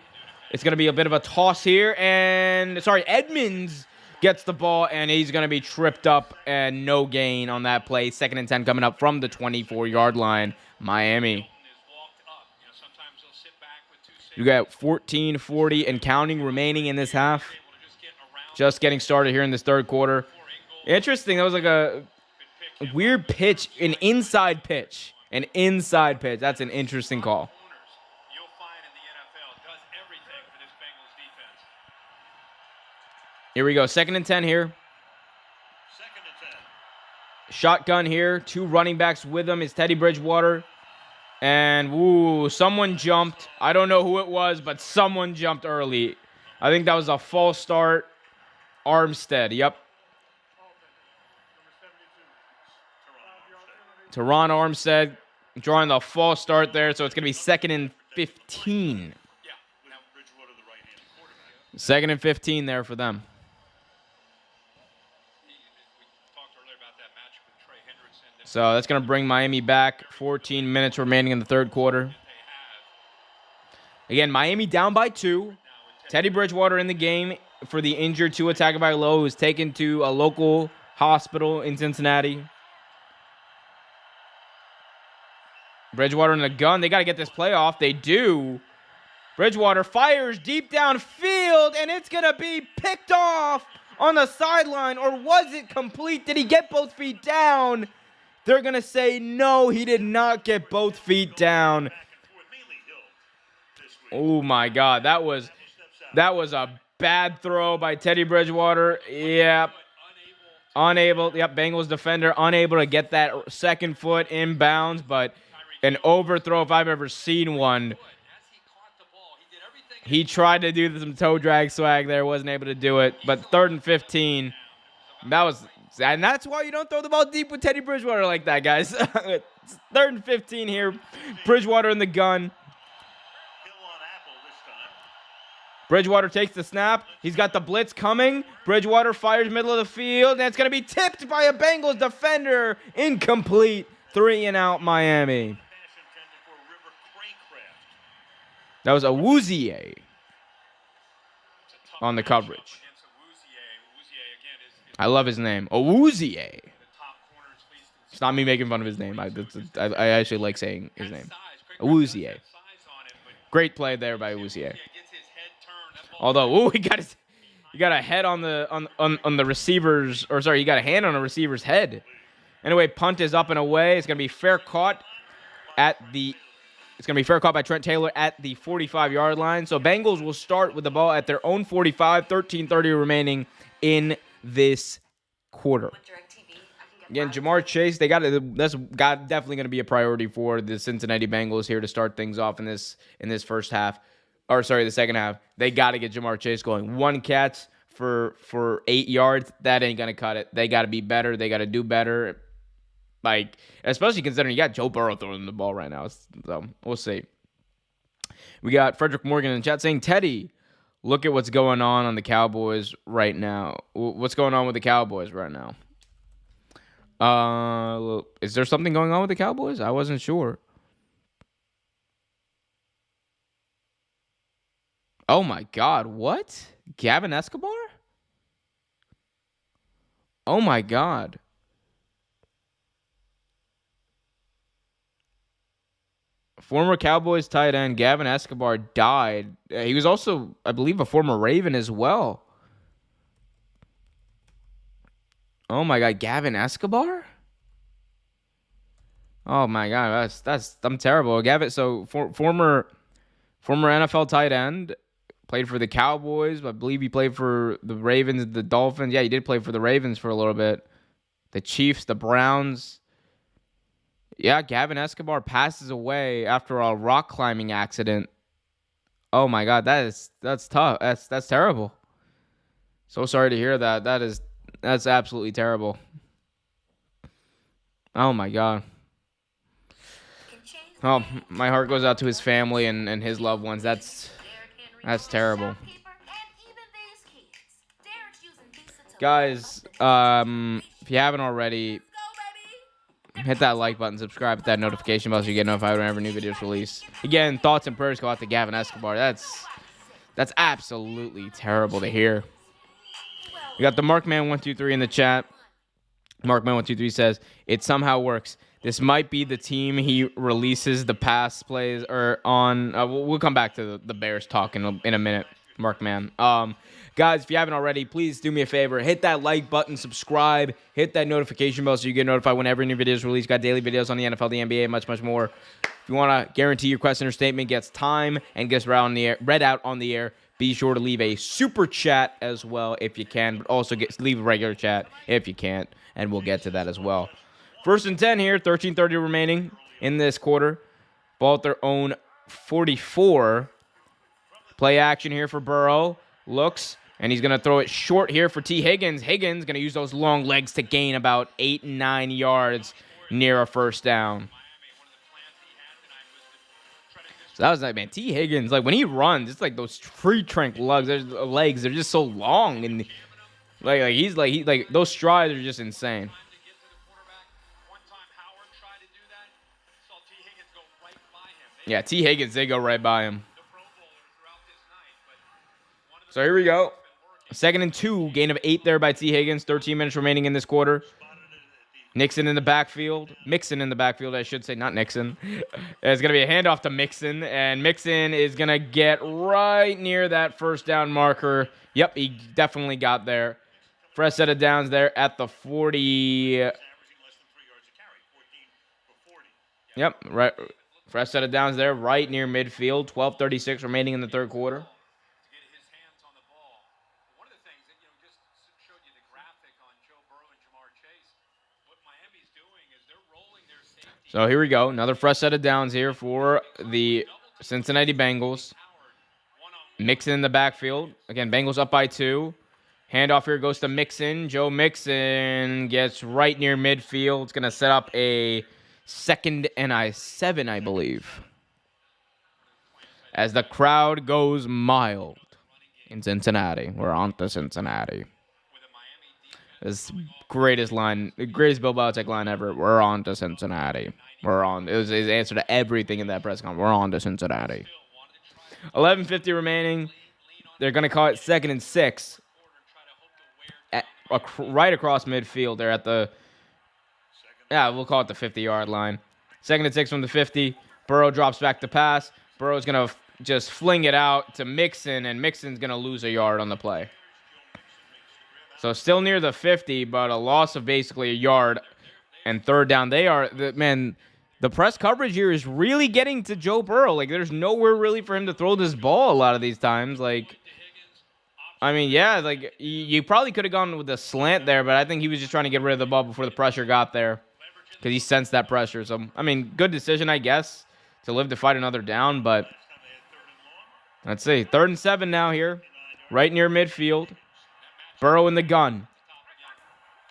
It's going to be a bit of a toss here. And, Edmonds gets the ball, and he's going to be tripped up and no gain on that play. 2nd and 10 coming up from the 24-yard line. Miami. You got 14:40 and counting remaining in this half. Just getting started here in this third quarter. Interesting. That was like a weird pitch, an inside pitch. An inside pitch. That's an interesting call. Here we go. 2nd and 10 here. Shotgun here. 2 running backs with him is Teddy Bridgewater. And, someone jumped. I don't know who it was, but someone jumped early. I think that was a false start. Armstead, yep. Teron Armstead drawing the false start there, so it's going to be 2nd and 15. 2nd and 15 there for them. So that's going to bring Miami back. 14 minutes remaining in the third quarter. Again, Miami down by 2. Teddy Bridgewater in the game for the injured Tua Tagovailoa, who was taken to a local hospital in Cincinnati. Bridgewater in the gun. They got to get this play off. They do. Bridgewater fires deep downfield, and it's going to be picked off on the sideline. Or was it complete? Did he get both feet down? They're going to say, no, he did not get both feet down. Oh, my God. That was a bad throw by Teddy Bridgewater. Yep. Unable. Yep, Bengals defender unable to get that second foot inbounds, but an overthrow if I've ever seen one. He tried to do some toe drag swag there, wasn't able to do it. But 3rd and 15. And that's why you don't throw the ball deep with Teddy Bridgewater like that, guys. 3rd and 15 here. Bridgewater in the gun. Bridgewater takes the snap. He's got the blitz coming. Bridgewater fires middle of the field, and it's going to be tipped by a Bengals defender. Incomplete. 3 and out, Miami. That was Awuzie on the coverage. I love his name. Awuzie. It's not me making fun of his name. I actually like saying his name. Awuzie. Great play there by Awuzie. Although, he got a head on the receivers, or sorry, he got a hand on a receiver's head. Anyway, punt is up and away. It's gonna be fair caught by Trent Taylor at the 45-yard line. So Bengals will start with the ball at their own 45, 13:30 remaining in this quarter. Again, Jamar Chase, that's definitely going to be a priority for the Cincinnati Bengals here to start things off in this first half. The second half. They got to get Jamar Chase going. 1 catch for 8 yards, that ain't going to cut it. They got to be better. They got to do better. Especially considering you got Joe Burrow throwing the ball right now. So, we'll see. We got Frederick Morgan in the chat saying, Teddy, look at what's going on the Cowboys right now. What's going on with the Cowboys right now? Is there something going on with the Cowboys? I wasn't sure. Oh, my God. What? Gavin Escobar? Oh, my God. Former Cowboys tight end Gavin Escobar died. He was also, I believe, a former Raven as well. Oh, my God. Gavin Escobar? Oh, my God. I'm terrible. Former NFL tight end Played for the Cowboys. I believe he played for the Ravens, the Dolphins. Yeah, he did play for the Ravens for a little bit. The Chiefs, the Browns. Yeah, Gavin Escobar passes away after a rock climbing accident. Oh my God, that's tough. That's terrible. So sorry to hear that. That's absolutely terrible. Oh my God. Oh, my heart goes out to his family and his loved ones. That's terrible. Guys, if you haven't already, hit that like button, subscribe, hit that notification bell so you get notified whenever new videos release. Again, thoughts and prayers go out to Gavin Escobar. That's absolutely terrible to hear. We got the Markman123 in the chat. Markman123 says, it somehow works. This might be the team he releases the pass plays or on. We'll come back to the Bears talk in a minute, Markman. Guys, if you haven't already, please do me a favor. Hit that like button, subscribe, hit that notification bell so you get notified whenever new videos release. Got daily videos on the NFL, the NBA, much, much more. If you want to guarantee your question or statement gets time and gets read out on the air, be sure to leave a super chat as well if you can, but also leave a regular chat if you can't, and we'll get to that as well. 1st and 10 here, 13:30 remaining in this quarter. Ball at their own 44. Play action here for Burrow. Looks, and he's going to throw it short here for T. Higgins. Higgins going to use those long legs to gain about 8 and 9 yards near a first down. So that was like, man, T. Higgins, like when he runs, it's like those tree trunk legs. They're just so long, and like those strides are just insane. Yeah, T. Higgins did go right by him. So here we go. 2nd and 2, gain of 8 there by T. Higgins. 13 minutes remaining in this quarter. Mixon in the backfield, I should say, not Nixon. It's going to be a handoff to Mixon, and Mixon is going to get right near that first down marker. Yep, he definitely got there. Fresh set of downs there at the 40. Yep, right. Fresh set of downs there right near midfield. 12:36 remaining in the third quarter. So here we go. Another fresh set of downs here for the Cincinnati Bengals. Mixon in the backfield. Again, Bengals up by 2. Handoff here goes to Mixon. Joe Mixon gets right near midfield. It's going to set up a 2nd and 7, I believe. As the crowd goes mild in Cincinnati. We're on to Cincinnati. This greatest Bill Belichick line ever. We're on to Cincinnati. It was his answer to everything in that press conference. We're on to Cincinnati. 11:50 remaining. They're going to call it 2nd and 6. Right across midfield. They're at the, we'll call it the 50-yard line. 2nd and 6 from the 50. Burrow drops back to pass. Burrow's going to just fling it out to Mixon, and Mixon's going to lose a yard on the play. So still near the 50, but a loss of basically a yard and 3rd down. The press coverage here is really getting to Joe Burrow. Like, there's nowhere really for him to throw this ball a lot of these times. Like, I mean, yeah, like, you probably could have gone with a slant there, but I think he was just trying to get rid of the ball before the pressure got there because he sensed that pressure. So, I mean, good decision, I guess, to live to fight another down, but let's see. 3rd and 7 now here, right near midfield. Burrow in the gun.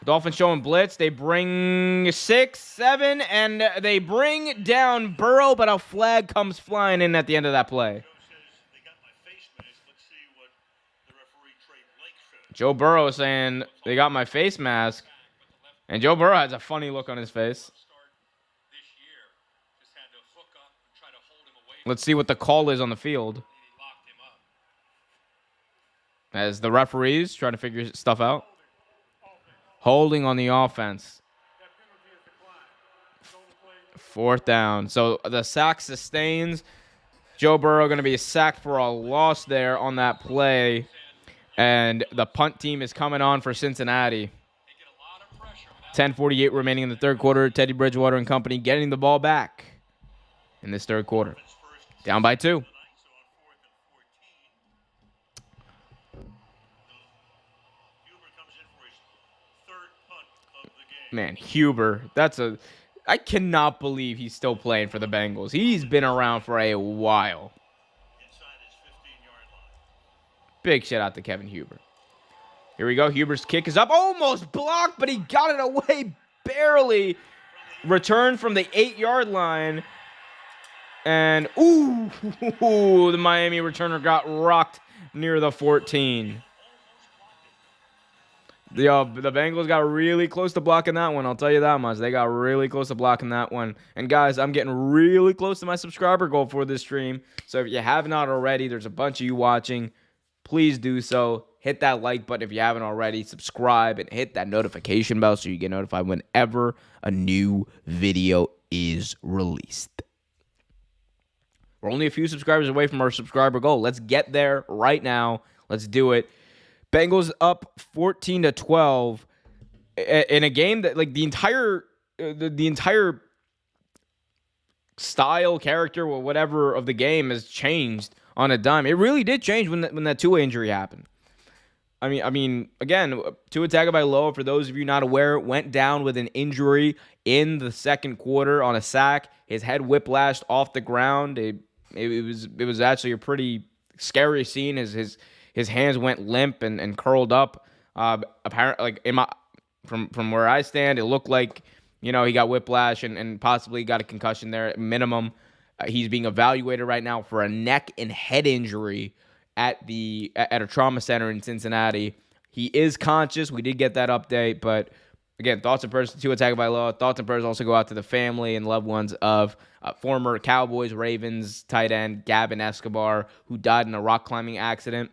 Dolphins showing blitz. They bring 6, 7, and they bring down Burrow, but a flag comes flying in at the end of that play. Joe Burrow saying, they got my face mask. And Joe Burrow has a funny look on his face. Let's see what the call is on the field. As the referees try to figure stuff out. Holding on the offense. 4th down. So the sack sustains. Joe Burrow going to be sacked for a loss there on that play. And the punt team is coming on for Cincinnati. 10:48 remaining in the third quarter. Teddy Bridgewater and company getting the ball back in this third quarter. Down by 2. Man, Huber. I cannot believe he's still playing for the Bengals. He's been around for a while. Big shout out to Kevin Huber. Here we go. Huber's kick is up. Almost blocked, but he got it away barely. Return from the 8-yard line. And, the Miami returner got rocked near the 14. The Bengals got really close to blocking that one. I'll tell you that much. They got really close to blocking that one. And, guys, I'm getting really close to my subscriber goal for this stream. So if you have not already, there's a bunch of you watching. Please do so. Hit that like button if you haven't already. Subscribe and hit that notification bell so you get notified whenever a new video is released. We're only a few subscribers away from our subscriber goal. Let's get there right now. Let's do it. Bengals up 14-12 in a game that, like, the entire style, character, or whatever of the game has changed on a dime. It really did change when that Tua injury happened. I mean, again, Tua Tagovailoa, for those of you not aware, went down with an injury in the second quarter on a sack. His head whiplashed off the ground. It was actually a pretty scary scene. His hands went limp and curled up. Apparently, like from where I stand, it looked like, he got whiplash and possibly got a concussion there at minimum. He's being evaluated right now for a neck and head injury at a trauma center in Cincinnati. He is conscious. We did get that update, but again, thoughts and prayers to Tua Tagovailoa. Thoughts and prayers also go out to the family and loved ones of former Cowboys, Ravens tight end Gavin Escobar, who died in a rock climbing accident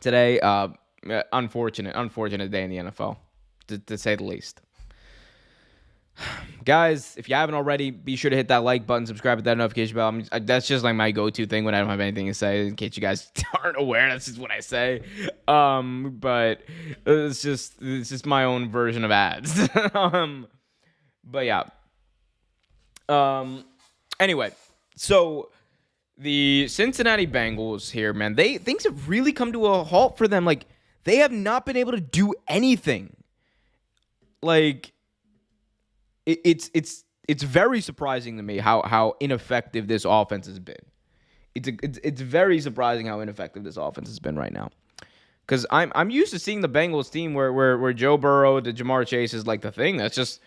today. Unfortunate day in the NFL, to say the least. Guys, if you haven't already, be sure to hit that like button, subscribe, hit that notification bell. That's just like my go-to thing when I don't have anything to say. In case you guys aren't aware, that's just what I say. But it's just my own version of ads. But yeah. Anyway, so the Cincinnati Bengals here, man, things have really come to a halt for them. Like, they have not been able to do anything. Like, it's very surprising to me how ineffective this offense has been. It's very surprising how ineffective this offense has been right now. Because I'm used to seeing the Bengals team where Joe Burrow to Jamar Chase is like the thing. That's just,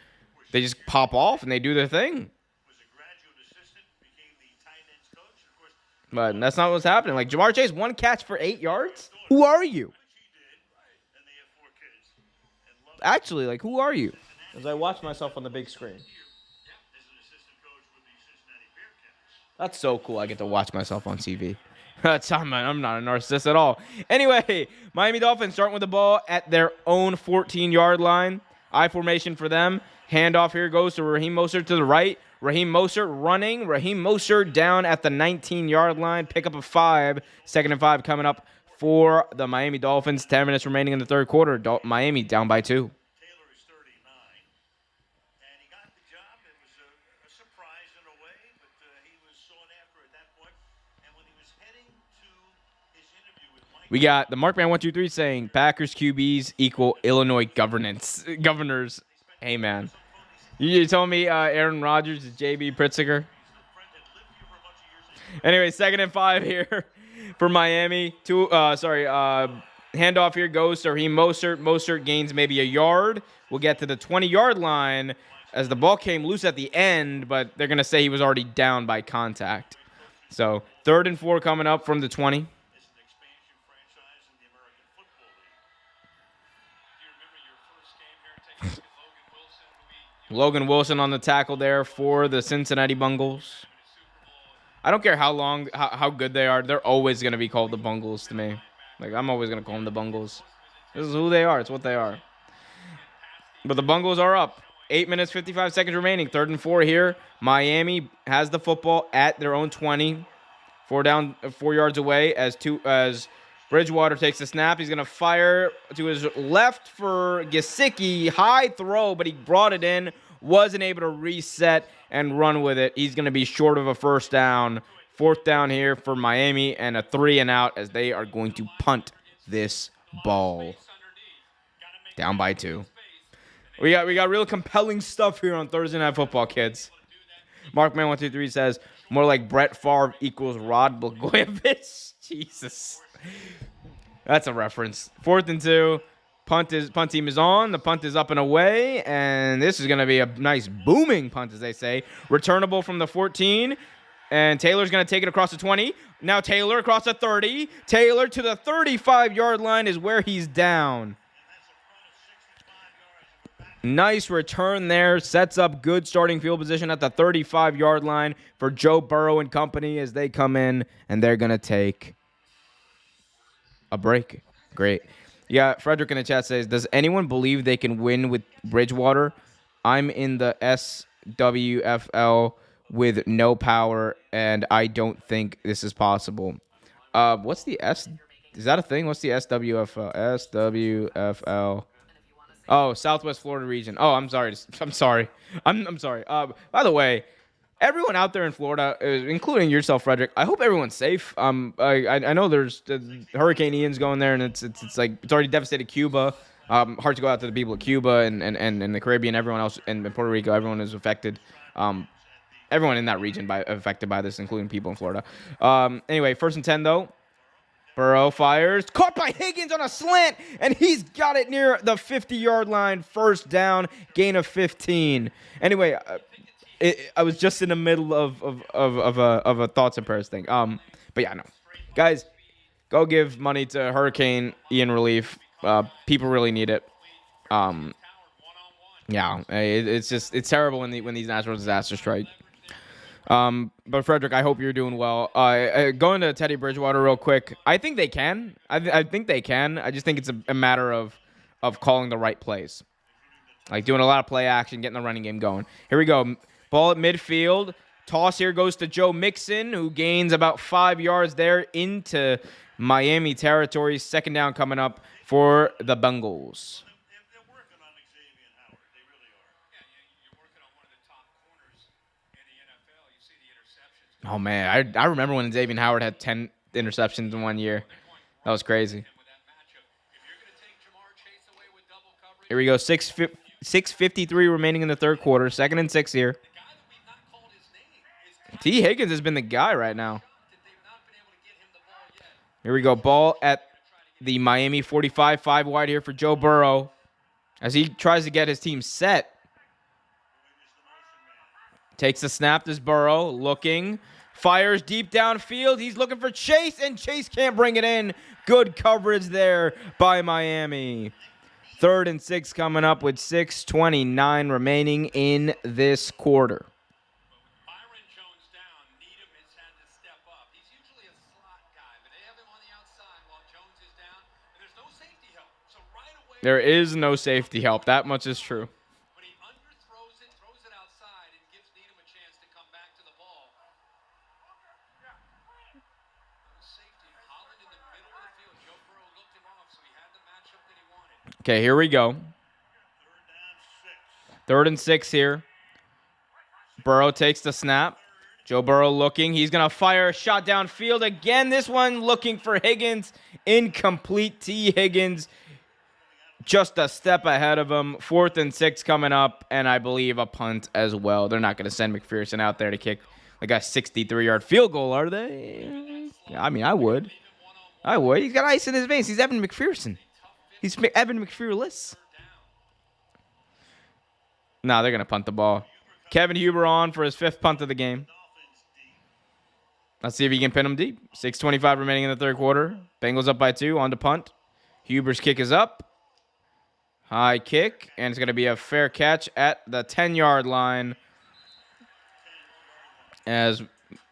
they just pop off and they do their thing. But that's not what's happening. Like, Jamar Chase, 1 catch for 8 yards? Who are you? Actually, like, who are you? As I watch myself on the big screen. That's so cool. I get to watch myself on TV. I'm not a narcissist at all. Anyway, Miami Dolphins starting with the ball at their own 14-yard line. I formation for them. Handoff here goes to Raheem Mostert to the right. Raheem Mostert running. Raheem Mostert down at the 19-yard line. Pick up a 5. 2nd and 5 coming up for the Miami Dolphins. 10 minutes remaining in the third quarter. Miami down by 2. We got the Markman 123 saying Packers QBs equal Illinois governors. Hey, man. You telling me Aaron Rodgers is J.B. Pritzker? Anyway, 2nd and 5 here for Miami. Handoff here goes to Raheem Mostert. Mostert gains maybe a yard. We'll get to the 20-yard line as the ball came loose at the end, but they're going to say he was already down by contact. So 3rd and 4 coming up from the 20. Logan Wilson on the tackle there for the Cincinnati Bengals. I don't care how good they are. They're always going to be called the Bengals to me. Like, I'm always going to call them the Bengals. This is who they are. It's what they are. But the Bengals are up. 8 minutes, 55 seconds remaining. 3rd and 4 here. Miami has the football at their own 20. 4 yards away as Bridgewater takes the snap. He's going to fire to his left for Gesicki. High throw, but he brought it in. Wasn't able to reset and run with it. He's going to be short of a first down. 4th down here for Miami and a 3 and out as they are going to punt this ball. Down by 2. We got real compelling stuff here on Thursday Night Football, kids. Markman123 says more like Brett Favre equals Rod Blagojevich. Jesus, that's a reference. 4th and 2. Punt team is on. The punt is up and away, and this is going to be a nice booming punt, as they say. Returnable from the 14, and Taylor's going to take it across the 20. Now Taylor across the 30. Taylor to the 35-yard line is where he's down. Nice return there. Sets up good starting field position at the 35-yard line for Joe Burrow and company as they come in, and they're going to take a break. Great. Yeah, Frederick in the chat says, does anyone believe they can win with Bridgewater? I'm in the SWFL with no power, and I don't think this is possible. What's the S? Is that a thing? What's the SWFL? SWFL. Oh, Southwest Florida region. Oh, I'm sorry. I'm sorry. I'm sorry. By the way, everyone out there in Florida, including yourself, Frederick, I hope everyone's safe. I know there's Hurricane Ian's going there, and it's already devastated Cuba. Hard to go out to the people of Cuba and the Caribbean, everyone else, and Puerto Rico. Everyone is affected. Everyone in that region affected by this, including people in Florida. Anyway, 1st and 10 though. Burrow fires. Caught by Higgins on a slant, and he's got it near the 50-yard line. 1st down, gain of 15. Anyway, I was just in the middle of a thoughts and prayers thing. But yeah, no. Guys, go give money to Hurricane Ian relief. People really need it. Yeah, it's terrible when these natural disasters strike. But Frederick, I hope you're doing well. Going to Teddy Bridgewater real quick. I think they can. I think they can. I just think it's a matter of calling the right plays. Like doing a lot of play action, getting the running game going. Here we go. Ball at midfield. Toss here goes to Joe Mixon, who gains about 5 yards there into Miami territory. 2nd down coming up for the Bengals. Oh, man, I remember when Xavier Howard had 10 interceptions in 1 year. That was crazy. Here we go, 6:53 remaining in the 3rd quarter. 2nd and 6 here. T. Higgins has been the guy right now. Here we go, ball at the Miami 45, 5 wide here for Joe Burrow as he tries to get his team set. Takes the snap, this Burrow, looking, fires deep downfield. He's looking for Chase, and Chase can't bring it in. Good coverage there by Miami. 3rd and 6 coming up with 6:29 remaining in this quarter. There is no safety help. That much is true. Okay, here we go. 3rd and 6 here. Burrow takes the snap. Joe Burrow looking. He's going to fire a shot downfield again. This one looking for Higgins. Incomplete. T. Higgins just a step ahead of him. 4th and 6 coming up, and I believe a punt as well. They're not going to send McPherson out there to kick like a 63-yard field goal, are they? I mean, I would. He's got ice in his veins. He's Evan McPherson. He's Evan McPherless. No, they're going to punt the ball. Kevin Huber on for his 5th punt of the game. Let's see if he can pin him deep. 6:25 remaining in the 3rd quarter. Bengals up by 2 on to punt. Huber's kick is up. High kick, and it's going to be a fair catch at the 10-yard line as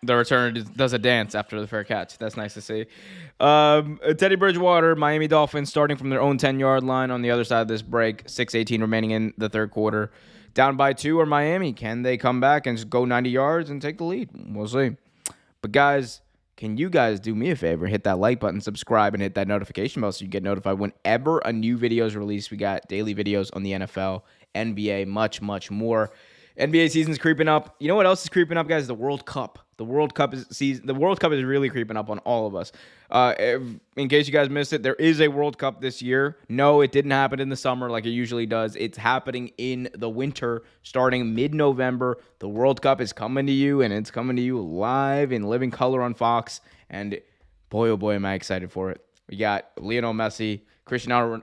the returner does a dance after the fair catch. That's nice to see. Teddy Bridgewater, Miami Dolphins, starting from their own 10-yard line on the other side of this break. 6:18 remaining in the 3rd quarter. Down by 2 or Miami. Can they come back and just go 90 yards and take the lead? We'll see. But, guys, can you guys do me a favor? Hit that like button, subscribe, and hit that notification bell so you get notified whenever a new video is released. We got daily videos on the NFL, NBA, much, much more. NBA season's creeping up. You know what else is creeping up, guys? The World Cup. The World Cup is really creeping up on all of us. In case you guys missed it, there is a World Cup this year. No, it didn't happen in the summer like it usually does. It's happening in the winter, starting mid-November. The World Cup is coming to you, and it's coming to you live in living color on Fox. And boy, oh boy, am I excited for it. We got Lionel Messi, Cristiano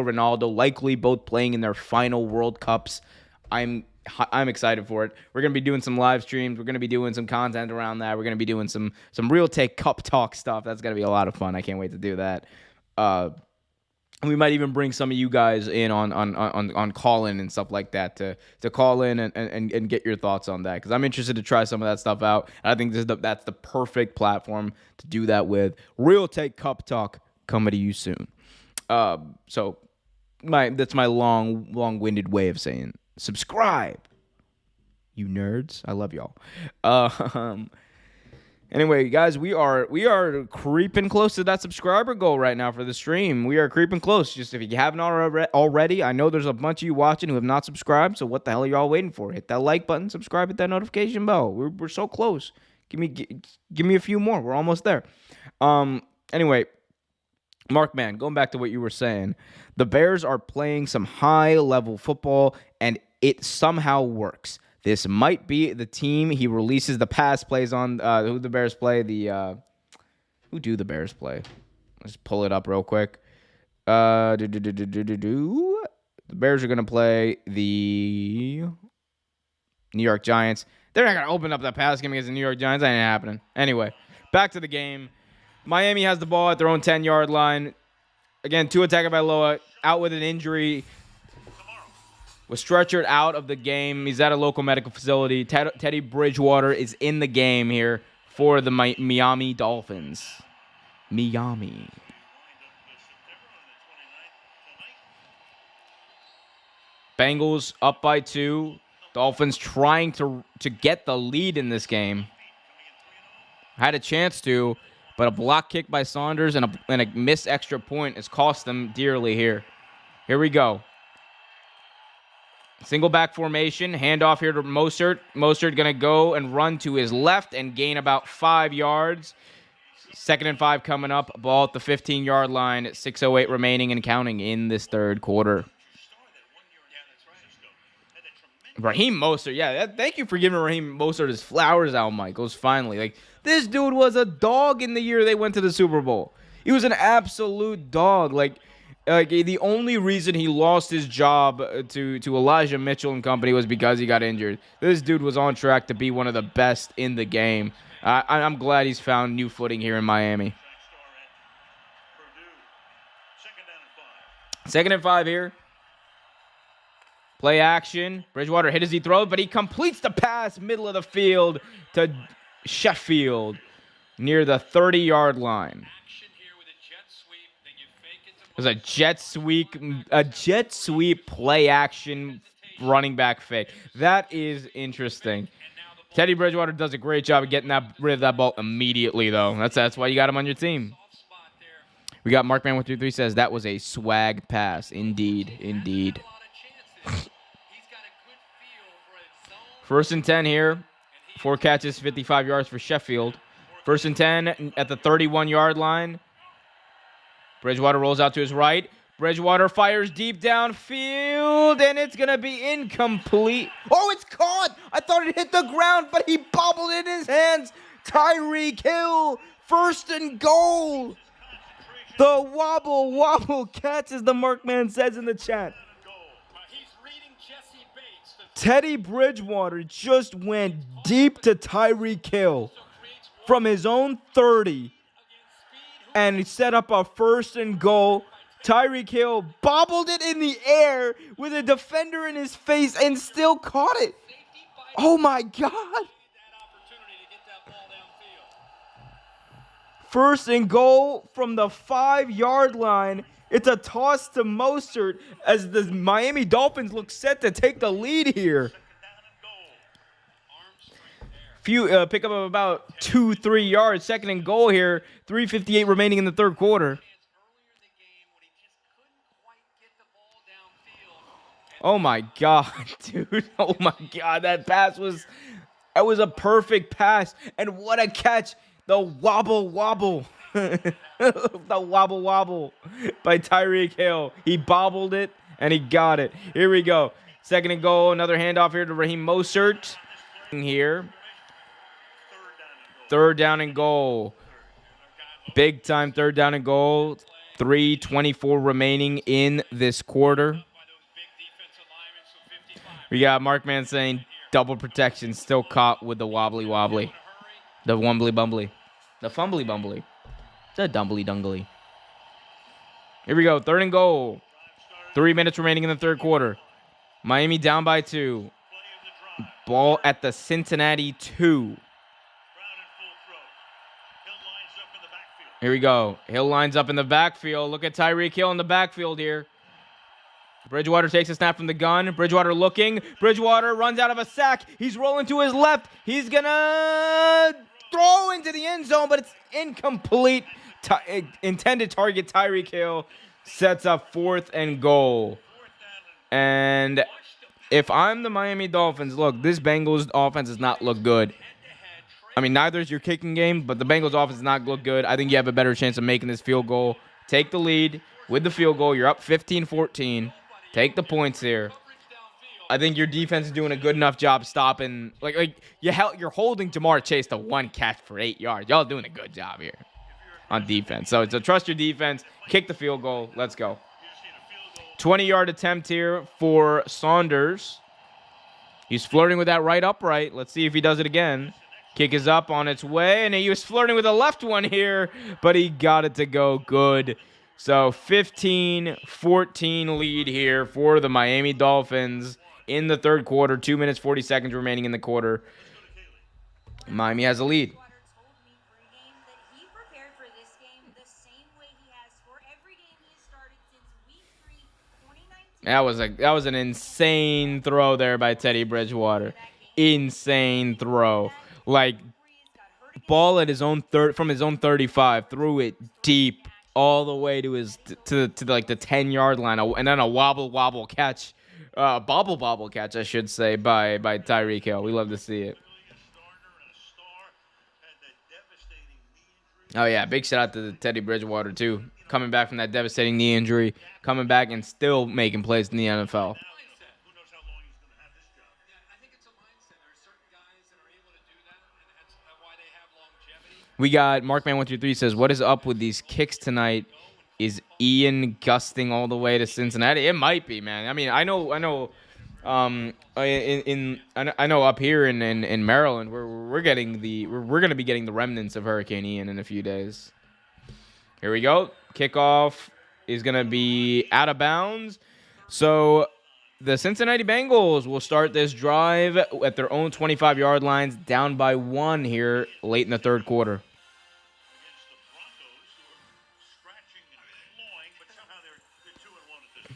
Ronaldo, likely both playing in their final World Cups. I'm excited for it. We're going to be doing some live streams. We're going to be doing some content around that. We're going to be doing some real take cup talk stuff. That's going to be a lot of fun. I can't wait to do that. We might even bring some of you guys in on call-in and stuff like that to call in and get your thoughts on that, because I'm interested to try some of that stuff out. And I think that's the perfect platform to do that with. Real take cup talk coming to you soon. So that's my long-winded way of saying subscribe, you nerds. I love y'all. Anyway, guys, we are creeping close to that subscriber goal right now for the stream. We are creeping close. Just if you haven't already, I know there's a bunch of you watching who have not subscribed. So what the hell are y'all waiting for? Hit that like button, subscribe, hit that notification bell. We're so close. Give me a few more. We're almost there. Anyway, Mark, man, going back to what you were saying, the Bears are playing some high-level football, and it somehow works. This might be the team he releases the pass plays on. Who the Bears play? Who do the Bears play? Let's pull it up real quick. The Bears are going to play the New York Giants. They're not going to open up that pass game against the New York Giants. That ain't happening. Anyway, back to the game. Miami has the ball at their own 10-yard line. Again, Tua Tagovailoa out with an injury. Was stretchered out of the game. He's at a local medical facility. Teddy Bridgewater is in the game here for the Miami Dolphins. Miami. Bengals up by 2. Dolphins trying to get the lead in this game. Had a chance to, but a block kick by Saunders and a missed extra point has cost them dearly here. Here we go. Single back formation, handoff here to Mostert. Mostert going to go and run to his left and gain about 5 yards. 2nd and 5 coming up. Ball at the 15-yard line. 6:08 remaining and counting in this third quarter. Raheem Mostert, yeah, thank you for giving Raheem Mostert his flowers out, Michaels, finally. Like, this dude was a dog in the year they went to the Super Bowl. He was an absolute dog. Like the only reason he lost his job to Elijah Mitchell and company was because he got injured. This dude was on track to be one of the best in the game. I'm glad he's found new footing here in Miami. 2nd and 5 here. Play action. Bridgewater hit as he throws, but he completes the pass middle of the field to Sheffield near the 30-yard line. It was a jet sweep play action running back fake. That is interesting. Teddy Bridgewater does a great job of getting rid of that ball immediately, though. That's why you got him on your team. We got Markman 123 says that was a swag pass. Indeed. 1st and 10 here. 4 catches, 55 yards for Sheffield. 1st and 10 at the 31-yard line. Bridgewater rolls out to his right. Bridgewater fires deep downfield, and it's going to be incomplete. Oh, it's caught! I thought it hit the ground, but he bobbled it in his hands. Tyreek Hill, 1st and goal. The wobble catch, as the Markman says in the chat. Teddy Bridgewater just went deep to Tyreek Hill from his own 30 and set up a 1st and goal. Tyreek Hill bobbled it in the air with a defender in his face and still caught it. Oh my God. 1st and goal from the 5-yard line. It's a toss to Mostert as the Miami Dolphins look set to take the lead here. Pick up about 2-3 yards. 2nd and goal here. 3:58 remaining in the third quarter. Oh my God, dude. Oh my God, that pass was That was a perfect pass. And what a catch. The wobble wobble. The wobble wobble by Tyreek Hill. He bobbled it and he got it. Here we go. Second and goal. Another handoff here to Raheem Mostert. Here. Third down and goal. Big time third down and goal. 3:24 remaining in this quarter. We got Markman saying double protection, still caught with the wobbly wobbly. The wumbly bumbly. The fumbly bumbly. It's a dumbly dungly. Here we go. Third and goal. 3 minutes remaining in the third quarter. Miami down by 2. Ball at the Cincinnati 2. Here we go. Hill lines up in the backfield. Look at Tyreek Hill in the backfield here. Bridgewater takes a snap from the gun. Bridgewater looking. Bridgewater runs out of a sack. He's rolling to his left. He's going to throw into the end zone, but it's incomplete. Intended target Tyreek Hill sets up 4th and goal. And if I'm the Miami Dolphins, look, this Bengals offense does not look good. I mean, neither is your kicking game, but the Bengals offense does not look good. I think you have a better chance of making this field goal. Take the lead with the field goal. You're up 15-14. Take the points here. I think your defense is doing a good enough job stopping. You're holding Jamar Chase to 1 catch for 8 yards. Y'all doing a good job here on defense. So trust your defense. Kick the field goal. Let's go. 20-yard attempt here for Saunders. He's flirting with that right upright. Let's see if he does it again. Kick is up on its way, and he was flirting with the left one here, but he got it to go good. So 15-14 lead here for the Miami Dolphins in the third quarter. 2 minutes, 40 seconds remaining in the quarter. Miami has a lead. That was an insane throw there by Teddy Bridgewater. Insane throw. Like, ball at his own from his own 35, threw it deep all the way to his to like the 10-yard line, and then a wobble catch, bobble catch, I should say, by Tyreek Hill. We love to see it. Oh yeah, big shout out to Teddy Bridgewater too, coming back from that devastating knee injury, coming back and still making plays in the NFL. We got Markman123 says, "What is up with these kicks tonight? Is Ian gusting all the way to Cincinnati?" It might be, man. I mean, I know. I know up here in Maryland, we're going to be getting the remnants of Hurricane Ian in a few days. Here we go. Kickoff is going to be out of bounds. So the Cincinnati Bengals will start this drive at their own 25-yard lines, down by 1 here late in the third quarter.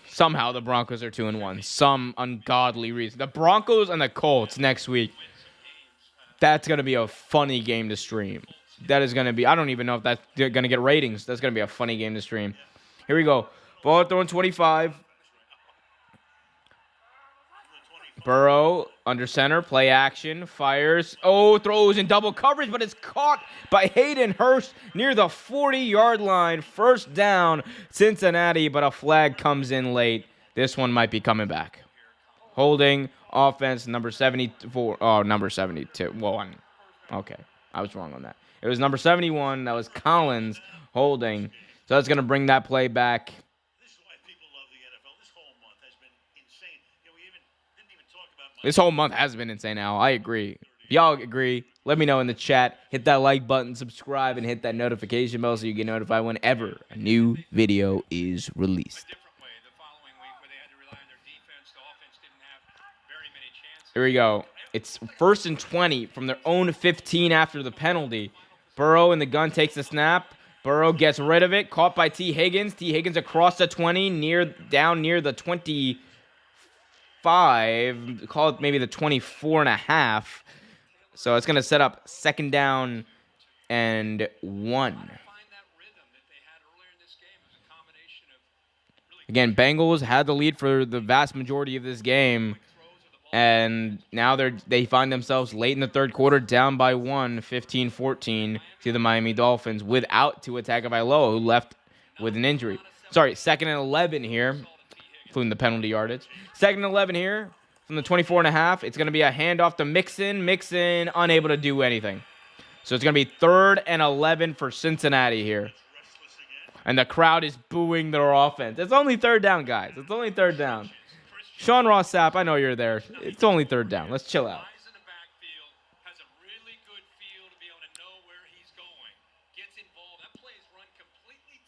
Somehow the Broncos are 2-1. Some ungodly reason. The Broncos and the Colts next week. That's going to be a funny game to stream. That is going to be, I don't even know if that's going to get ratings. That's going to be a funny game to stream. Here we go. Ball throwing 25. Burrow under center, play action, fires. Oh, throws in double coverage, but it's caught by Hayden Hurst near the 40-yard line. First down, Cincinnati, but a flag comes in late. This one might be coming back. Holding offense, number 74. Oh, number 72. One. Okay, I was wrong on that. It was number 71. That was Collins holding. So that's going to bring that play back. This whole month has been insane, Al. I agree. If y'all agree, let me know in the chat. Hit that like button, subscribe, and hit that notification bell so you get notified whenever a new video is released. Here we go. It's 1st and 20 from their own 15 after the penalty. Burrow in the gun takes the snap. Burrow gets rid of it. Caught by T. Higgins. T. Higgins across the 20, down near the 25, call it maybe the 24.5. So it's going to set up 2nd down and 1. Again, Bengals had the lead for the vast majority of this game. And now they find themselves late in the third quarter down by 15-14 to the Miami Dolphins without Tua Tagovailoa, who left with an injury. Sorry, 2nd and 11 here, including the penalty yardage. 2nd and 11 here from the 24.5. It's going to be a handoff to Mixon. Mixon unable to do anything. So it's going to be 3rd and 11 for Cincinnati here. And the crowd is booing their offense. It's only 3rd down, guys. It's only 3rd down. Sean Ross Sapp, I know you're there. It's only 3rd down. Let's chill out.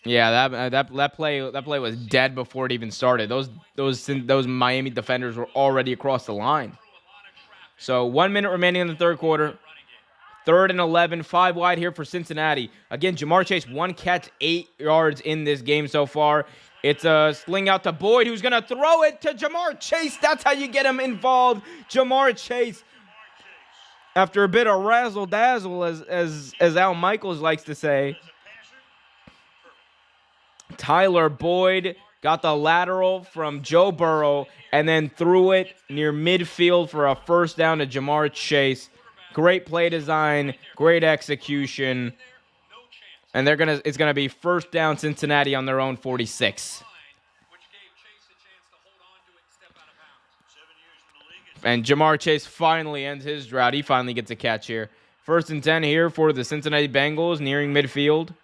Yeah, that play was dead before it even started. Those Miami defenders were already across the line. So 1 minute remaining in the third quarter. 3rd and 11, 5 wide here for Cincinnati. Again, Jamar Chase, 1 catch, 8 yards in this game so far. It's a sling out to Boyd, who's going to throw it to Jamar Chase. That's how you get him involved. Jamar Chase, after a bit of razzle-dazzle, as Al Michaels likes to say. Tyler Boyd got the lateral from Joe Burrow and then threw it near midfield for a 1st down to Jamar Chase. Great play design, great execution. And it's gonna be 1st down Cincinnati on their own 46. And Jamar Chase finally ends his drought. He finally gets a catch here. 1st and 10 here for the Cincinnati Bengals, nearing midfield.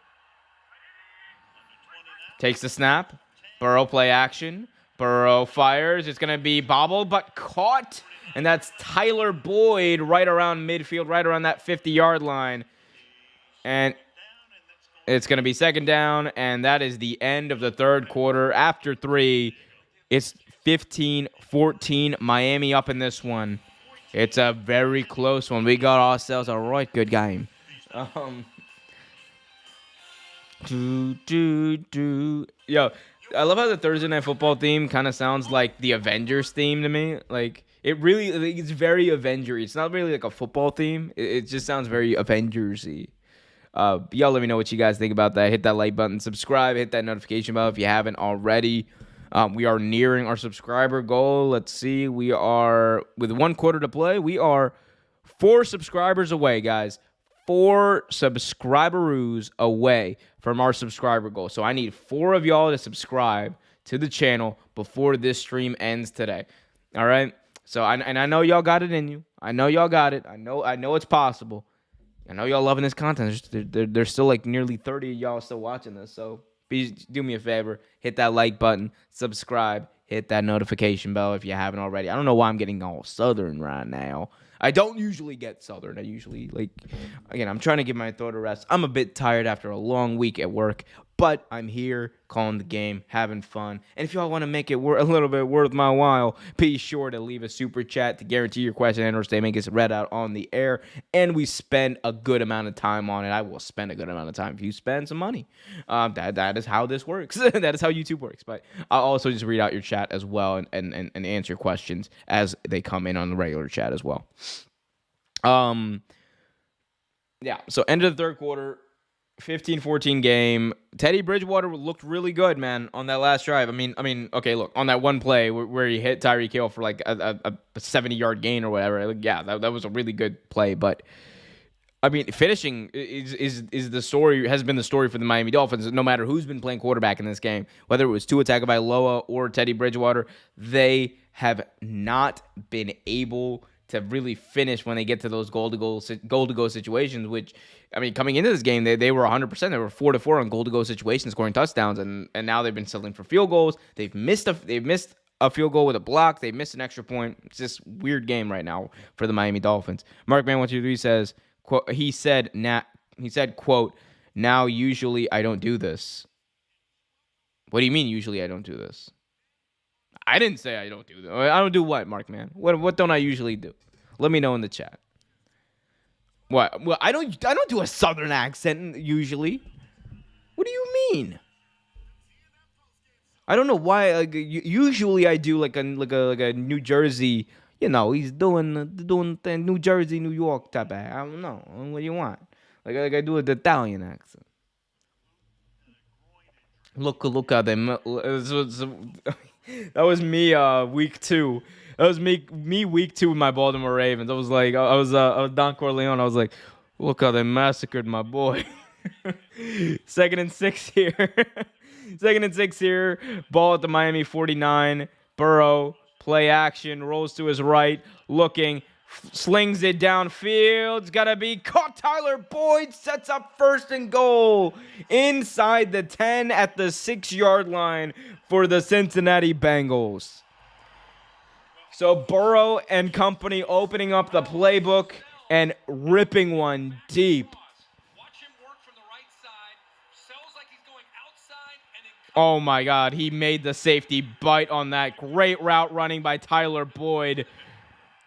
Takes the snap. Burrow play action. Burrow fires. It's gonna be bobbled, but caught. And that's Tyler Boyd right around midfield, right around that 50-yard line. And it's going to be 2nd down, and that is the end of the third quarter. After 3, it's 15-14. Miami up in this one. It's a very close one. We got ourselves a right good game. Yo, I love how the Thursday Night Football theme kind of sounds like the Avengers theme to me. Like, it's very Avenger-y. It's not really like a football theme. It just sounds very Avengers-y. Y'all let me know what you guys think about that. Hit that like button, subscribe, hit that notification bell if you haven't already. We are nearing our subscriber goal. Let's see. We are, with 1 quarter to play, we are 4 subscribers away, guys. 4 subscriberoos away from our subscriber goal. So I need 4 of y'all to subscribe to the channel before this stream ends today. All right? So I know y'all got it in you. I know y'all got it. I know it's possible. I know y'all loving this content. There's still like nearly 30 of y'all still watching this. So please do me a favor. Hit that like button. Subscribe. Hit that notification bell if you haven't already. I don't know why I'm getting all southern right now. I don't usually get southern. I usually, again, I'm trying to give my throat a rest. I'm a bit tired after a long week at work, but I'm here calling the game, having fun. And if y'all want to make it a little bit worth my while, be sure to leave a super chat to guarantee your question and or statement gets read out on the air. And we spend a good amount of time on it. I will spend a good amount of time if you spend some money. That is how this works. That is how YouTube works. But I'll also just read out your chat as well and answer questions as they come in on the regular chat as well. Yeah, so end of the third quarter, 15-14 game. Teddy Bridgewater looked really good, man, on that last drive. I mean, okay, look, on that one play where he hit Tyreek Hill for like a 70-yard gain or whatever. Like, yeah, that was a really good play. But I mean, finishing is the story, has been the story for the Miami Dolphins. No matter who's been playing quarterback in this game, whether it was Tua Tagovailoa or Teddy Bridgewater, they have not been able to really finish when they get to those goal to go situations, which, I mean, coming into this game, they were 100%. They were 4-4 on goal to go situations, scoring touchdowns, and now they've been settling for field goals. They've missed a field goal with a block. They missed an extra point. It's just weird game right now for the Miami Dolphins. Mark Man 123 says, quote, he said, quote, now usually I don't do this. What do you mean usually I don't do this? I didn't say I don't do that. I don't do what, Mark Man? What don't I usually do? Let me know in the chat. What? Well, I don't do a southern accent usually. What do you mean? I don't know why. Like, usually I do like a New Jersey. You know, he's doing New Jersey, New York type of. I don't know. What do you want? Like I do the Italian accent. Look at them. That was me week 2. That was me week 2 with my Baltimore Ravens. I was like, I was Don Corleone. I was like, look how they massacred my boy. 2nd and 6 here. 2nd and 6 here. Ball at the Miami 49. Burrow, play action, rolls to his right, looking, slings it downfield. It's got to be caught. Tyler Boyd sets up 1st and goal inside the 10 at the 6-yard line for the Cincinnati Bengals. So Burrow and company opening up the playbook and ripping one deep. Watch him work from the right side. Sells like he's going outside and then Oh my God, he made the safety bite on that. Great route running by Tyler Boyd.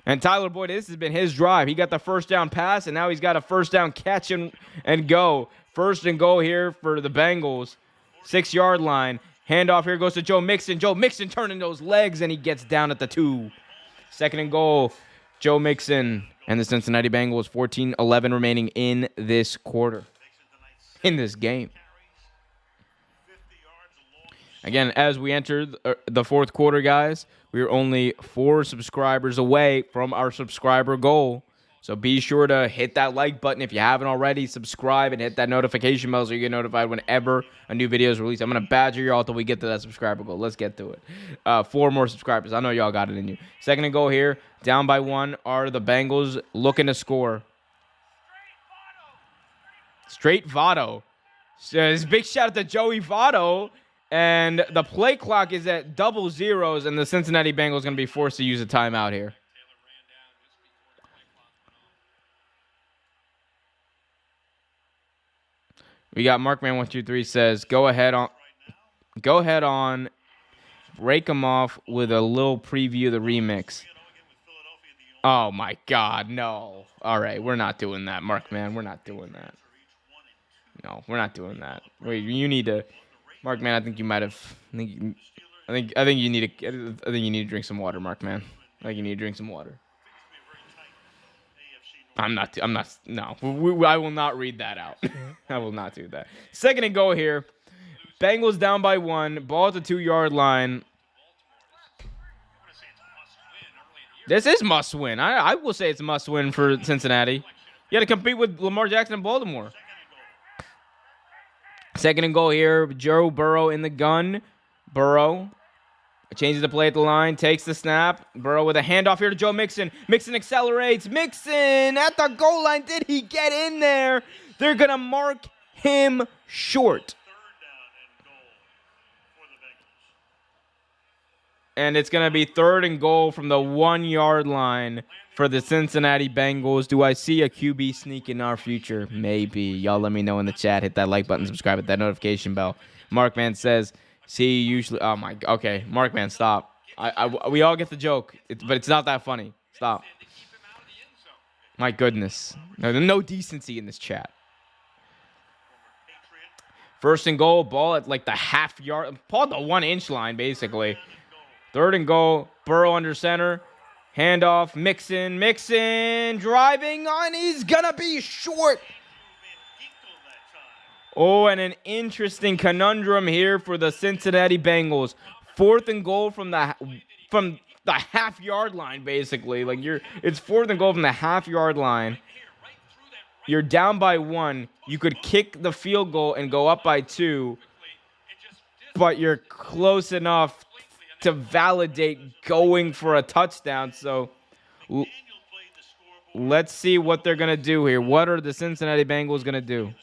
And Tyler Boyd, this has been his drive. He got the 1st down pass, and now he's got a 1st down catch and go. 1st and goal here for the Bengals. 6-yard line. Handoff here goes to Joe Mixon. Joe Mixon turning those legs, and he gets down at the 2. 2nd and goal. Joe Mixon and the Cincinnati Bengals. 14-11 remaining in this quarter. In this game. Again, as we enter the 4th quarter, guys, we are only 4 subscribers away from our subscriber goal. So be sure to hit that like button if you haven't already. Subscribe and hit that notification bell so you get notified whenever a new video is released. I'm going to badger y'all until we get to that subscriber goal. Let's get to it. 4 more subscribers. I know y'all got it in you. 2nd and goal here. Down by 1 are the Bengals looking to score. Straight Votto. Says big shout out to Joey Votto. And the play clock is at 00s, and the Cincinnati Bengals going to be forced to use a timeout here. We got Markman123 says, go ahead on, break them off with a little preview of the remix. Oh my God, no. All right, we're not doing that, Markman. We're not doing that. No, we're not doing that. Wait, you need to, Markman. I think you might have. I think you need to drink some water, Markman. I think you need to drink some water. I'm not. No, I will not read that out. I will not do that. 2nd and goal here. Bengals down by 1. Ball at the 2-yard line. This is must win. I will say it's a must win for Cincinnati. You got to compete with Lamar Jackson in Baltimore. 2nd and goal here. Joe Burrow in the gun. Burrow changes the play at the line, takes the snap. Burrow with a handoff here to Joe Mixon. Mixon accelerates. Mixon at the goal line. Did he get in there? They're going to mark him short. And it's going to be 3rd and goal from the 1-yard line for the Cincinnati Bengals. Do I see a QB sneak in our future? Maybe. Y'all let me know in the chat. Hit that like button, subscribe, hit that notification bell. Markman says, see, usually... Oh, my... Okay, Markman, stop. We all get the joke, but it's not that funny. Stop. My goodness. No decency in this chat. 1st and goal, ball at like the half-yard... Ball at the 1-inch line, basically. 3rd and goal, Burrow under center. Handoff, Mixon driving on. He's going to be short. Oh, and an interesting conundrum here for the Cincinnati Bengals. 4th and goal from the half-yard line, basically. Like it's 4th and goal from the half-yard line. You're down by 1. You could kick the field goal and go up by 2, but you're close enough to validate going for a touchdown. So let's see what they're going to do here. What are the Cincinnati Bengals going to do?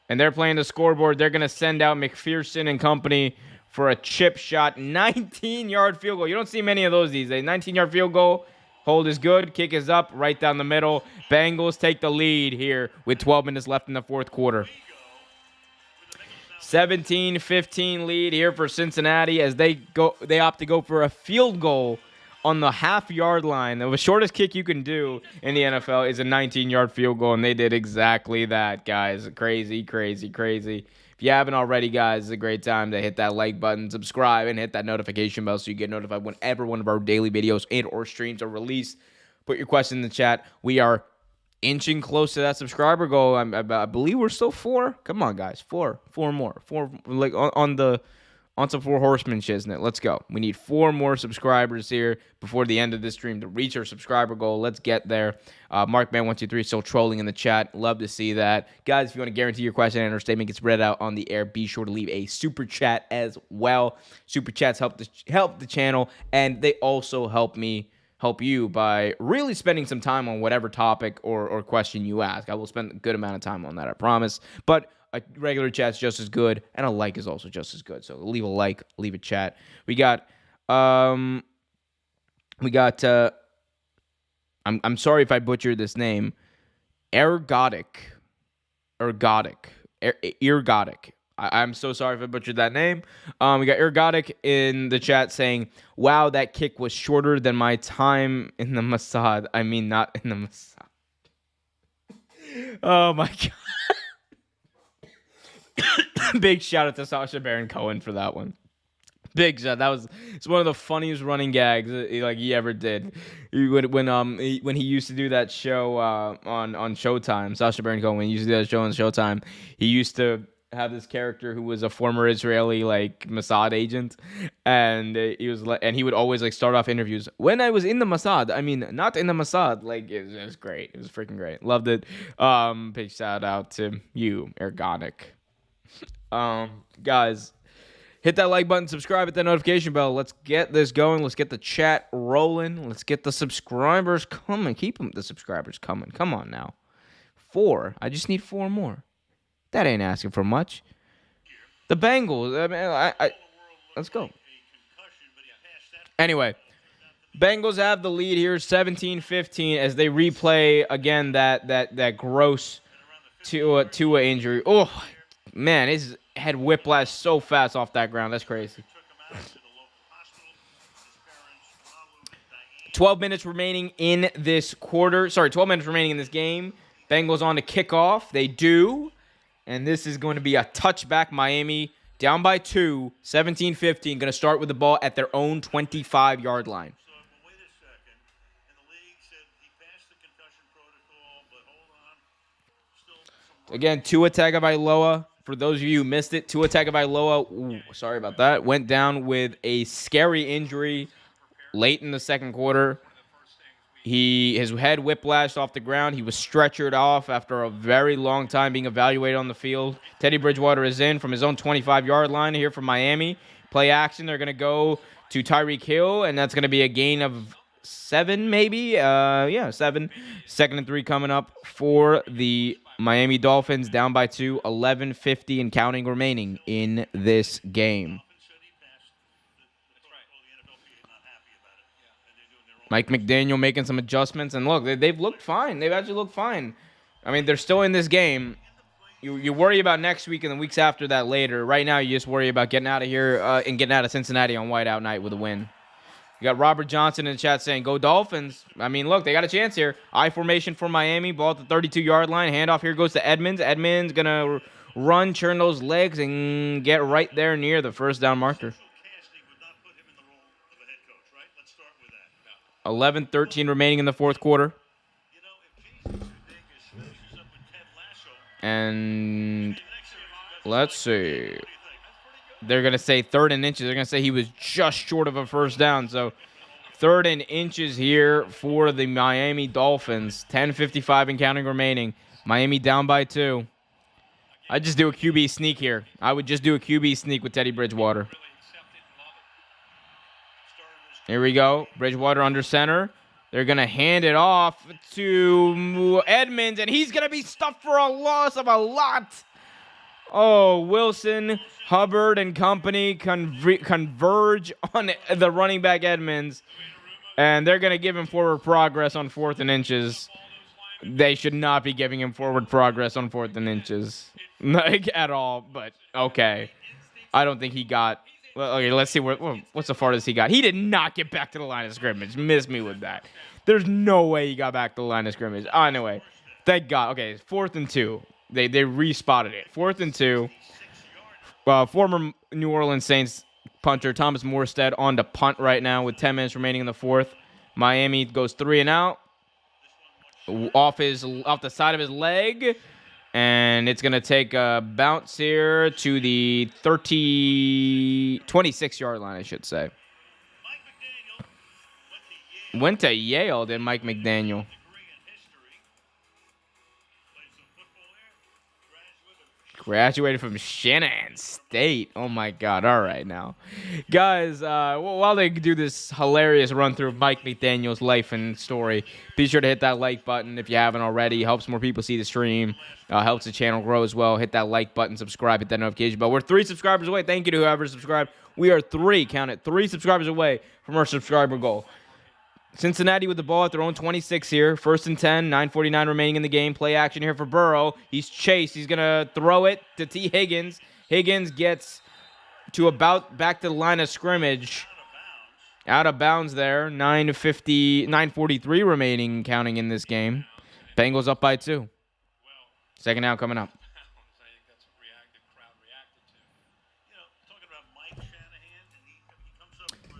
And they're playing the scoreboard. They're going to send out McPherson and company for a chip shot, 19-yard field goal. You don't see many of those these days. 19-yard field goal. Hold is good. Kick is up right down the middle. Bengals take the lead here with 12 minutes left in the 4th quarter. 17-15 lead here for Cincinnati as they opt to go for a field goal on the half-yard line. The shortest kick you can do in the NFL is a 19-yard field goal, and they did exactly that, guys. Crazy, crazy, crazy. If you haven't already, guys, it's a great time to hit that like button, subscribe, and hit that notification bell so you get notified whenever one of our daily videos and or streams are released. Put your question in the chat. We are inching close to that subscriber goal. I believe we're still 4. Come on, guys, 4 more. 4 like on the On some Four Horsemen shiznit. Let's go. We need 4 more subscribers here before the end of this stream to reach our subscriber goal. Let's get there. Markman123 still trolling in the chat. Love to see that. Guys, if you want to guarantee your question and or statement gets read out on the air, be sure to leave a super chat as well. Super chats help the channel, and they also help you by really spending some time on whatever topic or question you ask. I will spend a good amount of time on that, I promise. But a regular chat's just as good, and a like is also just as good. So leave a like, leave a chat. We got I'm sorry if I butchered this name. Ergotic. I'm so sorry if I butchered that name. We got Ergotic in the chat saying, wow, that kick was shorter than my time in the Mossad. I mean, not in the Mossad. Oh, my God. Big shout out to Sacha Baron Cohen for that one. Big shout. It's one of the funniest running gags he ever did. When he used to do that show on Showtime, Sacha Baron Cohen, when he used to do that show on Showtime, he used to have this character who was a former Israeli Mossad agent, and he would always start off interviews, when I was in the Mossad, I mean not in the Mossad. It was great. It was freaking great. Loved it. Big shout out to you, Ergonic. Guys, hit that like button, subscribe, hit that notification bell. Let's get this going. Let's get the chat rolling. Let's get the subscribers coming. Keep the subscribers coming. Come on now. 4. I just need 4 more. That ain't asking for much. The Bengals. Let's go. Anyway, Bengals have the lead here, 17-15, as they replay again that gross Tua injury. Oh, man, his head whiplash so fast off that ground. That's crazy. 12 minutes remaining in this quarter. Sorry, 12 minutes remaining in this game. Bengals on to kickoff. They do. And this is going to be a touchback. Miami down by 2, 17-15. Going to start with the ball at their own 25-yard line. Again, Tua Tagovailoa. For those of you who missed it, Tua Tagovailoa, sorry about that, went down with a scary injury late in the second quarter. His head whiplashed off the ground. He was stretchered off after a very long time being evaluated on the field. Teddy Bridgewater is in from his own 25-yard line here from Miami. Play action. They're going to go to Tyreek Hill, and that's going to be a gain of 7 maybe. 7. 2nd and 3 coming up for the Miami Dolphins, down by 2, 11:50 and counting remaining in this game. Mike McDaniel making some adjustments, and look, they've looked fine. They've actually looked fine. I mean, they're still in this game. You worry about next week and the weeks after that later. Right now, you just worry about getting out of here and getting out of Cincinnati on whiteout night with a win. You got Robert Johnson in the chat saying, go Dolphins. I mean, look, they got a chance here. I formation for Miami. Ball at the 32-yard line. Handoff here goes to Edmonds. Edmonds going to run, churn those legs, and get right there near the first down marker. 11:13 remaining in the fourth quarter. And let's see. They're going to say 3rd and inches. They're going to say he was just short of a first down. So 3rd and inches here for the Miami Dolphins. 10:55 and counting remaining. Miami down by 2. I'd just do a QB sneak here. I would just do a QB sneak with Teddy Bridgewater. Here we go. Bridgewater under center. They're going to hand it off to Edmonds, and he's going to be stuffed for a loss of a lot. Oh, Wilson, Hubbard, and company converge on the running back Edmonds, and they're going to give him forward progress on 4th and inches. They should not be giving him forward progress on 4th and inches. At all, but okay. I don't think he got... Okay, let's see what's the farthest he got. He did not get back to the line of scrimmage. Miss me with that. There's no way he got back to the line of scrimmage. Anyway, thank God. Okay, 4th and 2. They respotted it. 4th and 2. Former New Orleans Saints punter Thomas Morstead on to punt right now with 10 minutes remaining in the 4th. Miami goes 3 and out. Off the side of his leg. And And it's going to take a bounce here to the 26-yard line, I should say. Went to Yale, did Mike McDaniel. Graduated from Shanahan State. Oh, my God. All right, now. Guys, while they do this hilarious run-through of Mike McDaniel's life and story, be sure to hit that like button if you haven't already. Helps more people see the stream. Helps the channel grow as well. Hit that like button, subscribe, hit that notification bell. We're 3 subscribers away. Thank you to whoever subscribed. We are 3, count it, 3 subscribers away from our subscriber goal. Cincinnati with the ball at their own 26 here. 1st and 10, 9:49 remaining in the game. Play action here for Burrow. He's chased. He's going to throw it to T. Higgins. Higgins gets to about back to the line of scrimmage. Out of bounds there. 9:43 remaining counting in this game. Bengals up by 2. Second down coming up.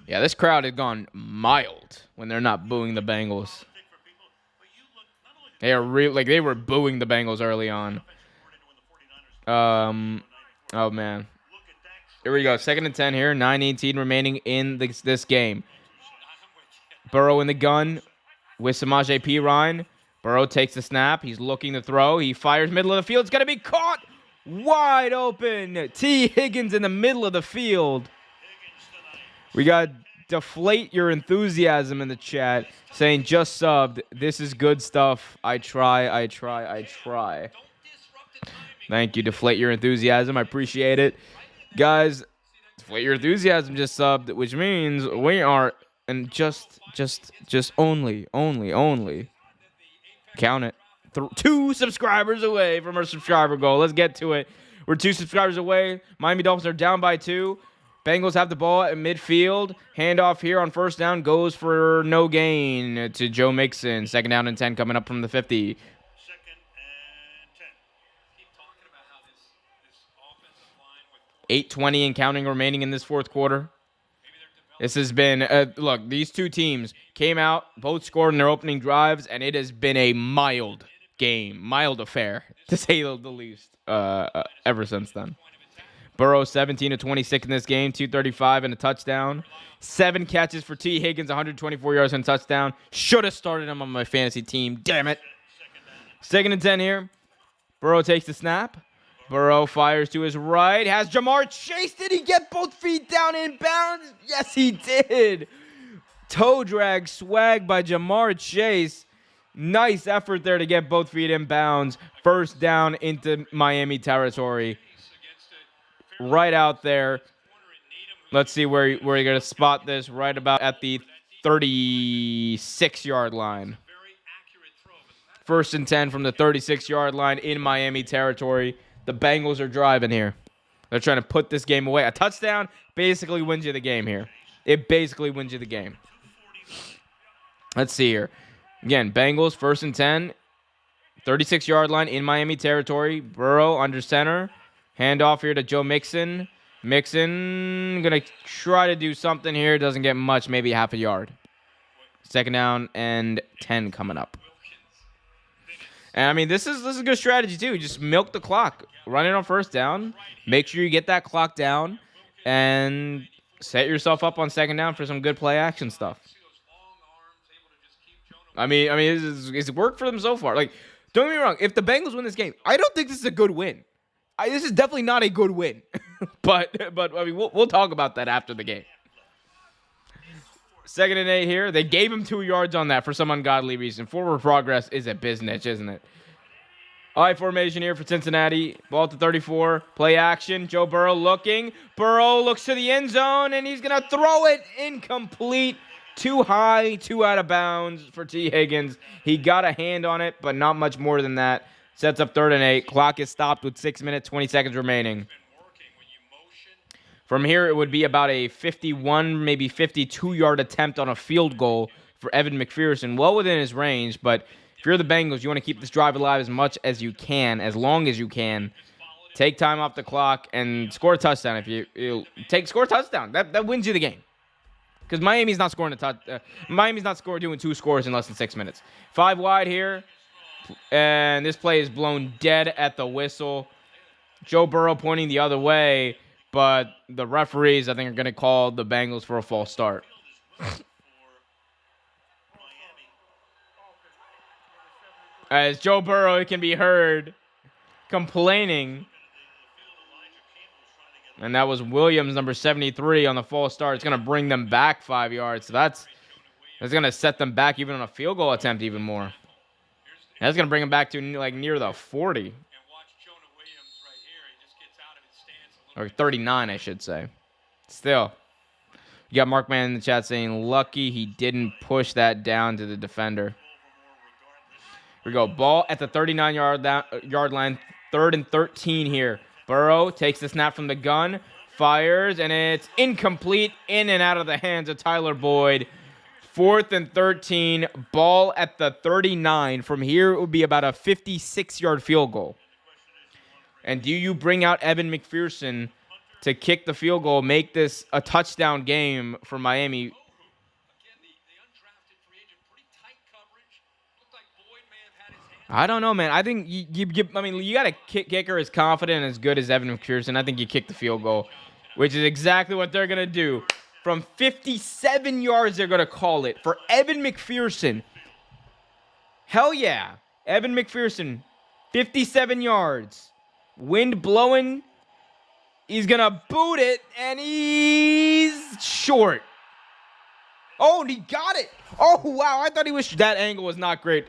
Yeah, this crowd had gone mild when they're not booing the Bengals. They are they were booing the Bengals early on. Oh man. Here we go. 2nd and 10 here. 9:18 remaining in this game. Burrow in the gun with Samaje Perine. Burrow takes the snap. He's looking to throw. He fires middle of the field. It's going to be caught wide open. T. Higgins in the middle of the field. We got Deflate Your Enthusiasm in the chat saying just subbed. This is good stuff. I try. Thank you, Deflate Your Enthusiasm. I appreciate it. Guys, Deflate Your Enthusiasm just subbed, which means we are and just only count it. 2 subscribers away from our subscriber goal. Let's get to it. We're 2 subscribers away. Miami Dolphins are down by 2. Bengals have the ball at midfield. Handoff here on 1st down goes for no gain to Joe Mixon. 2nd down and 10 coming up from the 50. 2nd and 10. Keep talking about how this offensive line with 8:20 and counting remaining in this 4th quarter. This has been, look, these 2 teams came out, both scored in their opening drives, and it has been a mild game, mild affair, to say the least, ever since then. Burrow 17 of 26 in this game, 235 and a touchdown. 7 catches for T. Higgins, 124 yards and a touchdown. Should have started him on my fantasy team. Damn it. 2nd and 10 here. Burrow takes the snap. Burrow fires to his right. Has Jamar Chase. Did he get both feet down in bounds? Yes, he did. Toe drag swag by Jamar Chase. Nice effort there to get both feet in bounds. 1st down into Miami territory. Right out there. Let's see where you're going to spot this. Right about at the 36-yard line. 1st and 10 from the 36-yard line in Miami territory. The Bengals are driving here. They're trying to put this game away. A touchdown basically wins you the game here. It basically wins you the game. Let's see here. Again, Bengals 1st and 10. 36-yard line in Miami territory. Burrow under center. Handoff here to Joe Mixon. Mixon going to try to do something here. Doesn't get much, maybe half a yard. 2nd down and 10 coming up. And I mean, this is a good strategy too. Just milk the clock. Run it on 1st down. Make sure you get that clock down. And set yourself up on 2nd down for some good play action stuff. I mean, it's worked for them so far. Like, don't get me wrong. If the Bengals win this game, I don't think this is a good win. This is definitely not a good win, but I mean we'll talk about that after the game. 2nd and 8 here. They gave him 2 yards on that for some ungodly reason. Forward progress is a business, isn't it? I formation here for Cincinnati. Ball to 34. Play action. Joe Burrow looking. Burrow looks to the end zone and he's gonna throw it incomplete. Too high, 2 out of bounds for T. Higgins. He got a hand on it, but not much more than that. Sets up 3rd and 8. Clock is stopped with 6 minutes, 20 seconds remaining. From here, it would be about a 51, maybe 52-yard attempt on a field goal for Evan McPherson. Well within his range, but if you're the Bengals, you want to keep this drive alive as much as you can, as long as you can. Take time off the clock and score a touchdown. If you score a touchdown, that wins you the game. Because Miami's not scoring doing 2 scores in less than 6 minutes. 5 wide here. And this play is blown dead at the whistle. Joe Burrow pointing the other way, but the referees, I think, are going to call the Bengals for a false start. As Joe Burrow, it can be heard complaining. And that was Williams, number 73, on the false start. It's going to bring them back 5 yards. So that's going to set them back even on a field goal attempt even more. That's going to bring them back to like near the 40. Or 39, I should say. Still. You got Mark Man in the chat saying, lucky he didn't push that down to the defender. Here we go. Ball at the 39-yard line. 3rd and 13 here. Burrow takes the snap from the gun. Fires, and it's incomplete. In and out of the hands of Tyler Boyd. 4th and 13. Ball at the 39. From here, it would be about a 56-yard field goal. And do you bring out Evan McPherson to kick the field goal, make this a touchdown game for Miami? I don't know, man. I think you got a kicker as confident and as good as Evan McPherson. I think you kick the field goal, which is exactly what they're going to do. From 57 yards, they're going to call it for Evan McPherson. Hell yeah. Evan McPherson, 57 yards. Wind blowing. He's going to boot it, and he's short. Oh, and he got it. Oh, wow. I thought he was... That angle was not great,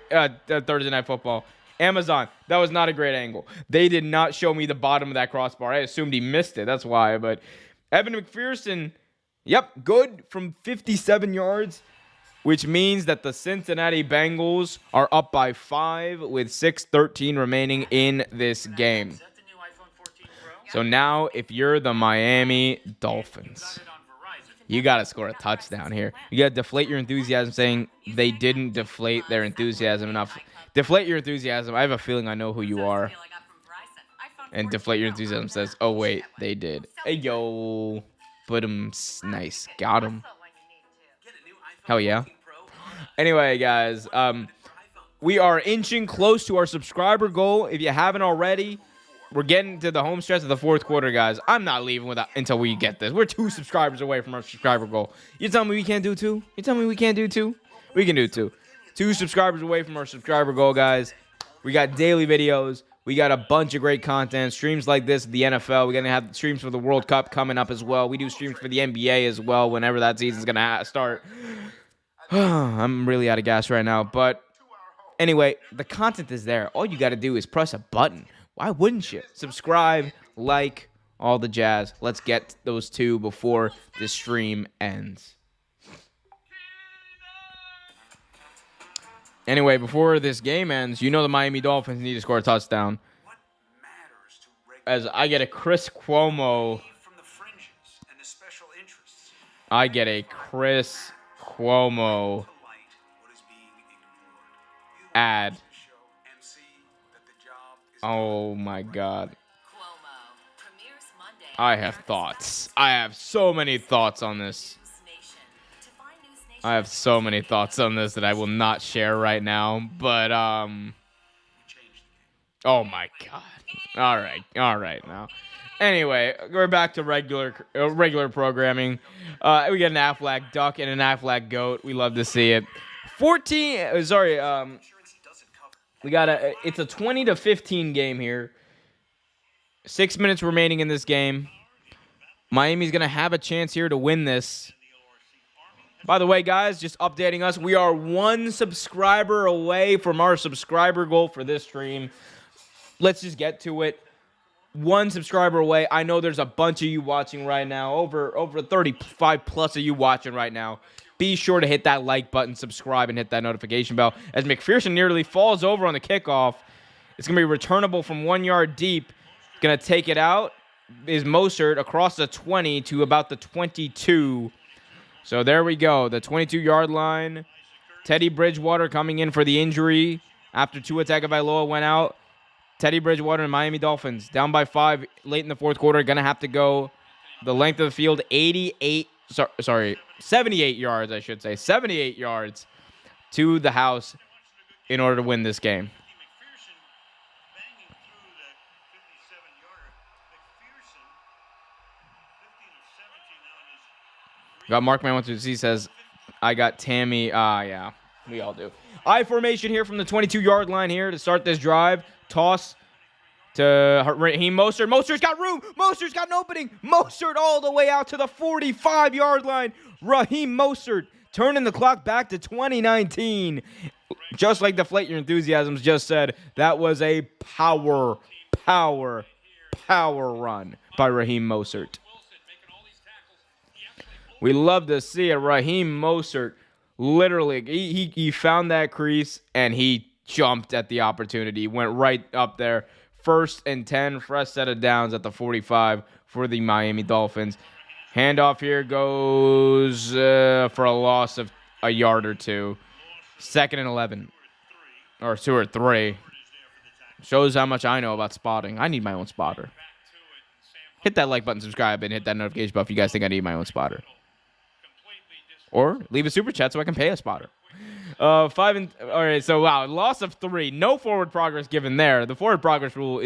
Thursday Night Football. Amazon, that was not a great angle. They did not show me the bottom of that crossbar. I assumed he missed it. That's why. But Evan McPherson, yep, good from 57 yards, which means that the Cincinnati Bengals are up by 5 with 6:13 remaining in this game. So now, if you're the Miami Dolphins, you got to score a touchdown here. You got to deflate your enthusiasm, saying they didn't deflate their enthusiasm enough. Deflate your enthusiasm. I have a feeling I know who you are. And deflate your enthusiasm says, oh, wait, they did. Hey, yo. Put him nice. Got him. Hell yeah. Anyway, guys, we are inching close to our subscriber goal. If you haven't already, we're getting to the home stretch of the 4th quarter, guys. I'm not leaving until we get this. We're 2 subscribers away from our subscriber goal. You tell me we can't do 2? You tell me we can't do 2? We can do 2. 2 subscribers away from our subscriber goal, guys. We got daily videos. We got a bunch of great content. Streams like this, the NFL. We're going to have streams for the World Cup coming up as well. We do streams for the NBA as well whenever that season's going to start. I'm really out of gas right now. But anyway, the content is there. All you got to do is press a button. Why wouldn't you? Subscribe, like, all the jazz. Let's get those 2 before the stream ends. Anyway, before this game ends, you know the Miami Dolphins need to score a touchdown. As I get a Chris Cuomo. I get a Chris Cuomo ad. Oh my God. I have thoughts. I have so many thoughts on this. I have so many thoughts on this that I will not share right now. But, oh my God. All right now. Anyway, we're back to regular programming. We got an Aflac duck and an Aflac goat. We love to see it. We got it's a 20-15 game here. 6 minutes remaining in this game. Miami's going to have a chance here to win this. By the way, guys, just updating us, we are 1 subscriber away from our subscriber goal for this stream. Let's just get to it. 1 subscriber away. I know there's a bunch of you watching right now. Over 35 plus of you watching right now. Be sure to hit that like button, subscribe, and hit that notification bell. As McPherson nearly falls over on the kickoff. It's going to be returnable from 1 yard deep. Going to take it out is Mostert across the 20 to about the 22. So there we go. The 22-yard line. Teddy Bridgewater coming in for the injury after Tua Tagovailoa went out. Teddy Bridgewater and Miami Dolphins down by 5 late in the 4th quarter. Going to have to go the length of the field, 78 yards, I should say. 78 yards to the house in order to win this game. Got Markman123 says, I got Tammy. Yeah, we all do. I formation here from the 22-yard line here to start this drive. Toss to Raheem Mostert. Mostert's got room. Mostert's got an opening. Mostert all the way out to the 45-yard line. Raheem Mostert turning the clock back to 2019. Just like Deflate Your Enthusiasms just said, that was a power run by Raheem Mostert. We love to see it. Raheem Mostert, literally, he found that crease and he jumped at the opportunity. Went right up there. 1st and 10, fresh set of downs at the 45 for the Miami Dolphins. Handoff here goes for a loss of a yard or two. 2nd and 11. Or 2 or 3. Shows how much I know about spotting. I need my own spotter. Hit that like button, subscribe, and hit that notification bell if you guys think I need my own spotter. Or leave a super chat so I can pay a spotter. All right, so wow, loss of 3. No forward progress given there. The forward progress rule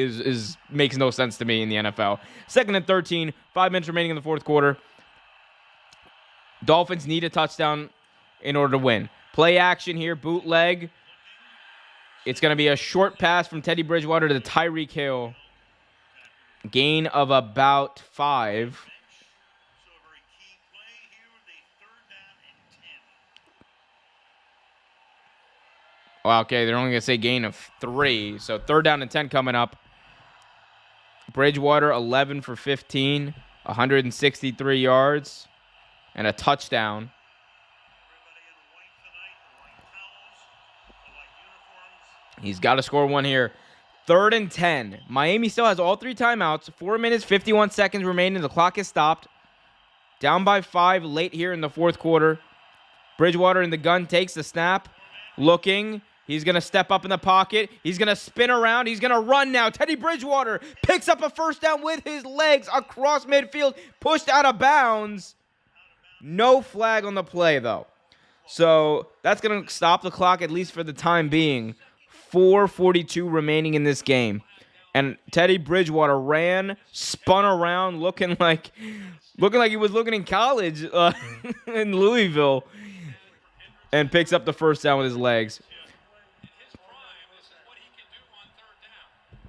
makes no sense to me in the NFL. 2nd and 13, 5 minutes remaining in the 4th quarter. Dolphins need a touchdown in order to win. Play action here, bootleg. It's going to be a short pass from Teddy Bridgewater to Tyreek Hill. Gain of about 5. Well, okay, they're only going to say gain of 3. So 3rd down and 10 coming up. Bridgewater 11 for 15, 163 yards, and a touchdown. He's got to score one here. 3rd and 10. Miami still has all 3 timeouts. 4 minutes, 51 seconds remaining. The clock is stopped. Down by 5 late here in the 4th quarter. Bridgewater in the gun takes the snap. Looking. He's going to step up in the pocket. He's going to spin around. He's going to run now. Teddy Bridgewater picks up a 1st down with his legs across midfield. Pushed out of bounds. No flag on the play, though. So that's going to stop the clock, at least for the time being. 4:42 remaining in this game. And Teddy Bridgewater ran, spun around, looking like he was looking in college in Louisville, and picks up the 1st down with his legs.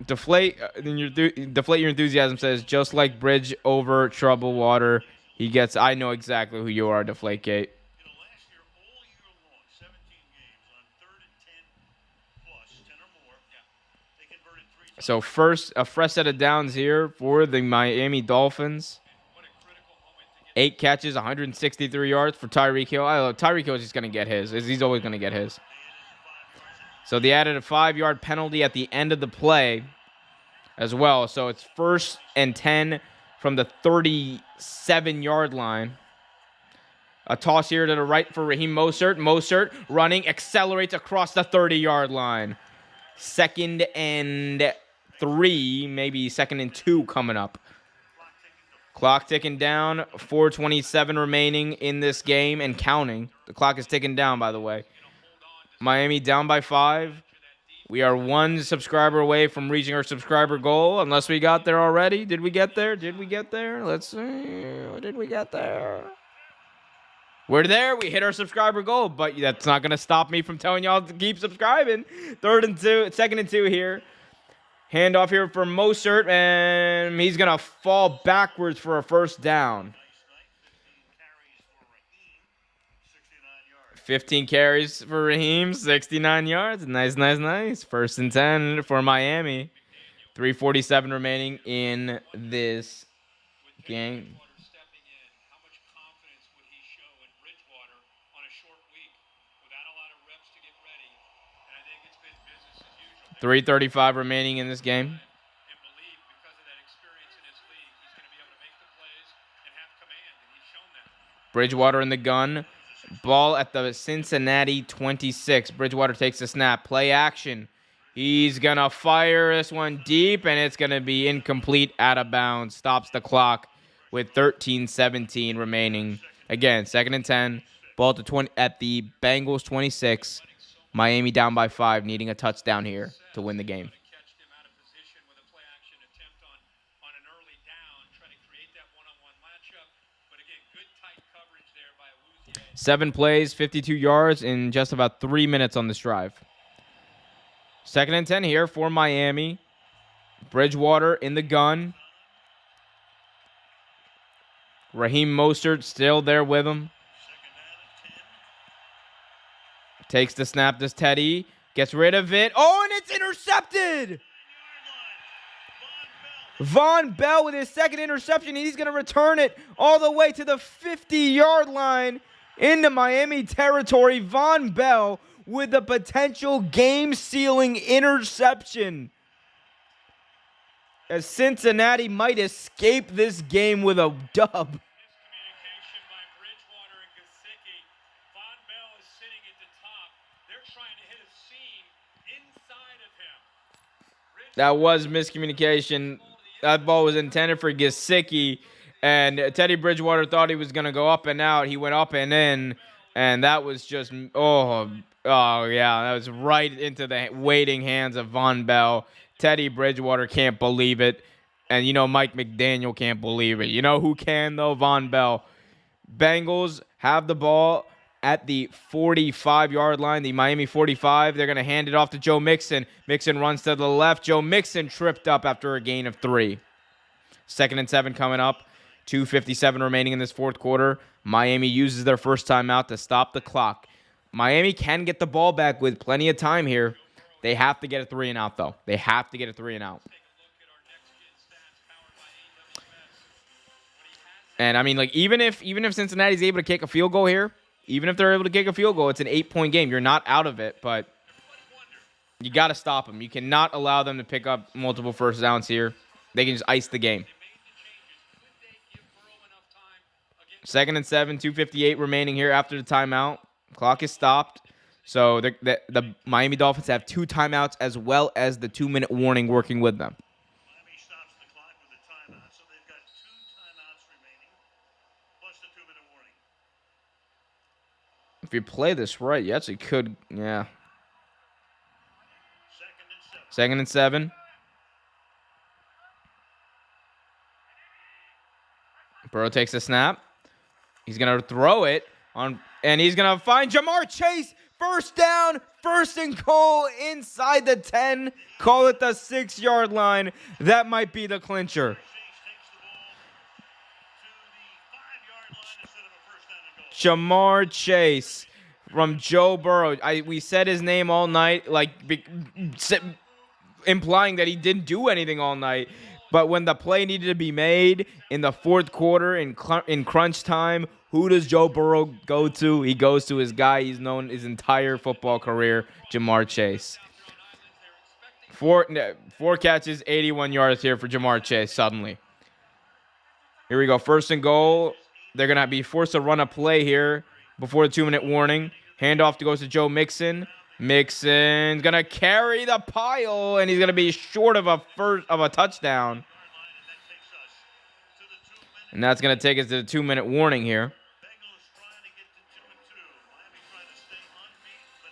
Deflate Your Enthusiasm says, just like Bridge over trouble water, he gets. I know exactly who you are, Deflate Gate. Last year, all year long, 17 games on 3rd and 10 plus, 10 or more. Yeah. They converted 3 times. So first, a fresh set of downs here for the Miami Dolphins. 8 catches, 163 yards for Tyreek Hill. Tyreek Hill is just going to get his. He's always going to get his. So they added a 5-yard penalty at the end of the play as well. So it's 1st and 10 from the 37-yard line. A toss here to the right for Raheem Mostert. Mostert running, accelerates across the 30-yard line. 2nd and 3, maybe 2nd and 2 coming up. Clock ticking down. 4:27 remaining in this game and counting. The clock is ticking down, by the way. Miami down by 5. We are 1 subscriber away from reaching our subscriber goal, unless we got there already. Did we get there? Let's see. Did we get there? We're there. We hit our subscriber goal, but that's not going to stop me from telling y'all to keep subscribing. 2nd and 2 here. Handoff here for Mostert, and he's going to fall backwards for a 1st down. 15 carries for Raheem, 69 yards. Nice. 1st and 10 for Miami. 3:47 remaining in this game. How much confidence would he show in Bridgewater on a short week without a lot of reps to get ready? And I think it's been business as usual. 3:35 remaining in this game. And believe because of that experience in his league, he's going to be able to make the plays and have command, and he's shown that. Bridgewater in the gun. Ball at the Cincinnati 26. Bridgewater takes the snap. Play action. He's going to fire this one deep, and it's going to be incomplete, out of bounds. Stops the clock with 13:17 remaining. Again, 2nd and 10. Ball at the Bengals 26. Miami down by 5, needing a touchdown here to win the game. Catched him out of position with a play action attempt on an early down, try to create that one-on-one matchup. But again, good tight coverage there 7 plays, 52 yards in just about 3 minutes on this drive. 2nd and 10 here for Miami. Bridgewater in the gun. Raheem Mostert still there with him. Takes the snap, this Teddy. Gets rid of it. Oh, and it's intercepted! Von Bell with his 2nd interception. He's going to return it all the way to the 50-yard line into Miami territory. Von Bell with the potential game-sealing interception, as Cincinnati might escape this game with a dub. Miscommunication by Bridgewater and Gesicki. Von Bell is sitting at the top. They're trying to hit a seam inside of him. That was miscommunication. That ball was intended for Gesicki, and Teddy Bridgewater thought he was going to go up and out. He went up and in, and that was just, oh yeah, that was right into the waiting hands of Von Bell. Teddy Bridgewater can't believe it, and Mike McDaniel can't believe it. You know who can, though? Von Bell. Bengals have the ball at the 45-yard line, the Miami 45. They're going to hand it off to Joe Mixon. Mixon runs to the left. Joe Mixon tripped up after a gain of 3. 2nd and 7 coming up. 2:57 remaining in this 4th quarter. Miami uses their first timeout to stop the clock. Miami can get the ball back with plenty of time here. They have to get a 3-and-out, though. They have to get a 3-and-out. And, I mean, like, even if Cincinnati's able to kick a field goal here, even if they're able to kick a field goal, it's an 8-point game. You're not out of it, but you got to stop them. You cannot allow them to pick up multiple first downs here. They can just ice the game. 2nd and 7, 2:58 remaining here after the timeout. Clock is stopped. So the Miami Dolphins have 2 timeouts as well as the 2-minute warning working with them. Miami stops the clock with a timeout, so they've got 2 timeouts remaining, plus the 2-minute warning. If you play this right, you actually could, yeah. 2nd and 7. Burrow takes the snap. He's going to throw it and he's going to find Jamar Chase. First down, 1st and goal inside the 10. Call it the 6-yard line. That might be the clincher. Jamar Chase from Joe Burrow. We said his name all night, implying that he didn't do anything all night. But when the play needed to be made in the 4th quarter in crunch time, who does Joe Burrow go to? He goes to his guy he's known his entire football career, Jamar Chase. 4 catches, 81 yards here for Jamar Chase suddenly. Here we go, 1st and goal. They're going to be forced to run a play here before the 2-minute warning. Handoff goes to Joe Mixon. Mixon's going to carry the pile, and he's going to be short of a touchdown. And that's going to take us to the 2-minute warning here.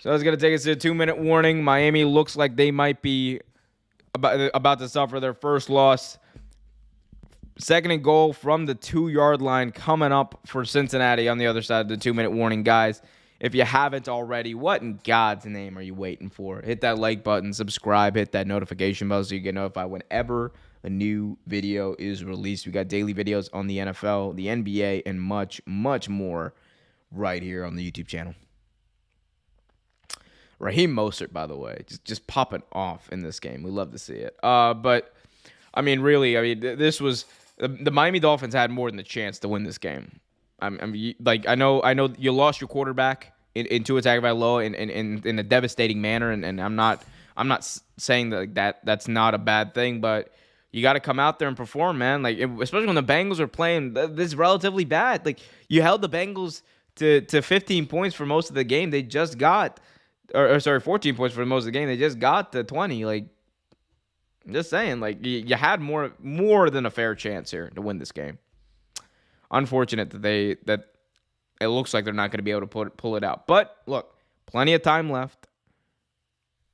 So it's going to take us to a 2-minute warning. Miami looks like they might be about to suffer their first loss. 2nd and goal from the 2-yard line coming up for Cincinnati on the other side of the 2-minute warning. Guys, if you haven't already, what in God's name are you waiting for? Hit that like button, subscribe, hit that notification bell so you get notified whenever a new video is released. We got daily videos on the NFL, the NBA, and much, much more right here on the YouTube channel. Raheem Mostert, by the way, just popping off in this game. We love to see it. But, I mean, really, this was the Miami Dolphins had more than the chance to win this game. I know you lost your quarterback in Tua Tagovailoa in a devastating manner, and I'm not saying that's not a bad thing, but you got to come out there and perform, man. Especially when the Bengals are playing this relatively bad. You held the Bengals to 15 points for most of the game. They just got. 14 points for most of the game. They just got to 20. I'm just saying, you had more than a fair chance here to win this game. Unfortunate that it looks like they're not going to be able to pull it out. But look, plenty of time left.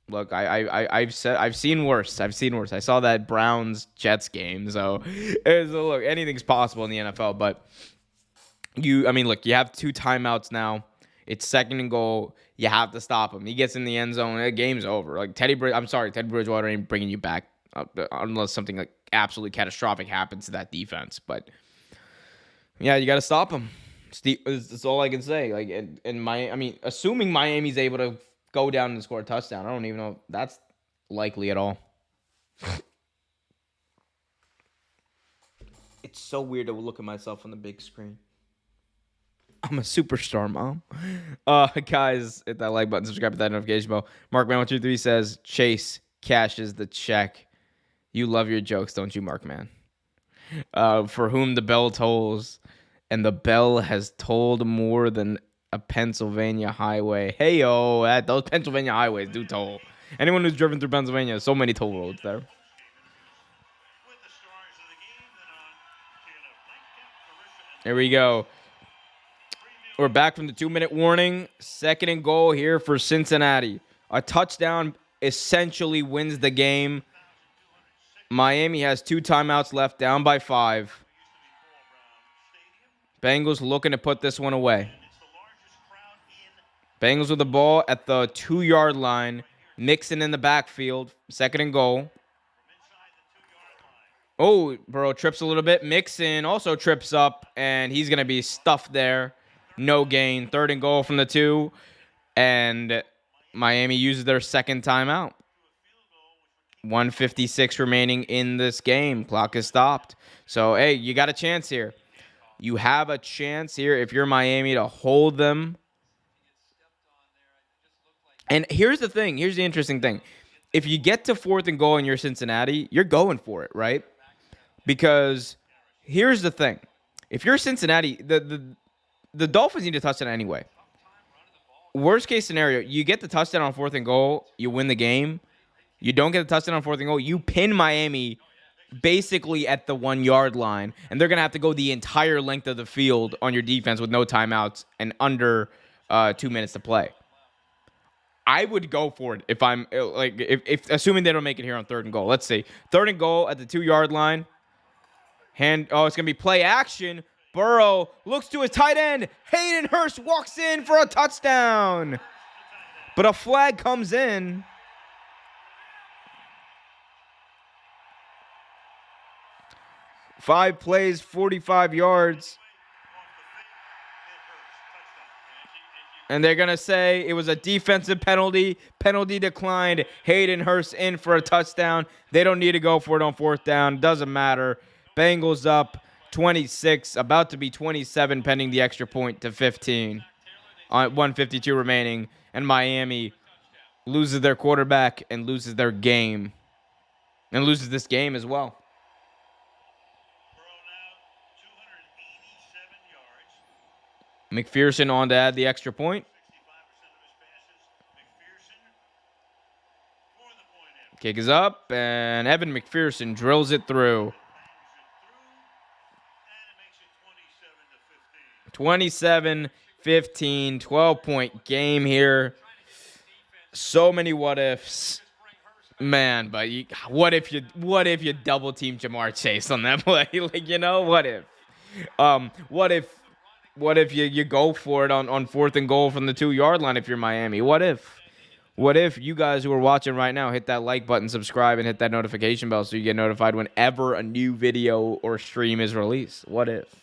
Look, I've seen worse. I saw that Browns Jets game. So look, anything's possible in the NFL. But I mean, look, you have 2 timeouts now. It's 2nd and goal. You have to stop him. He gets in the end zone. The game's over. Like Teddy Bridgewater ain't bringing you back unless something like absolutely catastrophic happens to that defense. But yeah, you got to stop him. That's all I can say. Like, I mean, assuming Miami's able to go down and score a touchdown, I don't even know if that's likely at all. It's so weird to look at myself on the big screen. I'm a superstar, mom. Guys, hit that like button, subscribe to that notification bell. Markman123 says, Chase cashes the check. You love your jokes, don't you, Markman? For whom the bell tolls, and the bell has tolled more than a Pennsylvania highway. Hey-yo, those Pennsylvania highways do toll. Anyone who's driven through Pennsylvania, so many toll roads there. With the stars of the game, then on to Here we go. We're back from the 2-minute warning. 2nd and goal here for Cincinnati. A touchdown essentially wins the game. Miami has 2 timeouts left, down by 5. Bengals looking to put this one away. Bengals with the ball at the 2-yard line. Mixon in the backfield. 2nd and goal. Oh, Burrow trips a little bit. Mixon also trips up, and he's going to be stuffed there. No gain. 3rd and goal from the 2. And Miami uses their 2nd timeout. 1:56 remaining in this game. Clock is stopped. So, hey, you got a chance here. You have a chance here if you're Miami to hold them. And here's the thing. Here's the interesting thing. If you get to 4th and goal and you're Cincinnati, you're going for it, right? Because here's the thing. If you're Cincinnati, the Dolphins need a touchdown anyway. Worst case scenario, you get the touchdown on 4th and goal, you win the game. You don't get the touchdown on 4th and goal, you pin Miami basically at the 1-yard line, and they're going to have to go the entire length of the field on your defense with no timeouts and under 2 minutes to play. I would go for it if I'm like if assuming they don't make it here on 3rd and goal. Let's see. 3rd and goal at the 2-yard line. It's going to be play action. Burrow looks to his tight end. Hayden Hurst walks in for a touchdown. But a flag comes in. Five plays, 45 yards. And they're going to say it was a defensive penalty. Penalty declined. Hayden Hurst in for a touchdown. They don't need to go for it on 4th down. Doesn't matter. Bengals up 26, about to be 27, pending the extra point to 15. On 1:52 remaining. And Miami loses their quarterback and loses their game. And loses this game as well. McPherson on to add the extra point. Kick is up, and Evan McPherson drills it through. 27-15, 12-point game here. So many what ifs. Man, but what if you double team Jamar Chase on that play? Like, what if? What if you go for it on 4th and goal from the 2-yard line if you're Miami? What if? What if you guys who are watching right now hit that like button, subscribe, and hit that notification bell so you get notified whenever a new video or stream is released? What if?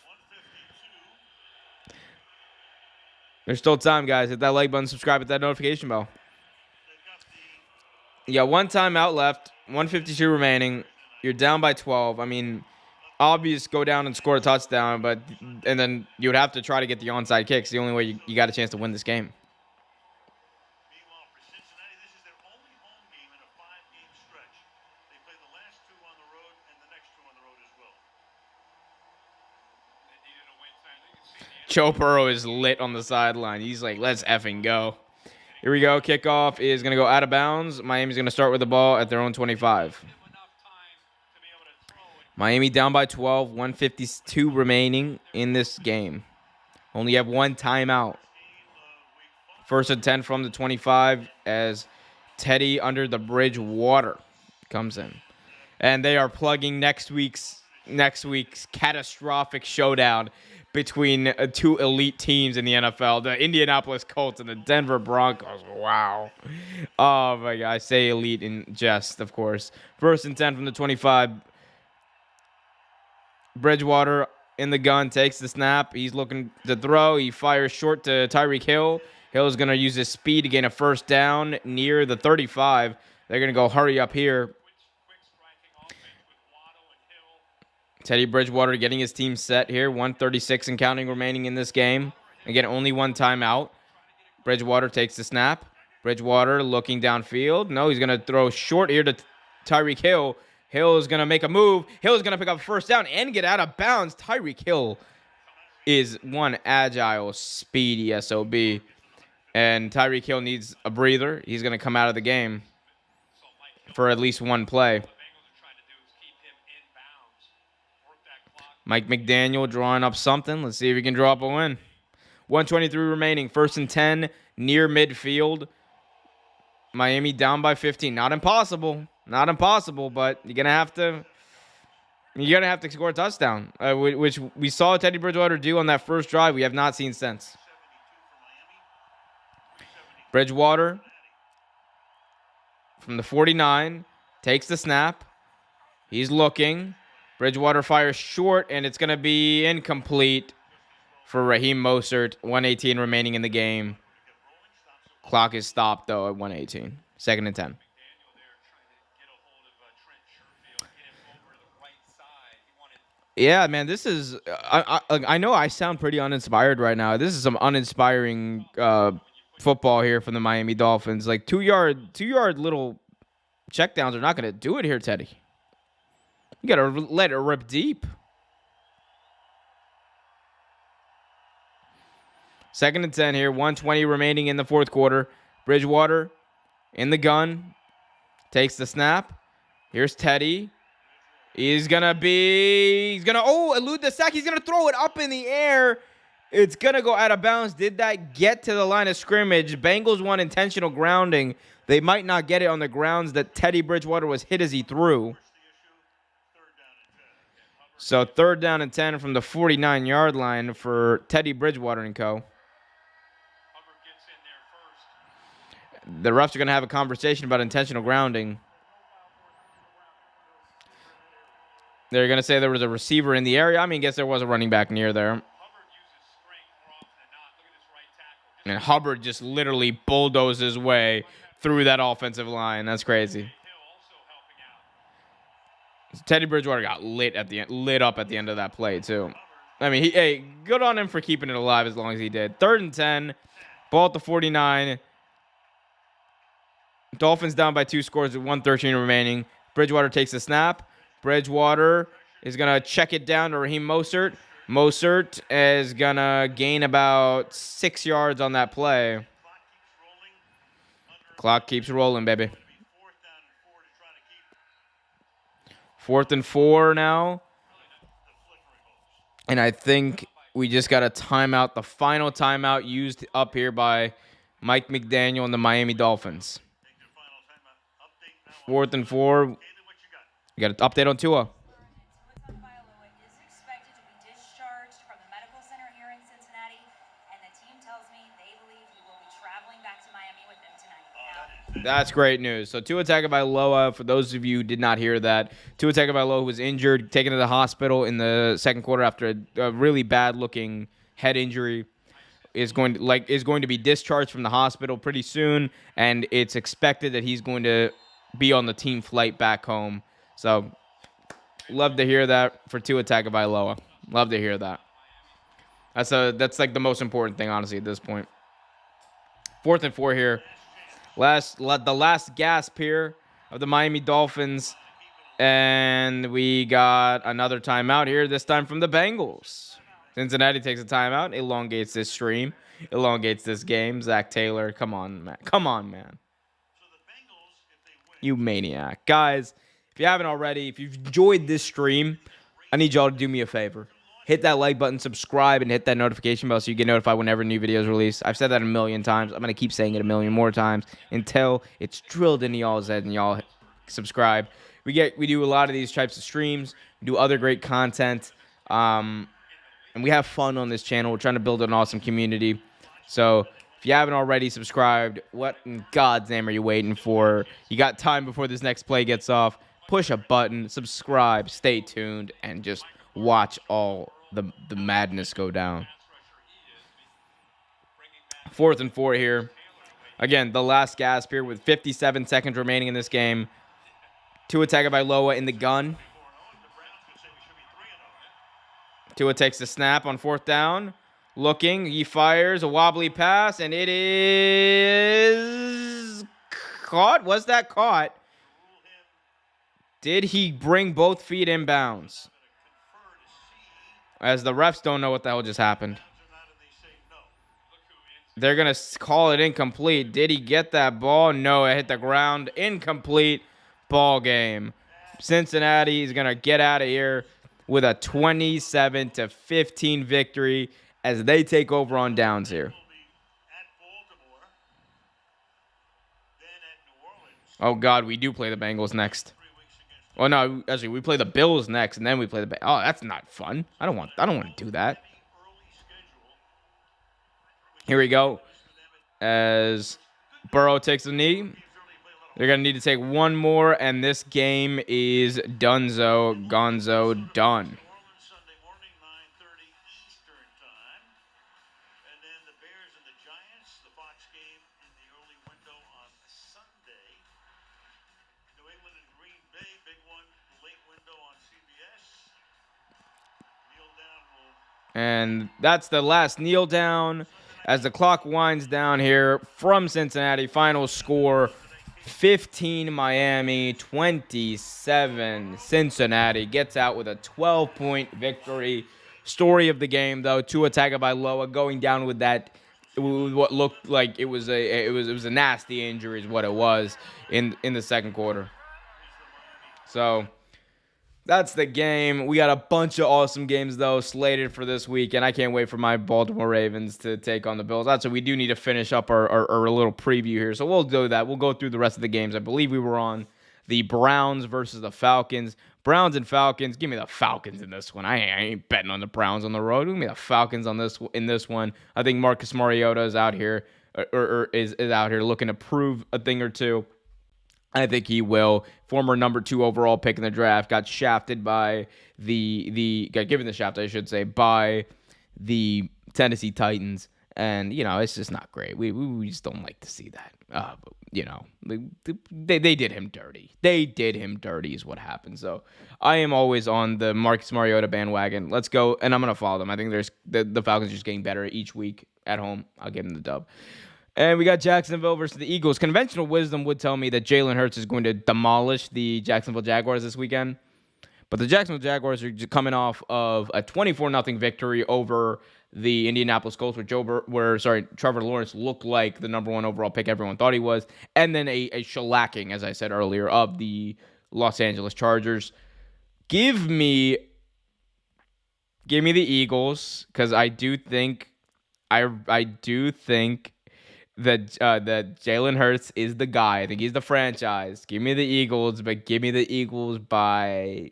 There's still time, guys. Hit that like button, subscribe, hit that notification bell. Yeah, 1 timeout left, 1:52 remaining. You're down by 12. I mean, obvious go down and score a touchdown, and then you would have to try to get the onside kicks. The only way you got a chance to win this game. Meanwhile, for Cincinnati, this is their only home game in a 5-game stretch. They play the last 2 on the road and the next 2 on the road as well. Joe Burrow is lit on the sideline. He's like, let's effing go. Here we go. Kickoff is going to go out of bounds. Miami's going to start with the ball at their own 25. Miami down by 12, 1:52 remaining in this game. Only have 1 timeout. 1st and 10 from the 25 as Teddy under the bridge water comes in. And they are plugging next week's catastrophic showdown between two elite teams in the NFL, the Indianapolis Colts and the Denver Broncos. Wow. Oh, my God. I say elite in jest, of course. 1st and 10 from the 25. Bridgewater in the gun, takes the snap. He's looking to throw. He fires short to Tyreek Hill. Hill's going to use his speed to gain a 1st down near the 35. They're going to go hurry up here. Quick striking offense with Waddle and Hill. Teddy Bridgewater getting his team set here. 1:36 and counting remaining in this game. Again, only one timeout. Bridgewater takes the snap. Bridgewater looking downfield. No, he's going to throw short here to Tyreek Hill. Hill is going to make a move. Hill is going to pick up a 1st down and get out of bounds. Tyreek Hill is one agile, speedy SOB. And Tyreek Hill needs a breather. He's going to come out of the game for at least one play. What the Bengals are trying to do is keep him in bounds. Work that clock. Mike McDaniel drawing up something. Let's see if he can draw up a win. 1:23 remaining. 1st and 10 near midfield. Miami down by 15. Not impossible. Not impossible, but you're gonna have to score a touchdown, which we saw Teddy Bridgewater do on that first drive. We have not seen since. Bridgewater from the 49 takes the snap. He's looking. Bridgewater fires short, and it's gonna be incomplete for Raheem Mostert. 1:18 remaining in the game. Clock is stopped though at 1:18. 2nd and 10. Daniel there trying to get a hold of Trent Sherfield, get him over to the right side. He wanted Yeah, man, this is. I know I sound pretty uninspired right now. This is some uninspiring football here from the Miami Dolphins. Like 2-yard little checkdowns are not going to do it here, Teddy. You got to let it rip deep. 2nd and 10 here. 1:20 remaining in the 4th quarter. Bridgewater in the gun. Takes the snap. Here's Teddy. He's going to elude the sack. He's going to throw it up in the air. It's going to go out of bounds. Did that get to the line of scrimmage? Bengals want intentional grounding. They might not get it on the grounds that Teddy Bridgewater was hit as he threw. So 3rd down and 10 from the 49-yard line for Teddy Bridgewater and co. Hubbard gets in there first. The refs are going to have a conversation about intentional grounding. They're going to say there was a receiver in the area. I mean, I guess there was a running back near there. Hubbard uses strength more often than not. Look at this right tackle. And Hubbard just literally bulldozed his way through that offensive line. That's crazy. Hill also helping out. Teddy Bridgewater got lit up at the end of that play, too. I mean, good on him for keeping it alive as long as he did. 3rd and 10. Ball at the 49. Dolphins down by 2 scores with 1:13 remaining. Bridgewater takes the snap. Bridgewater is going to check it down to Raheem Mostert. Mostert is going to gain about 6 yards on that play. Clock keeps rolling, baby. 4th and 4 now. And I think we just got a timeout, the final timeout used up here by Mike McDaniel and the Miami Dolphins. 4th and 4. We got an update on Tua. Is expected to be discharged from the medical center here in Cincinnati, and the team tells me they believe he will be traveling back to Miami with them tonight. That's great news. So Tua Tagovailoa, for those of you who did not hear that, Tua Tagovailoa was injured, taken to the hospital in the 2nd quarter after a really bad-looking head injury. Is going to be discharged from the hospital pretty soon, and it's expected that he's going to be on the team flight back home. So, love to hear that for Tua Tagovailoa. Love to hear that. That's like the most important thing, honestly, at this point. 4th and 4 here. The last gasp here of the Miami Dolphins. And we got another timeout here, this time from the Bengals. Cincinnati takes a timeout, elongates this stream, elongates this game. Zach Taylor, come on, man. Come on, man. You maniac. Guys, if you haven't already, if you've enjoyed this stream, I need y'all to do me a favor. Hit that like button, subscribe, and hit that notification bell so you get notified whenever new videos release. I've said that a million times. I'm going to keep saying it a million more times until it's drilled into y'all's head and y'all subscribe. We do a lot of these types of streams. We do other great content. and we have fun on this channel. We're trying to build an awesome community. So if you haven't already subscribed, what in God's name are you waiting for? You got time before this next play gets off. Push a button, subscribe, stay tuned, and just watch all the madness go down. 4th and 4 here. Again, the last gasp here with 57 seconds remaining in this game. Tua Tagovailoa in the gun. Tua takes the snap on 4th down. Looking, he fires a wobbly pass, and it is caught. Was that caught? Did he bring both feet in bounds? As the refs don't know what the hell just happened. They're going to call it incomplete. Did he get that ball? No, it hit the ground. Incomplete. Ball game. Cincinnati is going to get out of here with a 27-15 victory as they take over on downs here. Oh, God, we do play the Bengals next. Oh, no, actually, we play the Bills next, and then we play the Bengals. Oh, that's not fun. I don't want to do that. Here we go. As Burrow takes a knee. They're going to need to take one more, and this game is donezo, gonzo, done. Sunday morning, 9:30 Eastern time. And then the Bears and the Giants, the Fox game in the early window on Sunday. New England and Green Bay, big one, late window on CBS. Kneel down will. And that's the last kneel down as the clock winds down here from Cincinnati. Final score, 15 Miami, 27 Cincinnati. Gets out with a 12-point victory. Story of the game, though, Tua Tagovailoa going down with that, what looked like it was a nasty injury is what it was in the second quarter. So that's the game. We got a bunch of awesome games, though, slated for this week, and I can't wait for my Baltimore Ravens to take on the Bills. That's what we do need to finish up our little preview here, so we'll do that. We'll go through the rest of the games. I believe we were on the Browns versus the Falcons. Browns and Falcons. Give me the Falcons in this one. I ain't betting on the Browns on the road. Give me the Falcons in this one. I think Marcus Mariota is out here, or is out here looking to prove a thing or two. I think he will. Former number 2 overall pick in the draft got shafted by got given the shaft, I should say, by the Tennessee Titans, and it's just not great. We just don't like to see that. They did him dirty. They did him dirty is what happened. So I am always on the Marcus Mariota bandwagon. Let's go, and I'm gonna follow them. I think the Falcons are just getting better each week at home. I'll give them the dub. And we got Jacksonville versus the Eagles. Conventional wisdom would tell me that Jalen Hurts is going to demolish the Jacksonville Jaguars this weekend. But the Jacksonville Jaguars are coming off of a 24-0 victory over the Indianapolis Colts, where Trevor Lawrence looked like the number 1 overall pick everyone thought he was. And then a shellacking, as I said earlier, of the Los Angeles Chargers. Give me the Eagles, because I do think that Jalen Hurts is the guy. I think he's the franchise. Give me the Eagles, but give me the Eagles by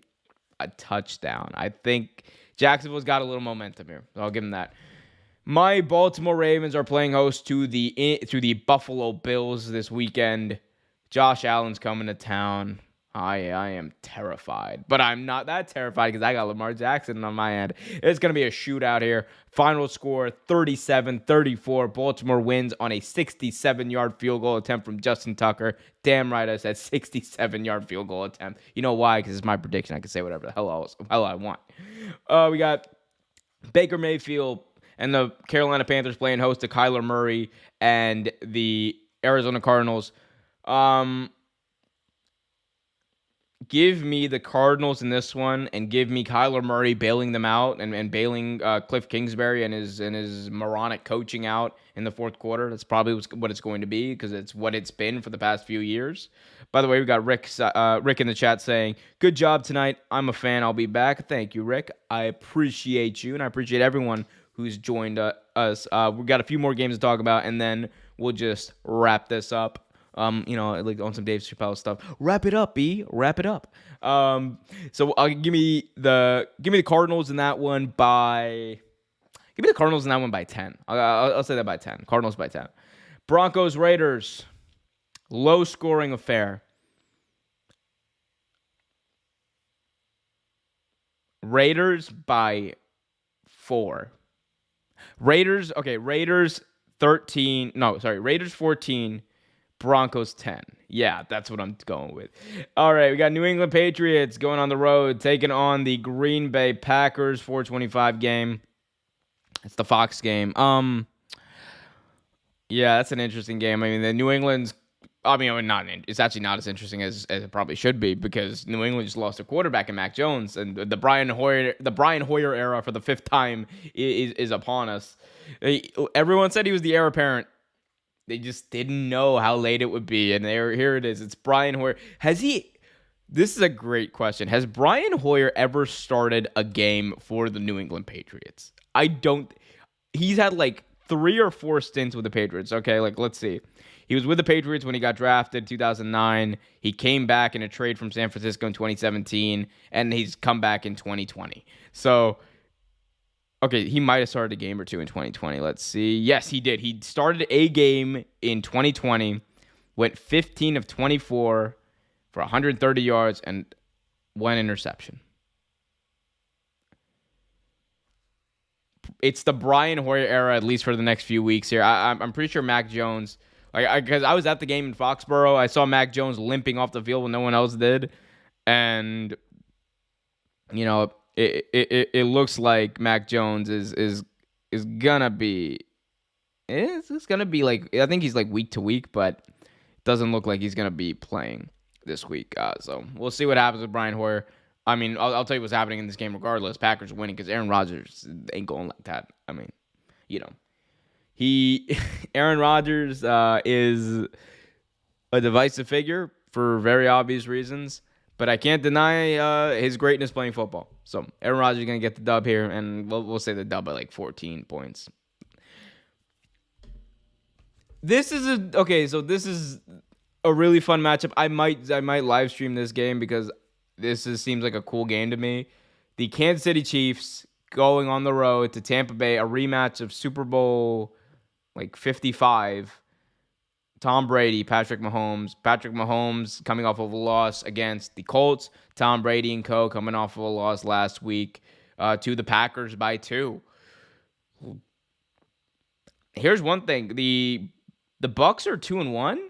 a touchdown. I think Jacksonville's got a little momentum here, so I'll give them that. My Baltimore Ravens are playing host to the Buffalo Bills this weekend. Josh Allen's coming to town. I am terrified, but I'm not that terrified because I got Lamar Jackson on my end. It's going to be a shootout here. Final score, 37-34. Baltimore wins on a 67-yard field goal attempt from Justin Tucker. Damn right I said 67-yard field goal attempt. You know why? Because it's my prediction. I can say whatever the hell I want. We got Baker Mayfield and the Carolina Panthers playing host to Kyler Murray and the Arizona Cardinals. Give me the Cardinals in this one, and give me Kyler Murray bailing them out and bailing Cliff Kingsbury and his moronic coaching out in the fourth quarter. That's probably what it's going to be, because it's what it's been for the past few years. By the way, we got Rick in the chat saying, "Good job tonight. I'm a fan. I'll be back." Thank you, Rick. I appreciate you, and I appreciate everyone who's joined us. We've got a few more games to talk about, and then we'll just wrap this up. Like on some Dave Chappelle stuff. Wrap it up, B. Wrap it up. So give me the Cardinals in that one by Give me the Cardinals in that one by 10. I'll say that by 10. Cardinals by 10. Broncos, Raiders. Low-scoring affair. Raiders by 4. Raiders 13. No, sorry. Raiders 14. Broncos 10. Yeah, that's what I'm going with. All right, we got New England Patriots going on the road, taking on the Green Bay Packers, 425 game. It's the Fox game. Yeah, that's an interesting game. I mean, it's actually not as interesting as it probably should be because New England just lost a quarterback in Mac Jones, and the Brian Hoyer era for the 5th time is upon us. Everyone said he was the heir apparent. They just didn't know how late it would be, and here it is. It's Brian Hoyer. This is a great question. Has Brian Hoyer ever started a game for the New England Patriots? He's had like 3 or 4 stints with the Patriots. Okay, let's see. He was with the Patriots when he got drafted in 2009. He came back in a trade from San Francisco in 2017, and he's come back in 2020. So, okay, he might have started a game or 2 in 2020. Let's see. Yes, he did. He started a game in 2020, went 15 of 24 for 130 yards and 1 interception. It's the Brian Hoyer era, at least for the next few weeks here. I'm pretty sure Mac Jones, because I was at the game in Foxborough, I saw Mac Jones limping off the field when no one else did, and it looks like Mac Jones is gonna be. It's gonna be like, I think he's like week to week, but it doesn't look like he's gonna be playing this week. So we'll see what happens with Brian Hoyer. I mean, I'll tell you what's happening in this game regardless. Packers are winning because Aaron Rodgers ain't going like that. I mean, Aaron Rodgers is a divisive figure for very obvious reasons, but I can't deny his greatness playing football. So Aaron Rodgers is going to get the dub here, and we'll say the dub by like 14 points. This is a really fun matchup. I might live stream this game because seems like a cool game to me. The Kansas City Chiefs going on the road to Tampa Bay, a rematch of Super Bowl 55. Tom Brady, Patrick Mahomes. Patrick Mahomes coming off of a loss against the Colts. Tom Brady and co. coming off of a loss last week to the Packers by 2. Here's one thing. The Bucs are 2-1.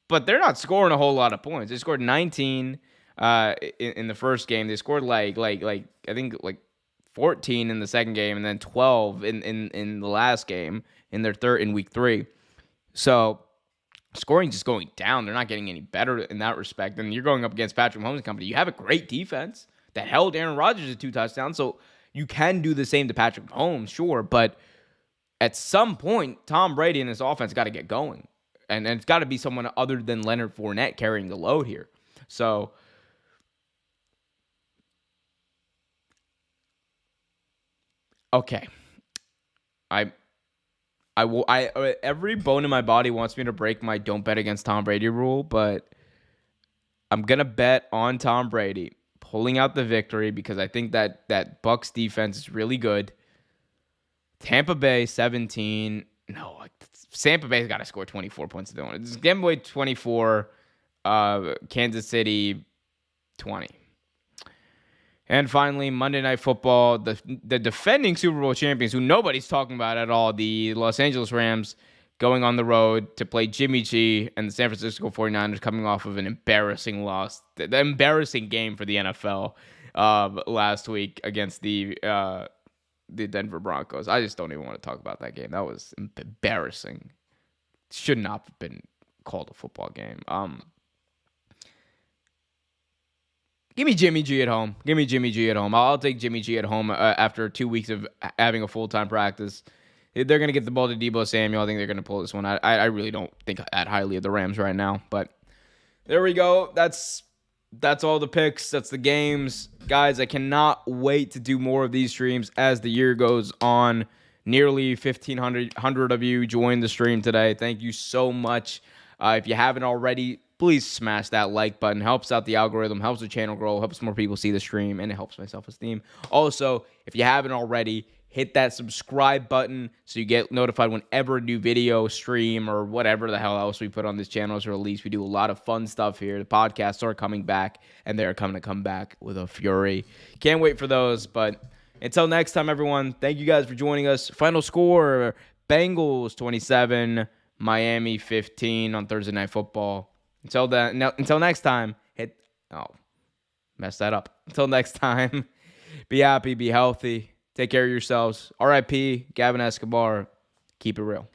But they're not scoring a whole lot of points. They scored 19 in the first game. They scored I think 14 in the second game, and then 12 in the last game in week 3. So scoring just going down. They're not getting any better in that respect. And you're going up against Patrick Mahomes and company. You have a great defense that held Aaron Rodgers to 2 touchdowns. So you can do the same to Patrick Mahomes, sure, but at some point, Tom Brady and his offense got to get going. And it's got to be someone other than Leonard Fournette carrying the load here. So, okay. Every bone in my body wants me to break my don't bet against Tom Brady rule, but I'm going to bet on Tom Brady pulling out the victory because I think that Bucs defense is really good. Tampa Bay 17. No, Tampa Bay's got to score 24 points to win. It's game away 24, Kansas City 20. And finally, Monday Night Football, the defending Super Bowl champions, who nobody's talking about at all, the Los Angeles Rams going on the road to play Jimmy G and the San Francisco 49ers coming off of an embarrassing loss. The embarrassing game for the NFL last week against the Denver Broncos. I just don't even want to talk about that game. That was embarrassing. Should not have been called a football game. Give me Jimmy G at home. I'll take Jimmy G at home after 2 weeks of having a full-time practice. They're going to get the ball to Deebo Samuel. I think they're going to pull this one out. I really don't think that highly of the Rams right now. But there we go. That's all the picks. That's the games. Guys, I cannot wait to do more of these streams as the year goes on. Nearly 1,500 of you joined the stream today. Thank you so much. If you haven't already, please smash that like button. Helps out the algorithm, helps the channel grow, helps more people see the stream, and it helps my self-esteem. Also, if you haven't already, hit that subscribe button so you get notified whenever a new video, stream, or whatever the hell else we put on this channel is released. We do a lot of fun stuff here. The podcasts are coming back, and they're coming to come back with a fury. Can't wait for those, but until next time, everyone, thank you guys for joining us. Final score, Bengals 27, Miami 15 on Thursday Night Football. Until next time, messed that up. Until next time, be happy, be healthy, take care of yourselves. RIP, Gavin Escobar. Keep it real.